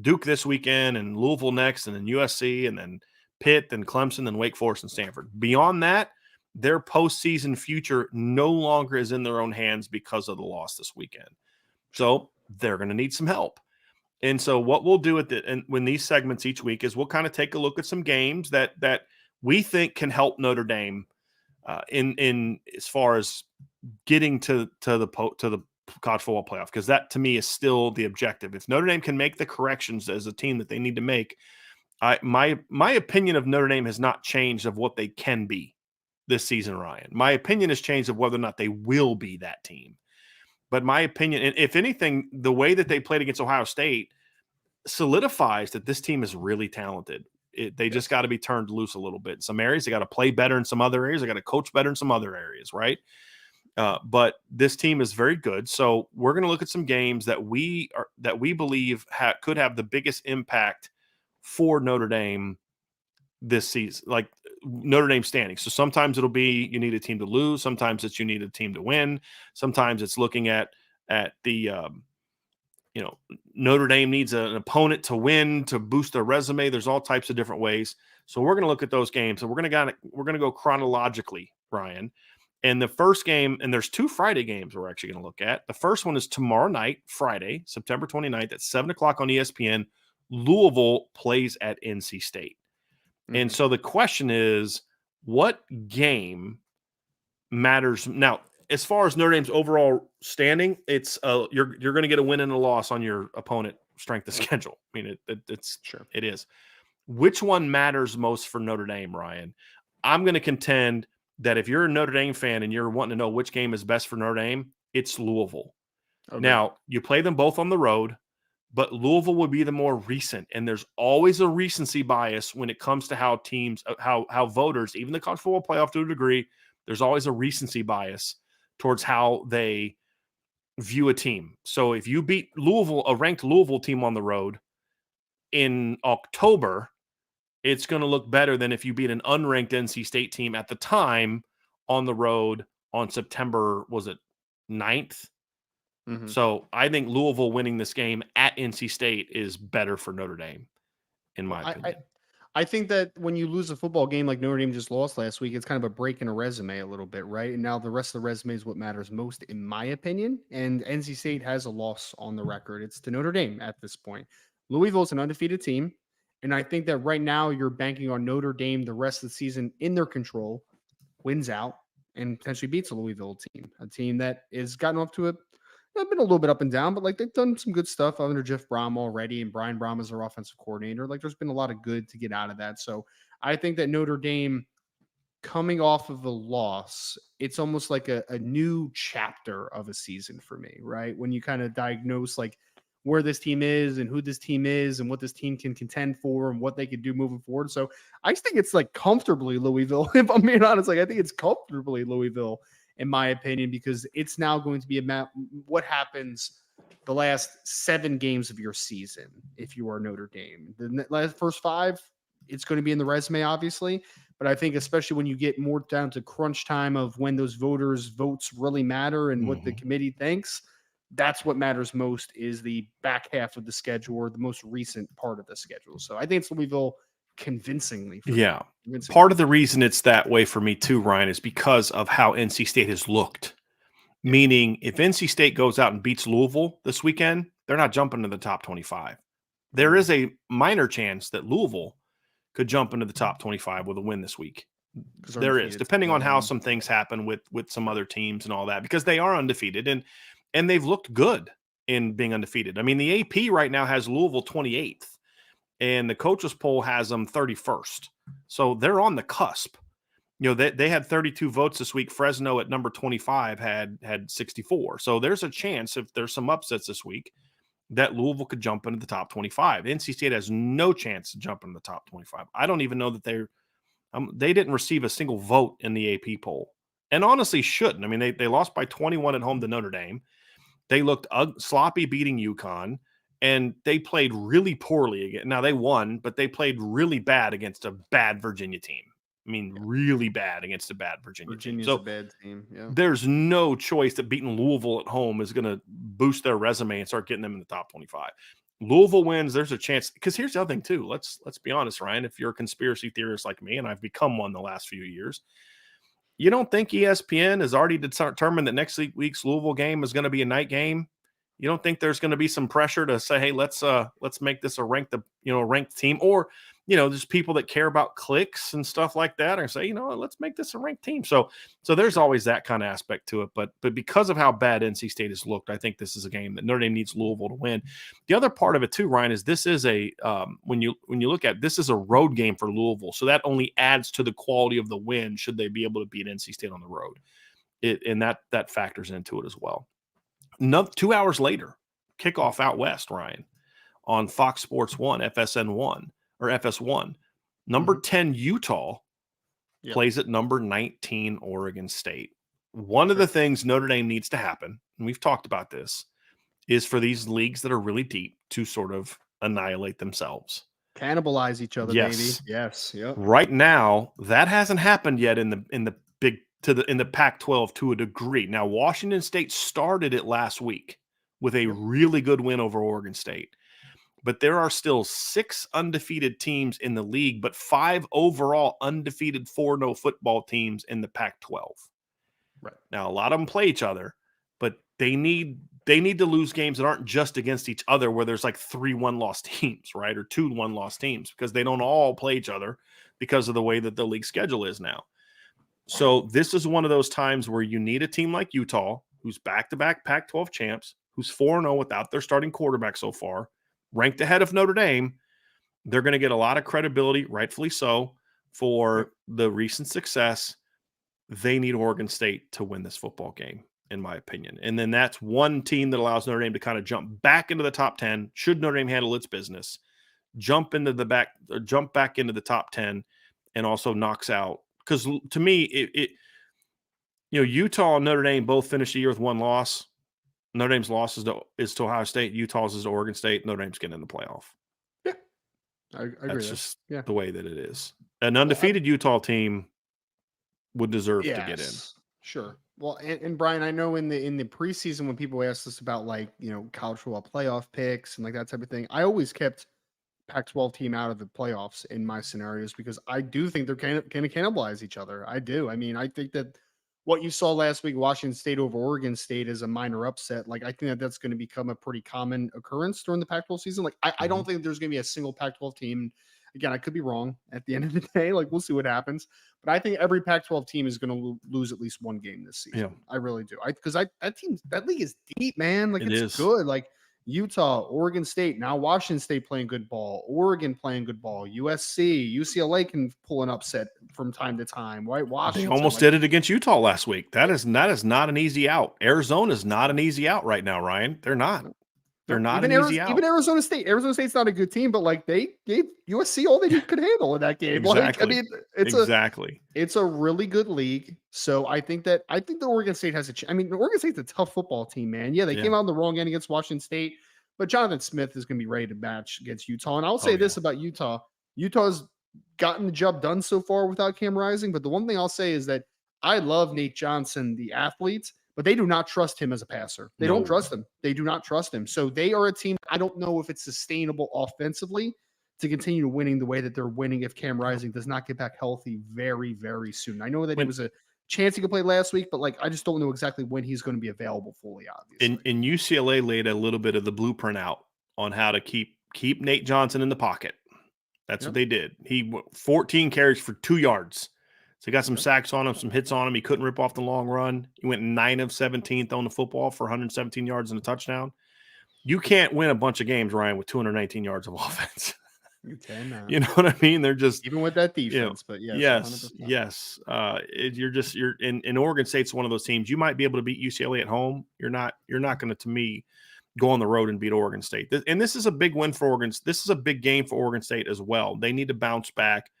Duke this weekend and Louisville next, and then USC, and then Pitt, and Clemson, and Wake Forest, and Stanford. Beyond that, their postseason future no longer is in their own hands because of the loss this weekend. So they're going to need some help. And so what we'll do when these segments each week is we'll kind of take a look at some games that we think can help Notre Dame in as far as getting to the college football playoff, because that to me is still the objective. If Notre Dame can make the corrections as a team that they need to make, my opinion of Notre Dame has not changed of what they can be this season, Ryan. My opinion has changed of whether or not they will be that team. But my opinion, and if anything, the way that they played against Ohio State solidifies that this team is really talented. They just got to be turned loose a little bit. In some areas, they got to play better in some other areas. They got to coach better in some other areas, right? But this team is very good. So we're going to look at some games that we believe could have the biggest impact for Notre Dame this season, like Notre Dame standing. So sometimes it'll be you need a team to lose. Sometimes it's you need a team to win. Sometimes it's looking at the Notre Dame needs an opponent to win to boost their resume. There's all types of different ways. So we're going to look at those games, and we're going to go chronologically, Brian. And the first game, and there's 2 Friday games we're actually going to look at. The first one is tomorrow night, Friday, September 29th at 7:00 on ESPN. Louisville plays at NC State. And so the question is, what game matters now? As far as Notre Dame's overall standing, it's you're going to get a win and a loss on your opponent strength of schedule. I mean, it's sure it is. Which one matters most for Notre Dame, Ryan? I'm going to contend that if you're a Notre Dame fan and you're wanting to know which game is best for Notre Dame, it's Louisville. Okay. Now, you play them both on the road, but Louisville would be the more recent, and there's always a recency bias when it comes to how teams, how voters, even the college football playoff to a degree, there's always a recency bias towards how they view a team. So if you beat Louisville, a ranked Louisville team on the road in October, it's going to look better than if you beat an unranked NC State team at the time on the road on September, was it 9th? Mm-hmm. So I think Louisville winning this game at NC State is better for Notre Dame, in my opinion. I think that when you lose a football game like Notre Dame just lost last week, it's kind of a break in a resume a little bit, right? And now the rest of the resume is what matters most, in my opinion. And NC State has a loss on the record. It's to Notre Dame at this point. Louisville is an undefeated team. And I think that right now you're banking on Notre Dame the rest of the season in their control, wins out, and potentially beats a Louisville team, a team that is gotten off to a I've been a little bit up and down, but like they've done some good stuff under Jeff Brom already, and Brian Brom is their offensive coordinator. Like there's been a lot of good to get out of that. So I think that Notre Dame coming off of a loss, it's almost like a new chapter of a season for me, right? When you kind of diagnose like where this team is and who this team is and what this team can contend for and what they could do moving forward. So I just think it's like comfortably Louisville, if I'm being honest. Like I think it's comfortably Louisville, in my opinion, because it's now going to be about what happens the last 7 games of your season if you are Notre Dame. The last first 5, it's going to be in the resume, obviously. But I think especially when you get more down to crunch time of when those votes really matter and what the committee thinks, that's what matters most is the back half of the schedule or the most recent part of the schedule. So I think it's Louisville convincingly. Yeah. Convincingly. Part of the reason it's that way for me too, Ryan, is because of how NC State has looked. Yeah. Meaning if NC State goes out and beats Louisville this weekend, they're not jumping to the top 25. There is a minor chance that Louisville could jump into the top 25 with a win this week. There is, depending on how some things happen with some other teams and all that, because they are undefeated and they've looked good in being undefeated. I mean, the AP right now has Louisville 28th and the coaches poll has them 31st. So they're on the cusp. You know, they had 32 votes this week. Fresno at number 25 had 64. So there's a chance if there's some upsets this week that Louisville could jump into the top 25. NC State has no chance to jump into the top 25. I don't even know that they didn't receive a single vote in the AP poll, and honestly shouldn't. I mean, they lost by 21 at home to Notre Dame. They looked sloppy beating UConn, and they played really poorly again. Now they won, but they played really bad against a bad Virginia team. I mean, really bad against a bad Virginia team. So a bad team. Yeah. There's no choice that beating Louisville at home is going to boost their resume and start getting them in the top 25. Louisville wins, there's a chance. Because here's the other thing, too. Let's be honest, Ryan. If you're a conspiracy theorist like me, and I've become one the last few years, you don't think ESPN has already determined that next week's Louisville game is going to be a night game? You don't think there's going to be some pressure to say, hey, let's make this a ranked team, or there's people that care about clicks and stuff like that, and say, let's make this a ranked team. So there's always that kind of aspect to it. But because of how bad NC State has looked, I think this is a game that Notre Dame needs Louisville to win. The other part of it too, Ryan, is this is a when you look at this is a road game for Louisville, so that only adds to the quality of the win should they be able to beat NC State on the road. And that factors into it as well. 2 hours later, kickoff out west, Ryan, on Fox Sports 1, FSN 1 or FS1. Number 10 Utah plays at number 19 Oregon State. One of the things Notre Dame needs to happen, and we've talked about this, is for these leagues that are really deep to sort of annihilate themselves. Cannibalize each other, baby. Yes. Yep. Right now, that hasn't happened yet in the Pac-12 to a degree. Now, Washington State started it last week with a really good win over Oregon State. But there are still 6 undefeated teams in the league, but 5 overall undefeated 4-0 football teams in the Pac-12. Right. Now, a lot of them play each other, but they need to lose games that aren't just against each other where there's like 3 one-loss teams, right? Or 2 one-loss teams, because they don't all play each other because of the way that the league schedule is now. So this is one of those times where you need a team like Utah, who's back-to-back Pac-12 champs, who's 4-0 without their starting quarterback so far, ranked ahead of Notre Dame. They're going to get a lot of credibility, rightfully so, for the recent success. They need Oregon State to win this football game, in my opinion. And then that's one team that allows Notre Dame to kind of jump back into the top 10. Should Notre Dame handle its business, jump back into the top 10, and also knocks out. Because to me, Utah and Notre Dame both finished the year with 1 loss. Notre Dame's loss is to Ohio State. Utah's is to Oregon State. Notre Dame's getting in the playoff. Yeah, I agree. That's just the way that it is. An undefeated Utah team would deserve to get in. Sure. Well, and Brian, I know in the preseason when people asked us about college football playoff picks and like that type of thing, I always kept Pac-12 team out of the playoffs in my scenarios because I do think they're going to cannibalize each other. I do. I mean, I think that what you saw last week, Washington State over Oregon State, is a minor upset. Like, I think that's going to become a pretty common occurrence during the Pac-12 season. Like, I don't think there's going to be a single Pac-12 team. Again, I could be wrong at the end of the day. Like, we'll see what happens. But I think every Pac-12 team is going to lose at least one game this Yeah, season. I really do. That league is deep, man. Like, it it's is. good. Like Utah, Oregon State, now Washington State playing good ball, Oregon playing good ball, USC, UCLA can pull an upset from time to time, right? They Washington, almost like, did it against Utah last week. That is not an easy out. Arizona is not an easy out right now, Ryan. They're not. They're no, not an easy Even out. Arizona State. Arizona State's not a good team, but like they gave USC all they could handle in that game. Like, I Exactly. mean, it's Exactly. a really good league. So I think that Oregon State has I mean, Oregon State's a tough football team, man. Yeah, they Yeah. came out on the wrong end against Washington State, but Jonathan Smith is going to be ready to match against Utah. And I'll say Oh, this yeah. about Utah: Utah's gotten the job done so far without Cam Rising. But the one thing I'll say is that I love Nate Johnson, the athlete, but they do not trust him as a passer. They don't No. trust him. They do not trust him. So they are a team. I don't know if it's sustainable offensively to continue winning the way that they're winning if Cam Rising does not get back healthy very, very soon. I know that it was a chance he could play last week, but like I just don't know exactly when he's going to be available fully, obviously. And UCLA laid a little bit of the blueprint out on how to keep Nate Johnson in the pocket. That's what Yep. they did. 14 carries for 2 yards. So he got some Yep. sacks on him, some hits on him. He couldn't rip off the long run. He went 9 of 17 throwing the football for 117 yards and a touchdown. You can't win a bunch of games, Ryan, with 219 yards of offense. You cannot. You know what I mean? They're just, Even with that you know, defense, but yes, yes, 100%. yes. You're in Oregon State's one of those teams. You might be able to beat UCLA at home. You're not going to me, go on the road and beat Oregon State. And this is a big win for Oregon. This is a big game for Oregon State as well. They need to bounce back.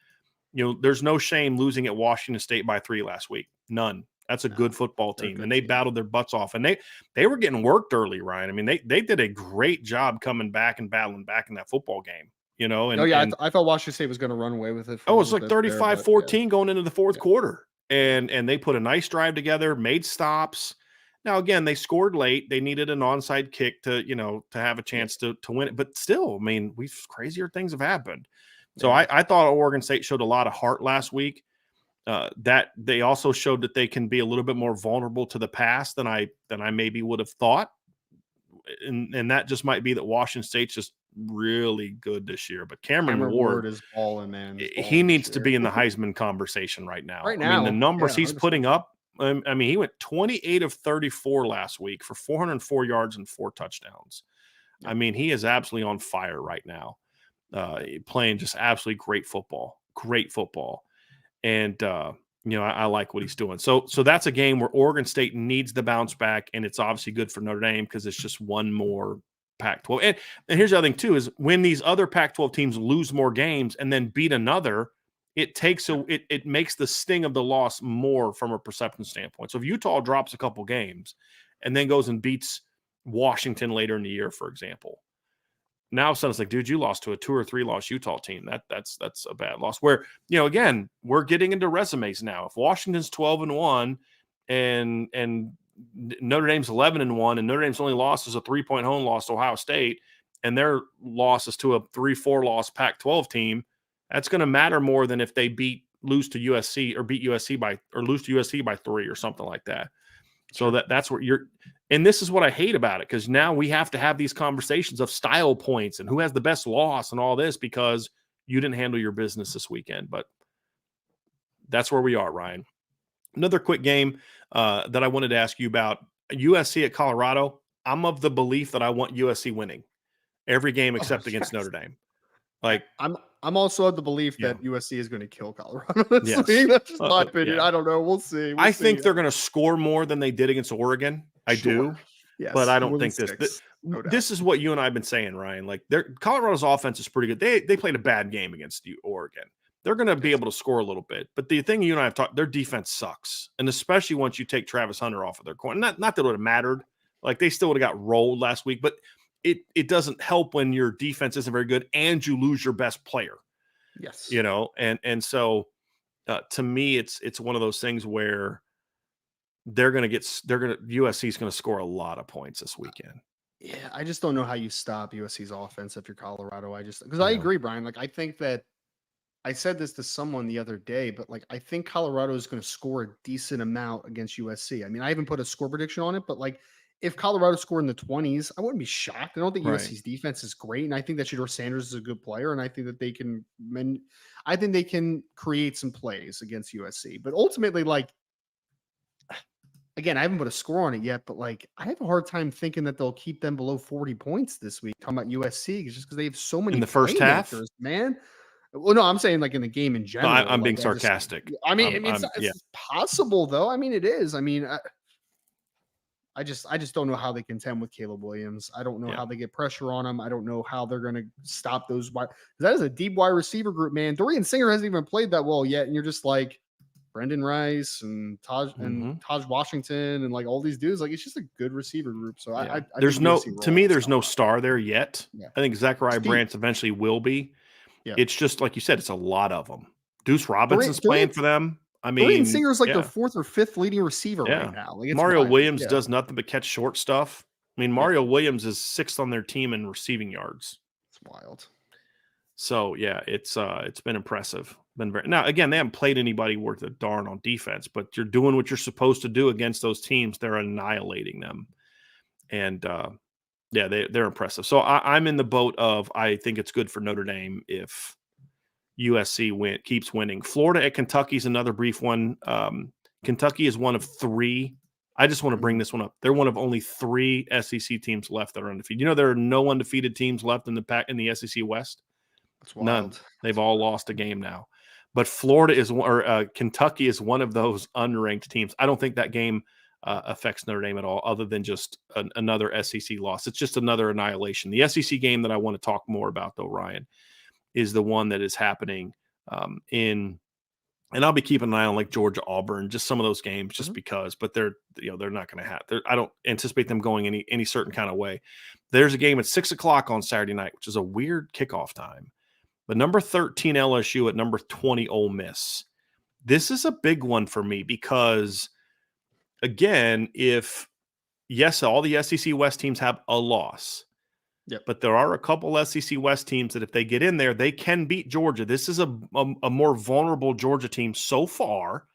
You know, there's no shame losing at Washington State by 3 last week. None. That's a good football team, and they battled their butts off. And they were getting worked early, Ryan. I mean, they did a great job coming back and battling back in that football game. You know, and I thought Washington State was going to run away with it. it's like 35-14 going into the fourth quarter, and they put a nice drive together, made stops. Now, again, they scored late. They needed an onside kick to have a chance to win it. But still, I mean, crazier things have happened. So I thought Oregon State showed a lot of heart last week. That they also showed that they can be a little bit more vulnerable to the pass than I maybe would have thought. And that just might be that Washington State's just really good this year. But Cameron Ward is balling, man. He needs to be in the Heisman conversation right now. Right I mean, the now, numbers yeah, he's 100%. putting up. I mean, he went 28 of 34 last week for 404 yards and 4 touchdowns. I mean, he is absolutely on fire right now, playing just absolutely great football. And, I like what he's doing. So that's a game where Oregon State needs to bounce back, and it's obviously good for Notre Dame because it's just one more Pac-12. And here's the other thing, too, is when these other Pac-12 teams lose more games and then beat another, it makes the sting of the loss more from a perception standpoint. So if Utah drops a couple games and then goes and beats Washington later in the year, for example, now suddenly it's like, dude, you lost to a 2 or 3 loss Utah team. That's a bad loss. Where, again, we're getting into resumes now. If Washington's 12-1 and Notre Dame's 11-1 and Notre Dame's only loss is a 3-point home loss to Ohio State, and their loss is to a 3-4 loss Pac-12 team, that's going to matter more than if they lose to USC or beat USC or lose to USC by 3 or something like that. So that's where and this is what I hate about it, because now we have to have these conversations of style points and who has the best loss and all this because you didn't handle your business this weekend. But that's where we are, Ryan. Another quick game that I wanted to ask you about, USC at Colorado. I'm of the belief that I want USC winning every game except against Notre Dame. Like, I'm also of the belief that USC is going to kill Colorado this week. That's just my opinion. I don't know. We'll see. I think they're going to score more than they did against Oregon. I do. Yes, but I don't think this is what you and I have been saying, Ryan. Like, Colorado's offense is pretty good. They played a bad game against Oregon. They're going to be able to score a little bit. But the thing you and I have talked, their defense sucks. And especially once you take Travis Hunter off of their corner. Not that it would have mattered. Like, they still would have got rolled last week. But it doesn't help when your defense isn't very good and you lose your best player. Yes. So to me, it's one of those things where USC is going to score a lot of points this weekend. Yeah, I just don't know how you stop USC's offense if you're Colorado. I agree, Brian. Like, I think that I said this to someone the other day, but like, I think Colorado is going to score a decent amount against USC. I mean, I haven't put a score prediction on it, but like, if Colorado scored in the 20s, I wouldn't be shocked. I don't think Right. USC's defense is great, and I think that Shedeur Sanders is a good player, and I think that I think they can create some plays against USC. But ultimately, like again, I haven't put a score on it yet, but like I have a hard time thinking that they'll keep them below 40 points this week. Talking about USC, just because they have so In many the first half? playmakers, man. Well, no, I'm saying like in the game in No, general. I'm being Like sarcastic. I mean, Yeah. it's possible though. I mean, it is. I mean, I just don't know how they contend with Caleb Williams. I don't know Yeah. how they get pressure on him. I don't know how they're going to stop those wide. That is a deep wide receiver group, man. Dorian Singer hasn't even played that well yet, and you're just like Brendan Rice and Mhm. Taj Washington and like all these dudes. Like it's just a good receiver group. So Yeah. I think USC To me, rolls there's no outright. star there yet. Yeah, I think Zachariah it's deep. Brandt's eventually will be. Yeah, It's just like you said, it's a lot of them. Deuce Robinson's playing for them. I Dorian mean, Singer is like their yeah, fourth or fifth leading receiver right yeah. now. Like it's Mario wild. Williams Yeah, does nothing but catch short stuff. I mean, yeah, Mario Williams is 6th on their team in receiving yards. it's wild. So yeah, it's been impressive. Been very now again, they haven't played anybody worth a darn on defense, but you're doing what you're supposed to do against those teams. They're annihilating them. And yeah, they're impressive. So I'm in the boat of I think it's good for Notre Dame if USC keeps winning. Florida at Kentucky is another brief one. Kentucky is one of 3. I just want to bring this one up. They're one of only 3 SEC teams left that are undefeated. You know, there are no undefeated teams left in the SEC West. That's None. wild. They've all lost a game now. But Kentucky is one of those unranked teams. I don't think that game affects Notre Dame at all, other than just another SEC loss. It's just another annihilation. The SEC game that I want to talk more about, though, Ryan, is the one that is happening and I'll be keeping an eye on like Georgia Auburn, just some of those games, just because. But they're not going to have. I don't anticipate them going any certain kind of way. There's a game at 6:00 on Saturday night, which is a weird kickoff time. But number 13 LSU at number 20 Ole Miss. This is a big one for me because, again, yes, all the SEC West teams have a loss. Yep. But there are a couple SEC West teams that if they get in there, they can beat Georgia. This is a more vulnerable Georgia team so far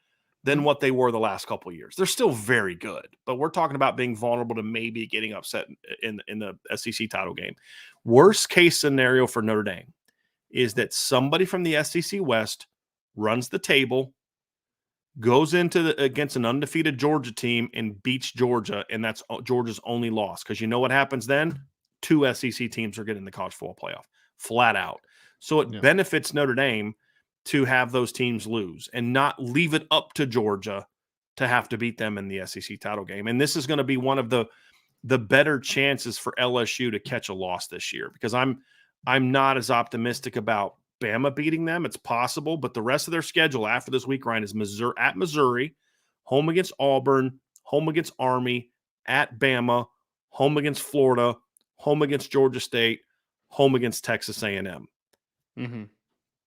than what they were the last couple of years. They're still very good, but we're talking about being vulnerable to maybe getting upset in the SEC title game. Worst case scenario for Notre Dame is that somebody from the SEC West runs the table, goes against an undefeated Georgia team and beats Georgia, and that's Georgia's only loss. Because you know what happens then? 2 SEC teams are getting the college football playoff, flat out. So it benefits Notre Dame to have those teams lose and not leave it up to Georgia to have to beat them in the SEC title game. And this is going to be one of the better chances for LSU to catch a loss this year, because I'm not as optimistic about Bama beating them. It's possible, but the rest of their schedule after this week, Ryan, is Missouri, home against Auburn, home against Army, at Bama, home against Florida, home against Georgia State, home against Texas A&M.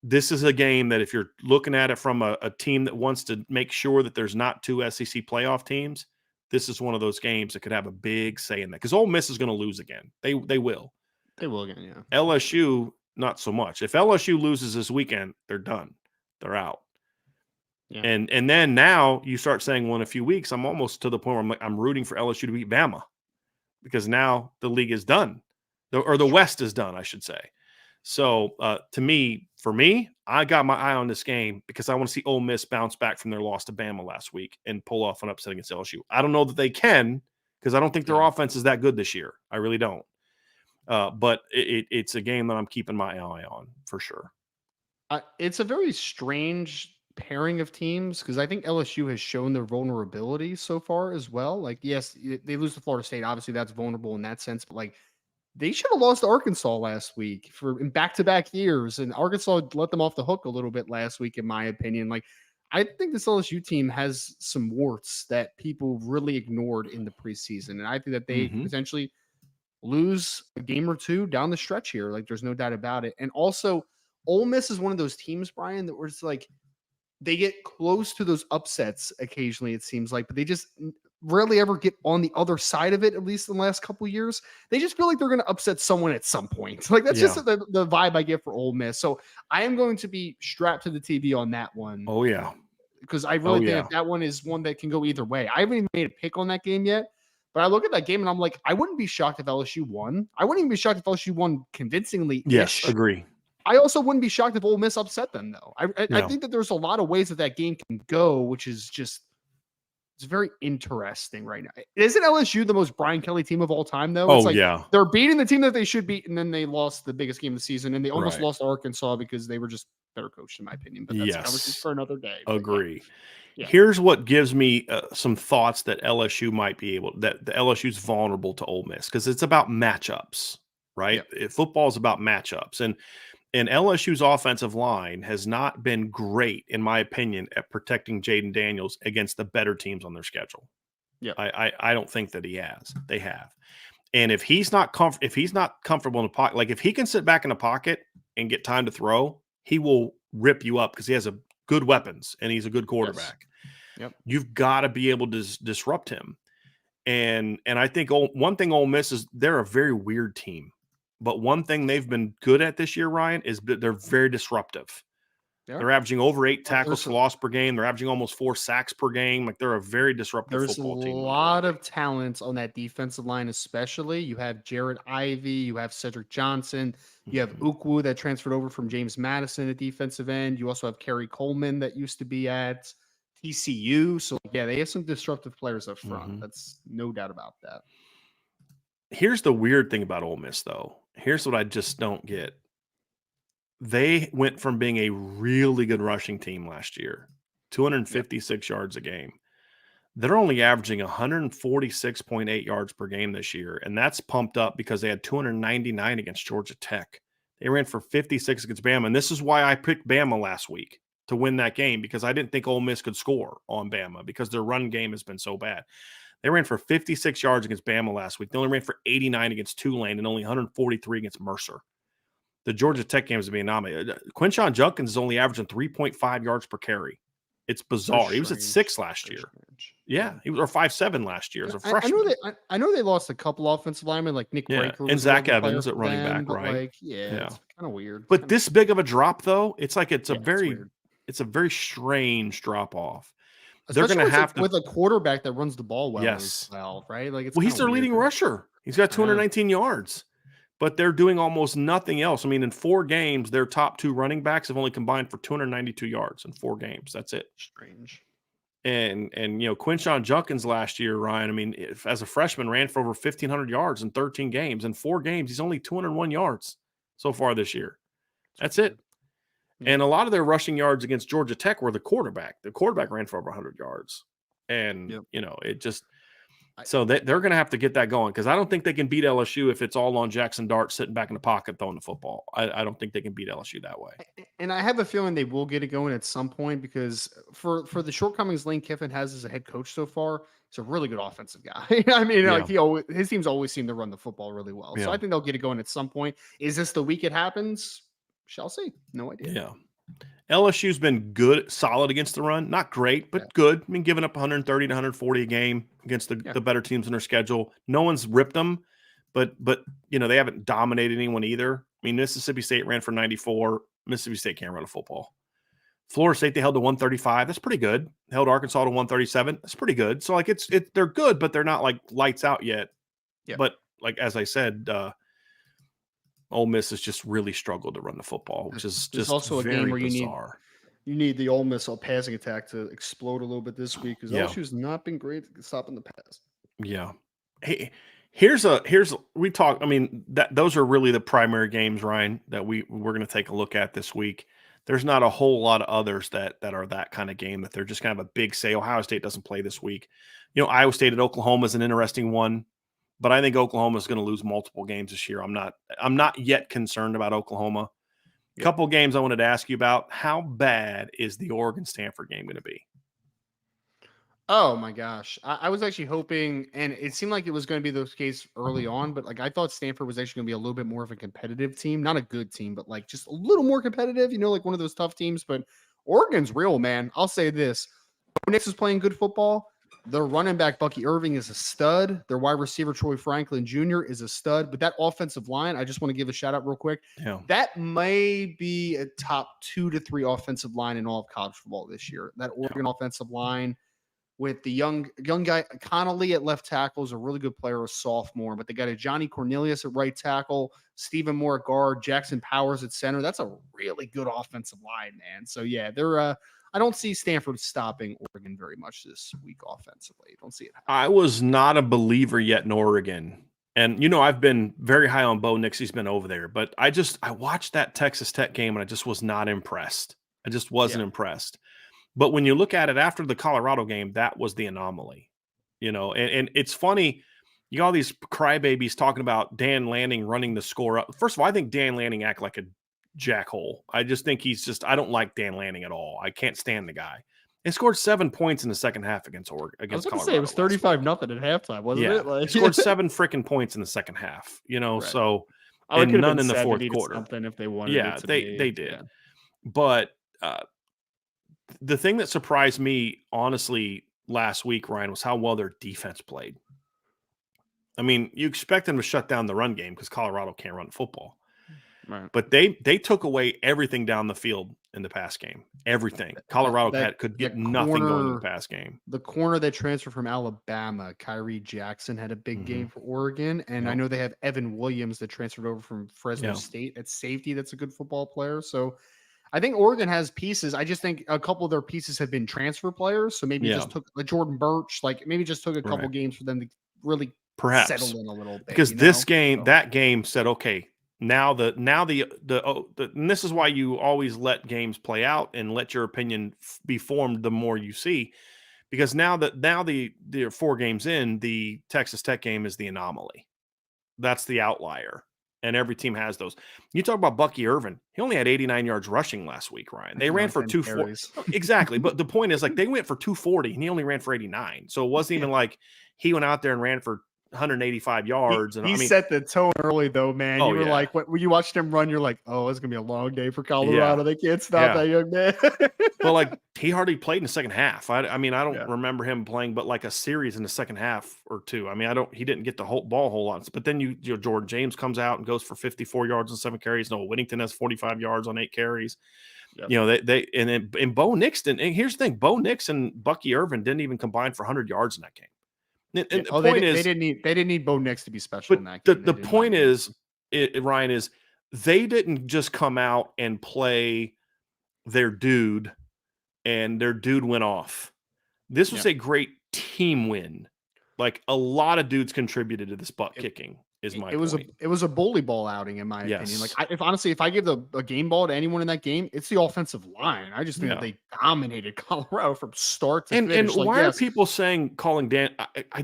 This is a game that if you're looking at it from a team that wants to make sure that there's not 2 SEC playoff teams, this is one of those games that could have a big say in that, because Ole Miss is going to lose again. They will. They will again, yeah. LSU, not so much. If LSU loses this weekend, they're done. They're out. Yeah. And then now you start saying, well, in a few weeks, I'm almost to the point where I'm rooting for LSU to beat Bama, because now the league is done, or the West is done, I should say. So for me, I got my eye on this game because I want to see Ole Miss bounce back from their loss to Bama last week and pull off an upset against LSU. I don't know that they can, because I don't think their offense is that good this year. I really don't. But it's a game that I'm keeping my eye on for sure. It's a very strange pairing of teams, because I think LSU has shown their vulnerability so far as well. Like, yes, they lose to Florida State. Obviously, that's vulnerable in that sense. But like, they should have lost to Arkansas last week in back-to-back years, and Arkansas let them off the hook a little bit last week, in my opinion. Like, I think this LSU team has some warts that people really ignored in the preseason, and I think that they potentially lose a game or 2 down the stretch here. Like, there's no doubt about it. And also, Ole Miss is one of those teams, Brian, that was like, they get close to those upsets occasionally, it seems like, but they just rarely ever get on the other side of it, at least in the last couple of years. They just feel like they're going to upset someone at some point. Like, that's just the vibe I get for Ole Miss. So I am going to be strapped to the TV on that one. Oh, yeah. Because I really think that one is one that can go either way. I haven't even made a pick on that game yet, But I look at that game and I'm like, I wouldn't be shocked if LSU won. I wouldn't even be shocked if LSU won convincingly. Yes, agree. I also wouldn't be shocked if Ole Miss upset them, though. I No. think that there's a lot of ways that game can go, which is just it's very interesting right now. Isn't LSU the most Brian Kelly team of all time, though? It's Oh, like yeah. they're beating the team that they should beat, and then they lost the biggest game of the season, and they almost Right. lost to Arkansas because they were just better coached, in my opinion. But that's a conversation for another day. But Agree. yeah. Here's what gives me some thoughts that LSU might be able that the LSU's vulnerable to Ole Miss because it's about matchups, right? Football is about matchups, and LSU's offensive line has not been great, in my opinion, at protecting Jaden Daniels against the better teams on their schedule. Yeah, I don't think that he has. They have, and if he's not comfortable in the pocket, like if he can sit back in the pocket and get time to throw, he will rip you up because he has good weapons and he's a good quarterback. Yes. Yep. You've got to be able to disrupt him, and I think one thing Ole Miss is they're a very weird team. But one thing they've been good at this year, Ryan, is that they're very disruptive. Yeah. They're averaging over 8 tackles for loss per game. They're averaging almost 4 sacks per game. Like they're a very disruptive football team. There's a lot of talent on that defensive line, especially. You have Jared Ivey, you have Cedric Johnson, you have Ukwu that transferred over from James Madison at defensive end. You also have Kerry Coleman that used to be at TCU. So yeah, they have some disruptive players up front. That's no doubt about that. Here's the weird thing about Ole Miss, though. Here's what I just don't get. They went from being a really good rushing team last year, 256 yards a game. They're only averaging 146.8 yards per game this year, and that's pumped up because they had 299 against Georgia Tech. They ran for 56 against Bama, and this is why I picked Bama last week to win that game because I didn't think Ole Miss could score on Bama because their run game has been so bad. They ran for 56 yards against Bama last week. They only ran for 89 against Tulane and only 143 against Mercer. The Georgia Tech game is being nominated. Quinshon Judkins is only averaging 3.5 yards per carry. It's bizarre. He was at 6 last year. Yeah, he was or 5.7 last year as a freshman. I know they lost a couple offensive linemen like Nick Breaker and Zach Evans at running back, right? Like, it's kind of weird. But this big of a drop, though, it's like it's a very strange drop off. They're going to have to with a quarterback that runs the ball well as well, right? Like he's their leading rusher. He's got 219 yards. But they're doing almost nothing else. I mean, in 4 games, their top 2 running backs have only combined for 292 yards in 4 games. That's it. Strange. And Quinshon Judkins last year, Ryan, I mean, as a freshman, ran for over 1,500 yards in 13 games. In 4 games, he's only 201 yards so far this year. That's it. Yeah. And a lot of their rushing yards against Georgia Tech were the quarterback. The quarterback ran for over 100 yards. And, it just – so they're going to have to get that going because I don't think they can beat LSU if it's all on Jackson Dart sitting back in the pocket throwing the football. I don't think they can beat LSU that way. And I have a feeling they will get it going at some point because for the shortcomings Lane Kiffin has as a head coach so far, he's a really good offensive guy. I mean, like his teams always seem to run the football really well. So I think they'll get it going at some point. Is this the week it happens? Shall see. No idea. Yeah. LSU's been good, solid against the run. Not great, but good. I mean, giving up 130 to 140 a game against the better teams in their schedule. No one's ripped them, but they haven't dominated anyone either. I mean, Mississippi State ran for 94. Mississippi State can't run a football. Florida State, they held to 135. That's pretty good. They held Arkansas to 137. That's pretty good. So, like, they're good, but they're not, like, lights out yet. Yeah. But, like, as I said, Ole Miss has just really struggled to run the football, which is just also a game where bizarre. You need the Ole Miss passing attack to explode a little bit this week because LSU's not been great at stopping the pass. Yeah. Hey, we talk. I mean, those are really the primary games, Ryan, that we're going to take a look at this week. There's not a whole lot of others that are that kind of game that they're just kind of a big say. Ohio State doesn't play this week. Iowa State at Oklahoma is an interesting one. But I think Oklahoma is going to lose multiple games this year. I'm not yet concerned about Oklahoma. A couple of games I wanted to ask you about. How bad is the Oregon-Stanford game going to be? Oh my gosh. I was actually hoping, and it seemed like it was going to be the case early on, but like I thought Stanford was actually going to be a little bit more of a competitive team. Not a good team, but like just a little more competitive, like one of those tough teams. But Oregon's real, man. I'll say this. Nix is playing good football. Their running back, Bucky Irving, is a stud. Their wide receiver, Troy Franklin Jr., is a stud. But that offensive line, I just want to give a shout out real quick. Yeah. That may be a top 2 to 3 offensive line in all of college football this year. That Oregon offensive line, with the young guy Connolly at left tackle is a really good player, a sophomore. But they got a Johnny Cornelius at right tackle, Stephen Moore at guard, Jackson Powers at center. That's a really good offensive line, man. So yeah, they're. I don't see Stanford stopping Oregon very much this week offensively. I don't see it happening. I was not a believer yet in Oregon. And, I've been very high on Bo Nix. He's been over there. But I watched that Texas Tech game and I just was not impressed. I just wasn't impressed. But when you look at it after the Colorado game, that was the anomaly. And it's funny. You got all these crybabies talking about Dan Lanning running the score up. First of all, I think Dan Lanning act like a jackhole. I just think I don't like Dan Lanning at all. I can't stand the guy. They scored 7 points in the second half against Oregon. I was going to say it was 35-0 at halftime, wasn't it? They scored 7 freaking points in the second half. Right. So and none in the fourth quarter. Something if they wanted. Yeah, they did. Yeah. But the thing that surprised me, honestly, last week, Ryan, was how well their defense played. I mean, you expect them to shut down the run game because Colorado can't run football. Right. But they took away everything down the field in the pass game. Everything. Colorado could get nothing going in the pass game. The corner that transferred from Alabama, Kyrie Jackson, had a big game for Oregon. And I know they have Evan Williams that transferred over from Fresno State at safety. That's a good football player. So I think Oregon has pieces. I just think a couple of their pieces have been transfer players. So maybe just took Jordan Birch, maybe just took a couple games for them to really settle in a little bit. Because that game said, okay, now and this is why you always let games play out and let your opinion be formed the more you see, because now the 4 games in, the Texas Tech game is the anomaly. That's the outlier, and every team has those. You talk about Bucky Irvin. He only had 89 yards rushing last week, Ryan. They ran for 240. Exactly. But the point is, they went for 240 and he only ran for 89. So it wasn't even like he went out there and ran for 185 yards. He set the tone early, though, man. You were like, when you watched him run, you're like, oh, it's going to be a long day for Colorado. They can't stop that young man. Well, he hardly played in the second half. I don't remember him playing but like a series in the second half or two. He didn't get the whole ball a whole lot. But then Jordan James comes out and goes for 54 yards and 7 carries. Noah Whittington has 45 yards on 8 carries. Yep. And Bo Nix didn't. And here's the thing: Bo Nix and Bucky Irvin didn't even combine for 100 yards in that game. And they didn't need Bo Nix to be special in that game. The point is, Ryan, is they didn't just come out and play their dude and their dude went off. This was a great team win. Like, a lot of dudes contributed to this butt kicking. It was a bully ball outing, in my opinion. Like, if I give a game ball to anyone in that game, it's the offensive line. I just think that they dominated Colorado from start to finish. And why are people calling Dan? I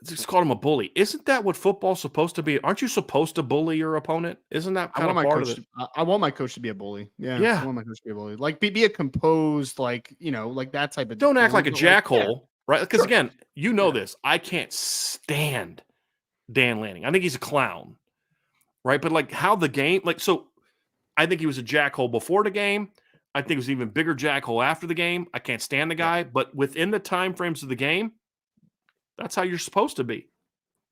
just called him a bully. Isn't that what football's supposed to be? Aren't you supposed to bully your opponent? Isn't that kind of part of it? I want my coach to be a bully. Yeah. I want my coach to be a bully. Like, be a composed, like that type of. Don't act like a jackhole, right? Because again, this. I can't stand Dan Lanning. I think he's a clown, right? But how the game, so I think he was a jackhole before the game. I think it was an even bigger jackhole after the game. I can't stand the guy, but within the time frames of the game, that's how you're supposed to be.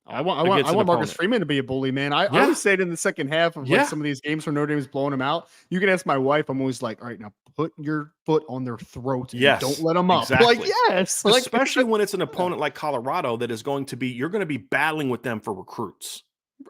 I want Marcus Freeman to be a bully, man. I always say it in the second half of some of these games where Notre Dame's blowing them out. You can ask my wife. I'm always like, all right, now put your foot on their throat. And don't let them up. Exactly. Yes. Especially when it's an opponent like Colorado that is you're going to be battling with them for recruits.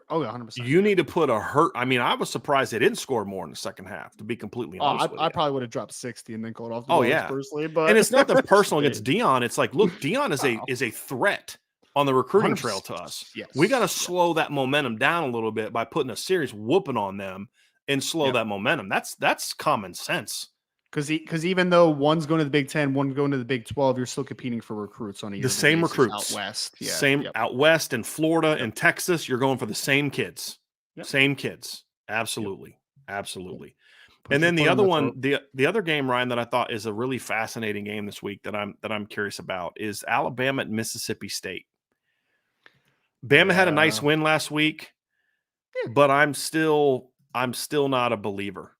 Oh, 100%. You need to put a hurt. I was surprised they didn't score more in the second half, to be completely honest with you. I probably would have dropped 60 and then called off the personally. But and it's not the personal against Dion. It's like, look, Dion is a threat on the recruiting trail to us. Yes. We got to slow that momentum down a little bit by putting a serious whooping on them and slow that momentum. That's common sense. Because even though one's going to the Big 10, one's going to the Big 12, you're still competing for recruits on the same recruits out west. Yeah. Same out west in Florida and Texas. You're going for the same kids. Same kids. Absolutely. Absolutely. And then the other one, the other game, Ryan, that I thought is a really fascinating game this week that I'm curious about is Alabama at Mississippi State. Bama had a nice win last week, but I'm still not a believer.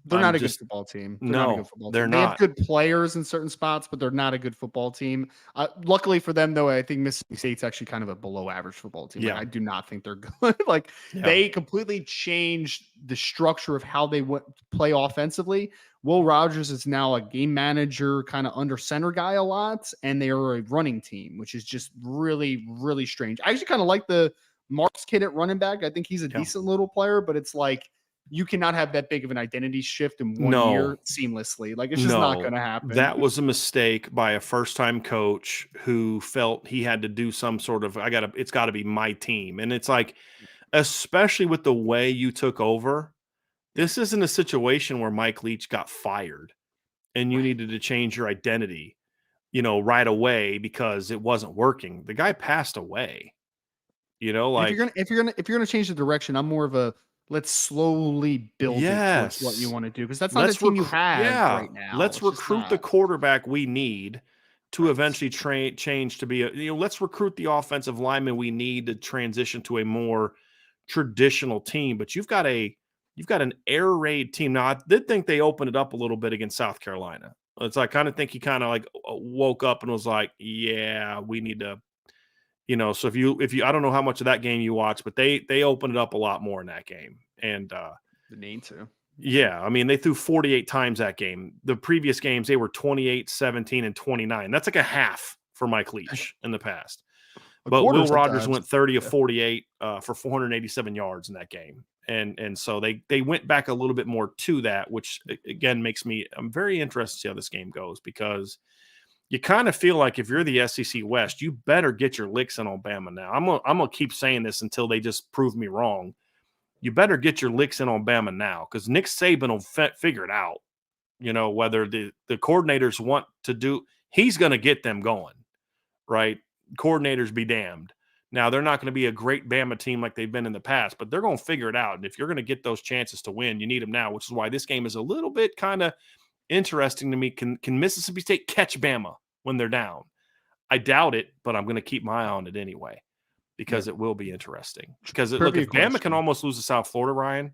They're not a good football team. They're not a good No, football they're team. They have not. good players in certain spots, but they're not a good football team. Luckily for them, though, I think Mississippi State's actually kind of a below average football team. Like, Yeah. I do not think they're good. Like, Yeah. they completely changed the structure of how they play offensively. Will Rogers is now a game manager, kind of under center guy a lot, and they are a running team, which is just really, really strange. I actually kind of like the Marks kid at running back. I think he's a decent little player, but it's like, you cannot have that big of an identity shift in one year seamlessly. Like, it's just not going to happen. That was a mistake by a first-time coach who felt he had to do some sort of, it's got to be my team. And it's like, especially with the way you took over, this isn't a situation where Mike Leach got fired and you needed to change your identity, right away because it wasn't working. The guy passed away. Like, if you're gonna change the direction, I'm more of a, let's slowly build it towards what you want to do, because that's not the team you have right now. Let's recruit the quarterback we need to eventually change to be let's recruit the offensive lineman we need to transition to a more traditional team. But you've got an air raid team. Now, I did think they opened it up a little bit against South Carolina. I kind of think he kind of like woke up and was like, yeah, we need to, so if you, I don't know how much of that game you watched, but they opened it up a lot more in that game. And the need to. Yeah, I mean, they threw 48 times that game. The previous games, they were 28, 17, and 29. That's like a half for Mike Leach in the past. But Will Rogers went 30 of 48 for 487 yards in that game. And so they went back a little bit more to that, which, again, I'm very interested to see how this game goes, because you kind of feel like if you're the SEC West, you better get your licks in on Bama now. I'm gonna keep saying this until they just prove me wrong. You better get your licks in on Bama now, because Nick Saban will figure it out. Whether the coordinators want to do, he's going to get them going, right? Coordinators be damned. Now, they're not going to be a great Bama team like they've been in the past, but they're going to figure it out. And if you're going to get those chances to win, you need them now, which is why this game is a little bit kind of interesting to me. Can Mississippi State catch Bama when they're down? I doubt it, but I'm going to keep my eye on it anyway, because it will be interesting. Because look, if Bama can almost lose to South Florida, Ryan,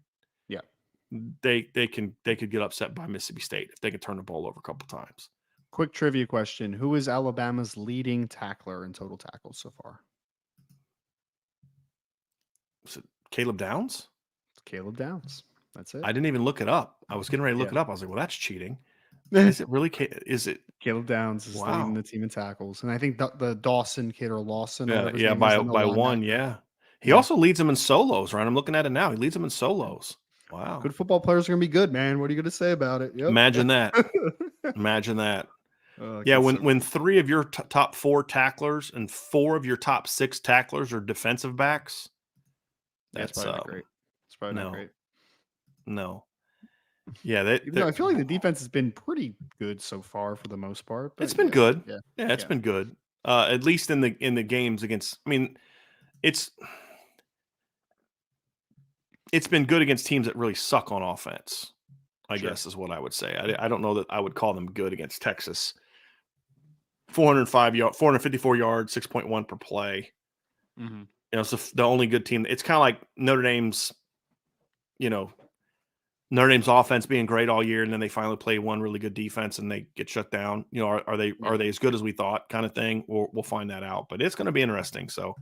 they could get upset by Mississippi State if they can turn the ball over a couple times. Quick trivia question: who is Alabama's leading tackler in total tackles so far? Is it Caleb Downs? It's Caleb Downs. That's it. I didn't even look it up. I was getting ready to look it up. I was like, well, that's cheating. Is it really? Is it Caleb Downs is leading the team in tackles, and I think the Dawson kid or Lawson, by one, He also leads them in solos, right? I'm looking at it now. He leads them in solos. Wow, good football players are gonna be good, man. What are you gonna say about it? Yep. Imagine that. Imagine that. When three of your top four tacklers and four of your top six tacklers are defensive backs, that's probably not great. It's probably not great. No. Yeah, I feel like the defense has been pretty good so far for the most part. It's been good. Yeah, it's been good. At least in the games against. I mean, it's been good against teams that really suck on offense, I guess is what I would say. I don't know that I would call them good against Texas. 454 yards, 6.1 per play. Mm-hmm. It's the only good team. It's kind of like Notre Dame's offense being great all year, and then they finally play one really good defense and they get shut down. Are they as good as we thought, kind of thing? We'll find that out, but it's going to be interesting. So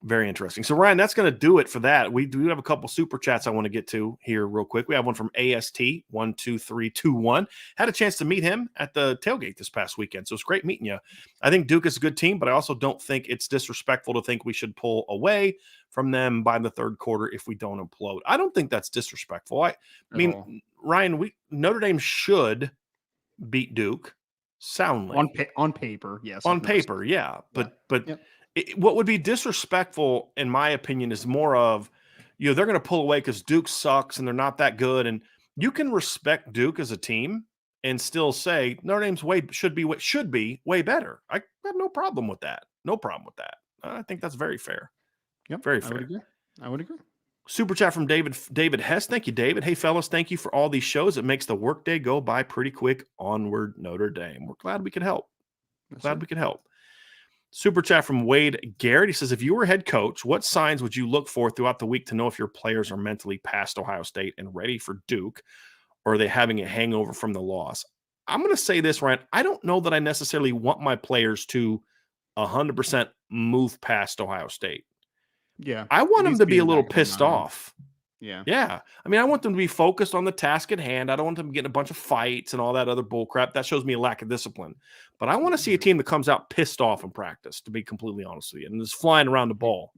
very interesting. So Ryan, that's going to do it for that. We do have a couple super chats I want to get to here real quick. We have one from AST12321. Had a chance to meet him at the tailgate this past weekend, so it's great meeting you. I think Duke is a good team, but I also don't think it's disrespectful to think we should pull away from them by the third quarter if we don't implode. I don't think that's disrespectful. I mean, Ryan, Notre Dame should beat Duke soundly on paper. Yes, on paper, yeah. But what would be disrespectful, in my opinion, is more of, they're going to pull away because Duke sucks and they're not that good. And you can respect Duke as a team and still say Notre Dame's should be way better. I have no problem with that. No problem with that. I think that's very fair. Yep, very fair. I would agree. Super chat from David Hess. Thank you, David. Hey, fellas, thank you for all these shows. It makes the workday go by pretty quick. Onward, Notre Dame. We're glad we could help. We could help. Super chat from Wade Garrett. He says, if you were head coach, what signs would you look for throughout the week to know if your players are mentally past Ohio State and ready for Duke? or are they having a hangover from the loss? I'm going to say this, Ryan. I don't know that I necessarily want my players to 100% move past Ohio State. Yeah. I want It them needs to to be be in a the little back of their pissed mind. off. Yeah. Yeah. I mean, I want them to be focused on the task at hand. I don't want them getting a bunch of fights and all that other bull crap. That shows me a lack of discipline. But I want to see a team that comes out pissed off in practice, to be completely honest with you, and is flying around the ball.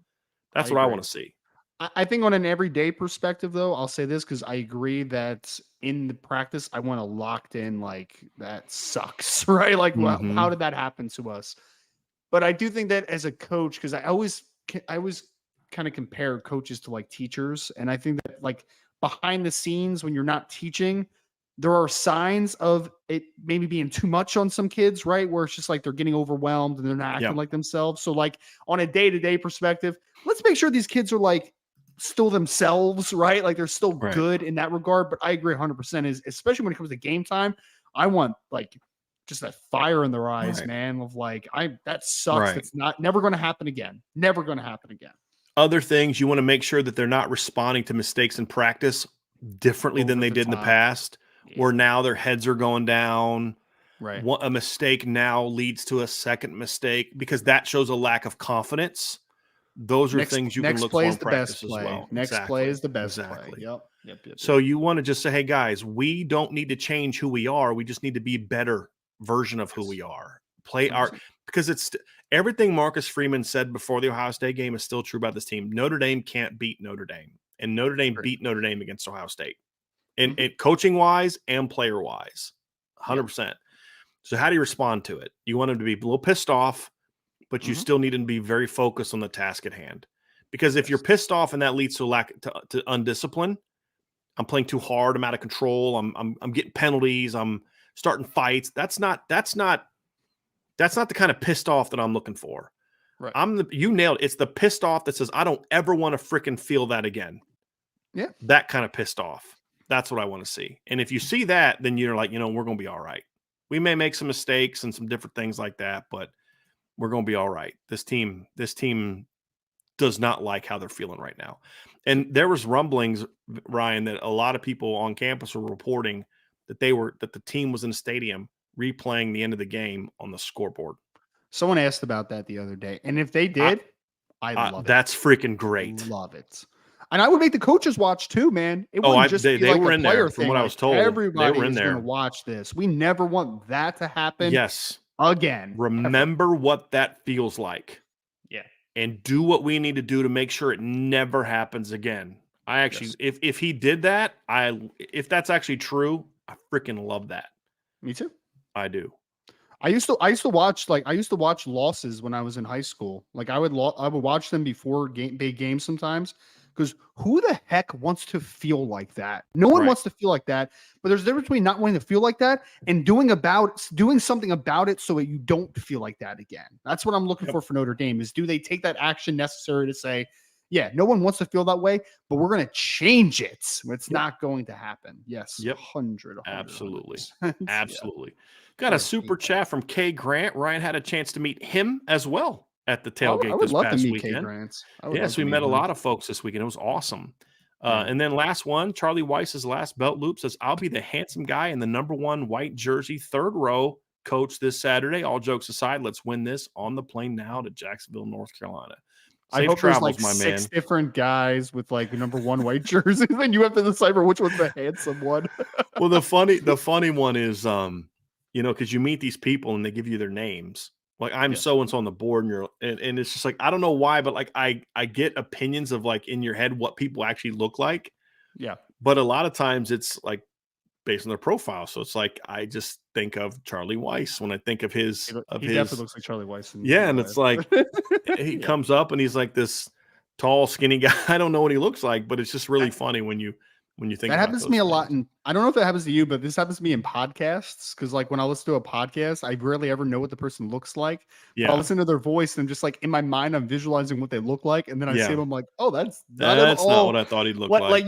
That's what I want to see. I think on an everyday perspective, though, I'll say this because I agree that in the practice, I want a locked in, like, that sucks, right? Like, how did that happen to us? But I do think that as a coach, because I always kind of compare coaches to like teachers. And I think that like behind the scenes, when you're not teaching, there are signs of it maybe being too much on some kids, right? Where it's just like they're getting overwhelmed and they're not acting like themselves. So like on a day-to-day perspective, let's make sure these kids are like still themselves, right? Like they're still good in that regard. But I agree 100% is, especially when it comes to game time, I want like just that fire in their eyes, man, of like, that sucks. That's never going to happen again. Never going to happen again. Other things, you want to make sure that they're not responding to mistakes in practice differently than they did in the past, where now their heads are going down. Right. A mistake now leads to a second mistake because that shows a lack of confidence. Those are things you can look for in practice as well. Next play is the best play. Yep. So you want to just say, hey, guys, we don't need to change who we are. We just need to be a better version of who we are. Play 100%. Because it's everything Marcus Freeman said before the Ohio State game is still true about this team. Notre Dame can't beat Notre Dame. And Notre Dame beat Notre Dame against Ohio State. And coaching-wise and player-wise, 100%. So how do you respond to it? You want them to be a little pissed off, but you still need them to be very focused on the task at hand. Because if you're pissed off and that leads to to undiscipline, I'm playing too hard, I'm out of control, I'm getting penalties, I'm starting fights. That's not the kind of pissed off that I'm looking for. Right. You nailed it. It's the pissed off that says, I don't ever want to freaking feel that again. Yeah. That kind of pissed off. That's what I want to see. And if you see that, then you're like, we're going to be all right. We may make some mistakes and some different things like that, but we're going to be all right. This team does not like how they're feeling right now. And there was rumblings, Ryan, that a lot of people on campus were reporting that the team was in the stadium replaying the end of the game on the scoreboard. Someone asked about that the other day. And if they did, I love it. That's freaking great. Love it. And I would make the coaches watch too, man. It wouldn't just be like were a in player there, thing. from what I was told. Everybody is there going to watch this. We never want that to happen. Yes. Again. Remember what that feels like. Yeah. And do what we need to do to make sure it never happens again. I actually, if he did that, if that's actually true, I freaking love that. Me too. I do. I used to watch losses when I was in high school. Like I would watch them before big games sometimes. Because who the heck wants to feel like that? No one wants to feel like that. But there's a difference between not wanting to feel like that and doing something about it so that you don't feel like that again. That's what I'm looking for Notre Dame is, do they take that action necessary to say, yeah, no one wants to feel that way, but we're going to change it. It's not going to happen. Yes. 100. Absolutely. Absolutely. Got a super chat from Kay Grant. Ryan had a chance to meet him as well at the tailgate this past weekend. Yes, we met a lot of folks this weekend. It was awesome. And then last one, Charlie Weiss's last belt loop says, I'll be the handsome guy in the #1 white jersey, third row coach this Saturday. All jokes aside, let's win this on the plane now to Jacksonville, North Carolina. I hope there's like 6 different guys with like #1 white jerseys, and you have to decipher which one's the handsome one. Well, the funny one is, because you meet these people and they give you their names. Like I'm so-and-so on the board, and it's just like, I don't know why, but like I get opinions of like in your head what people actually look like. Yeah. But a lot of times it's like based on their profile. So it's like I just think of Charlie Weiss when I think of his. He definitely looks like Charlie Weiss. And it's like he comes up and he's like this tall, skinny guy. I don't know what he looks like, but it's just really funny when you think that happens to me a lot. And I don't know if it happens to you, but this happens to me in podcasts. Cause like when I listen to a podcast, I rarely ever know what the person looks like. Yeah. I'll listen to their voice and just like in my mind, I'm visualizing what they look like. And then I see them, I'm like, oh, that's not what I thought he'd look like. Like,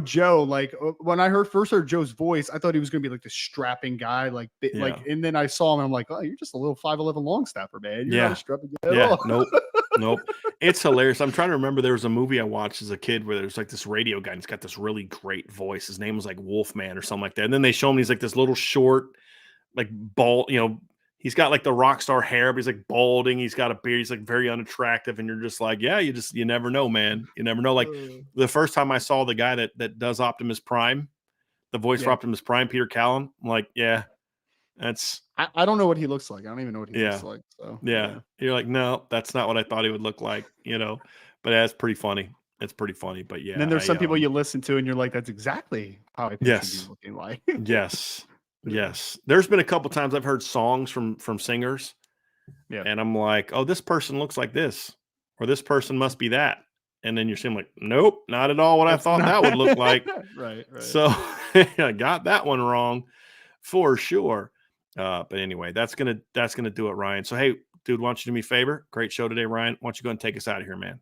Joe, like when I first heard Joe's voice, I thought he was going to be like this strapping guy. Like, and then I saw him and I'm like, oh, you're just a little 5'11" long snapper, man. You're not a strapping guy at all. Nope. It's hilarious. I'm trying to remember. There was a movie I watched as a kid where there's like this radio guy and he's got this really great voice. His name was like Wolfman or something like that. And then they show him he's like this little short, like bald, he's got like the rock star hair, but he's like balding. He's got a beard. He's like very unattractive. And you're just like, yeah, you never know, man. You never know. Like the first time I saw the guy that does Optimus Prime, the voice for Optimus Prime, Peter Callan, I'm like, yeah, that's. I don't know what he looks like. I don't even know what he looks like. So yeah. You're like, no, that's not what I thought he would look like, but that's pretty funny. It's pretty funny, but yeah. And then there's some people you listen to and you're like, that's exactly how I picture you looking like. Yes. There's been a couple times I've heard songs from singers, and I'm like, oh, this person looks like this, or this person must be that, and then you're seeing like, nope, not at all what I thought that would look like. Right. So I got that one wrong for sure. But anyway, that's gonna do it, Ryan. So hey, dude, why don't you do me a favor? Great show today, Ryan. Why don't you go and take us out of here, man?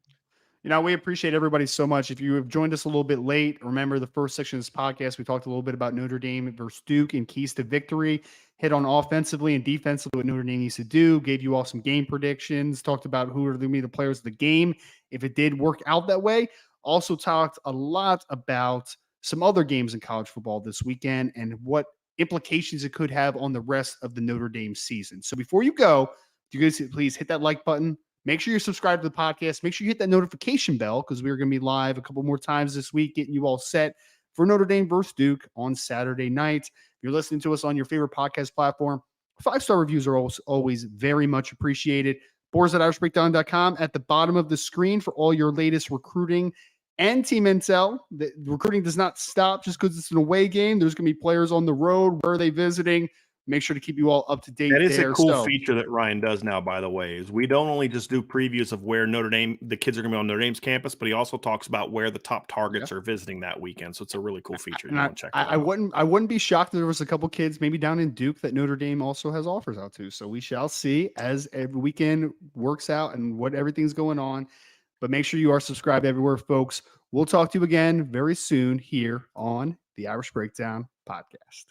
We appreciate everybody so much. If you have joined us a little bit late, remember the first section of this podcast, we talked a little bit about Notre Dame versus Duke and keys to victory, hit on offensively and defensively what Notre Dame needs to do, gave you all some game predictions, talked about who are going to be the players of the game if it did work out that way. Also talked a lot about some other games in college football this weekend and what implications it could have on the rest of the Notre Dame season. So before you go, you guys please hit that like button. Make sure you're subscribed to the podcast. Make sure you hit that notification bell because we're going to be live a couple more times this week, getting you all set for Notre Dame versus Duke on Saturday night. If you're listening to us on your favorite podcast platform, 5-star reviews are always very much appreciated. Boards at irishbreakdown.com at the bottom of the screen for all your latest recruiting and team intel. The recruiting does not stop just because it's an away game. There's going to be players on the road. Where are they visiting? Make sure to keep you all up to date. That is a cool feature that Ryan does now, by the way, is we don't only just do previews of where the kids are going to be on Notre Dame's campus, but he also talks about where the top targets are visiting that weekend. So it's a really cool feature. You want to check that out. I wouldn't be shocked if there was a couple kids maybe down in Duke that Notre Dame also has offers out to. So we shall see as every weekend works out and what everything's going on. But make sure you are subscribed everywhere, folks. We'll talk to you again very soon here on the Irish Breakdown podcast.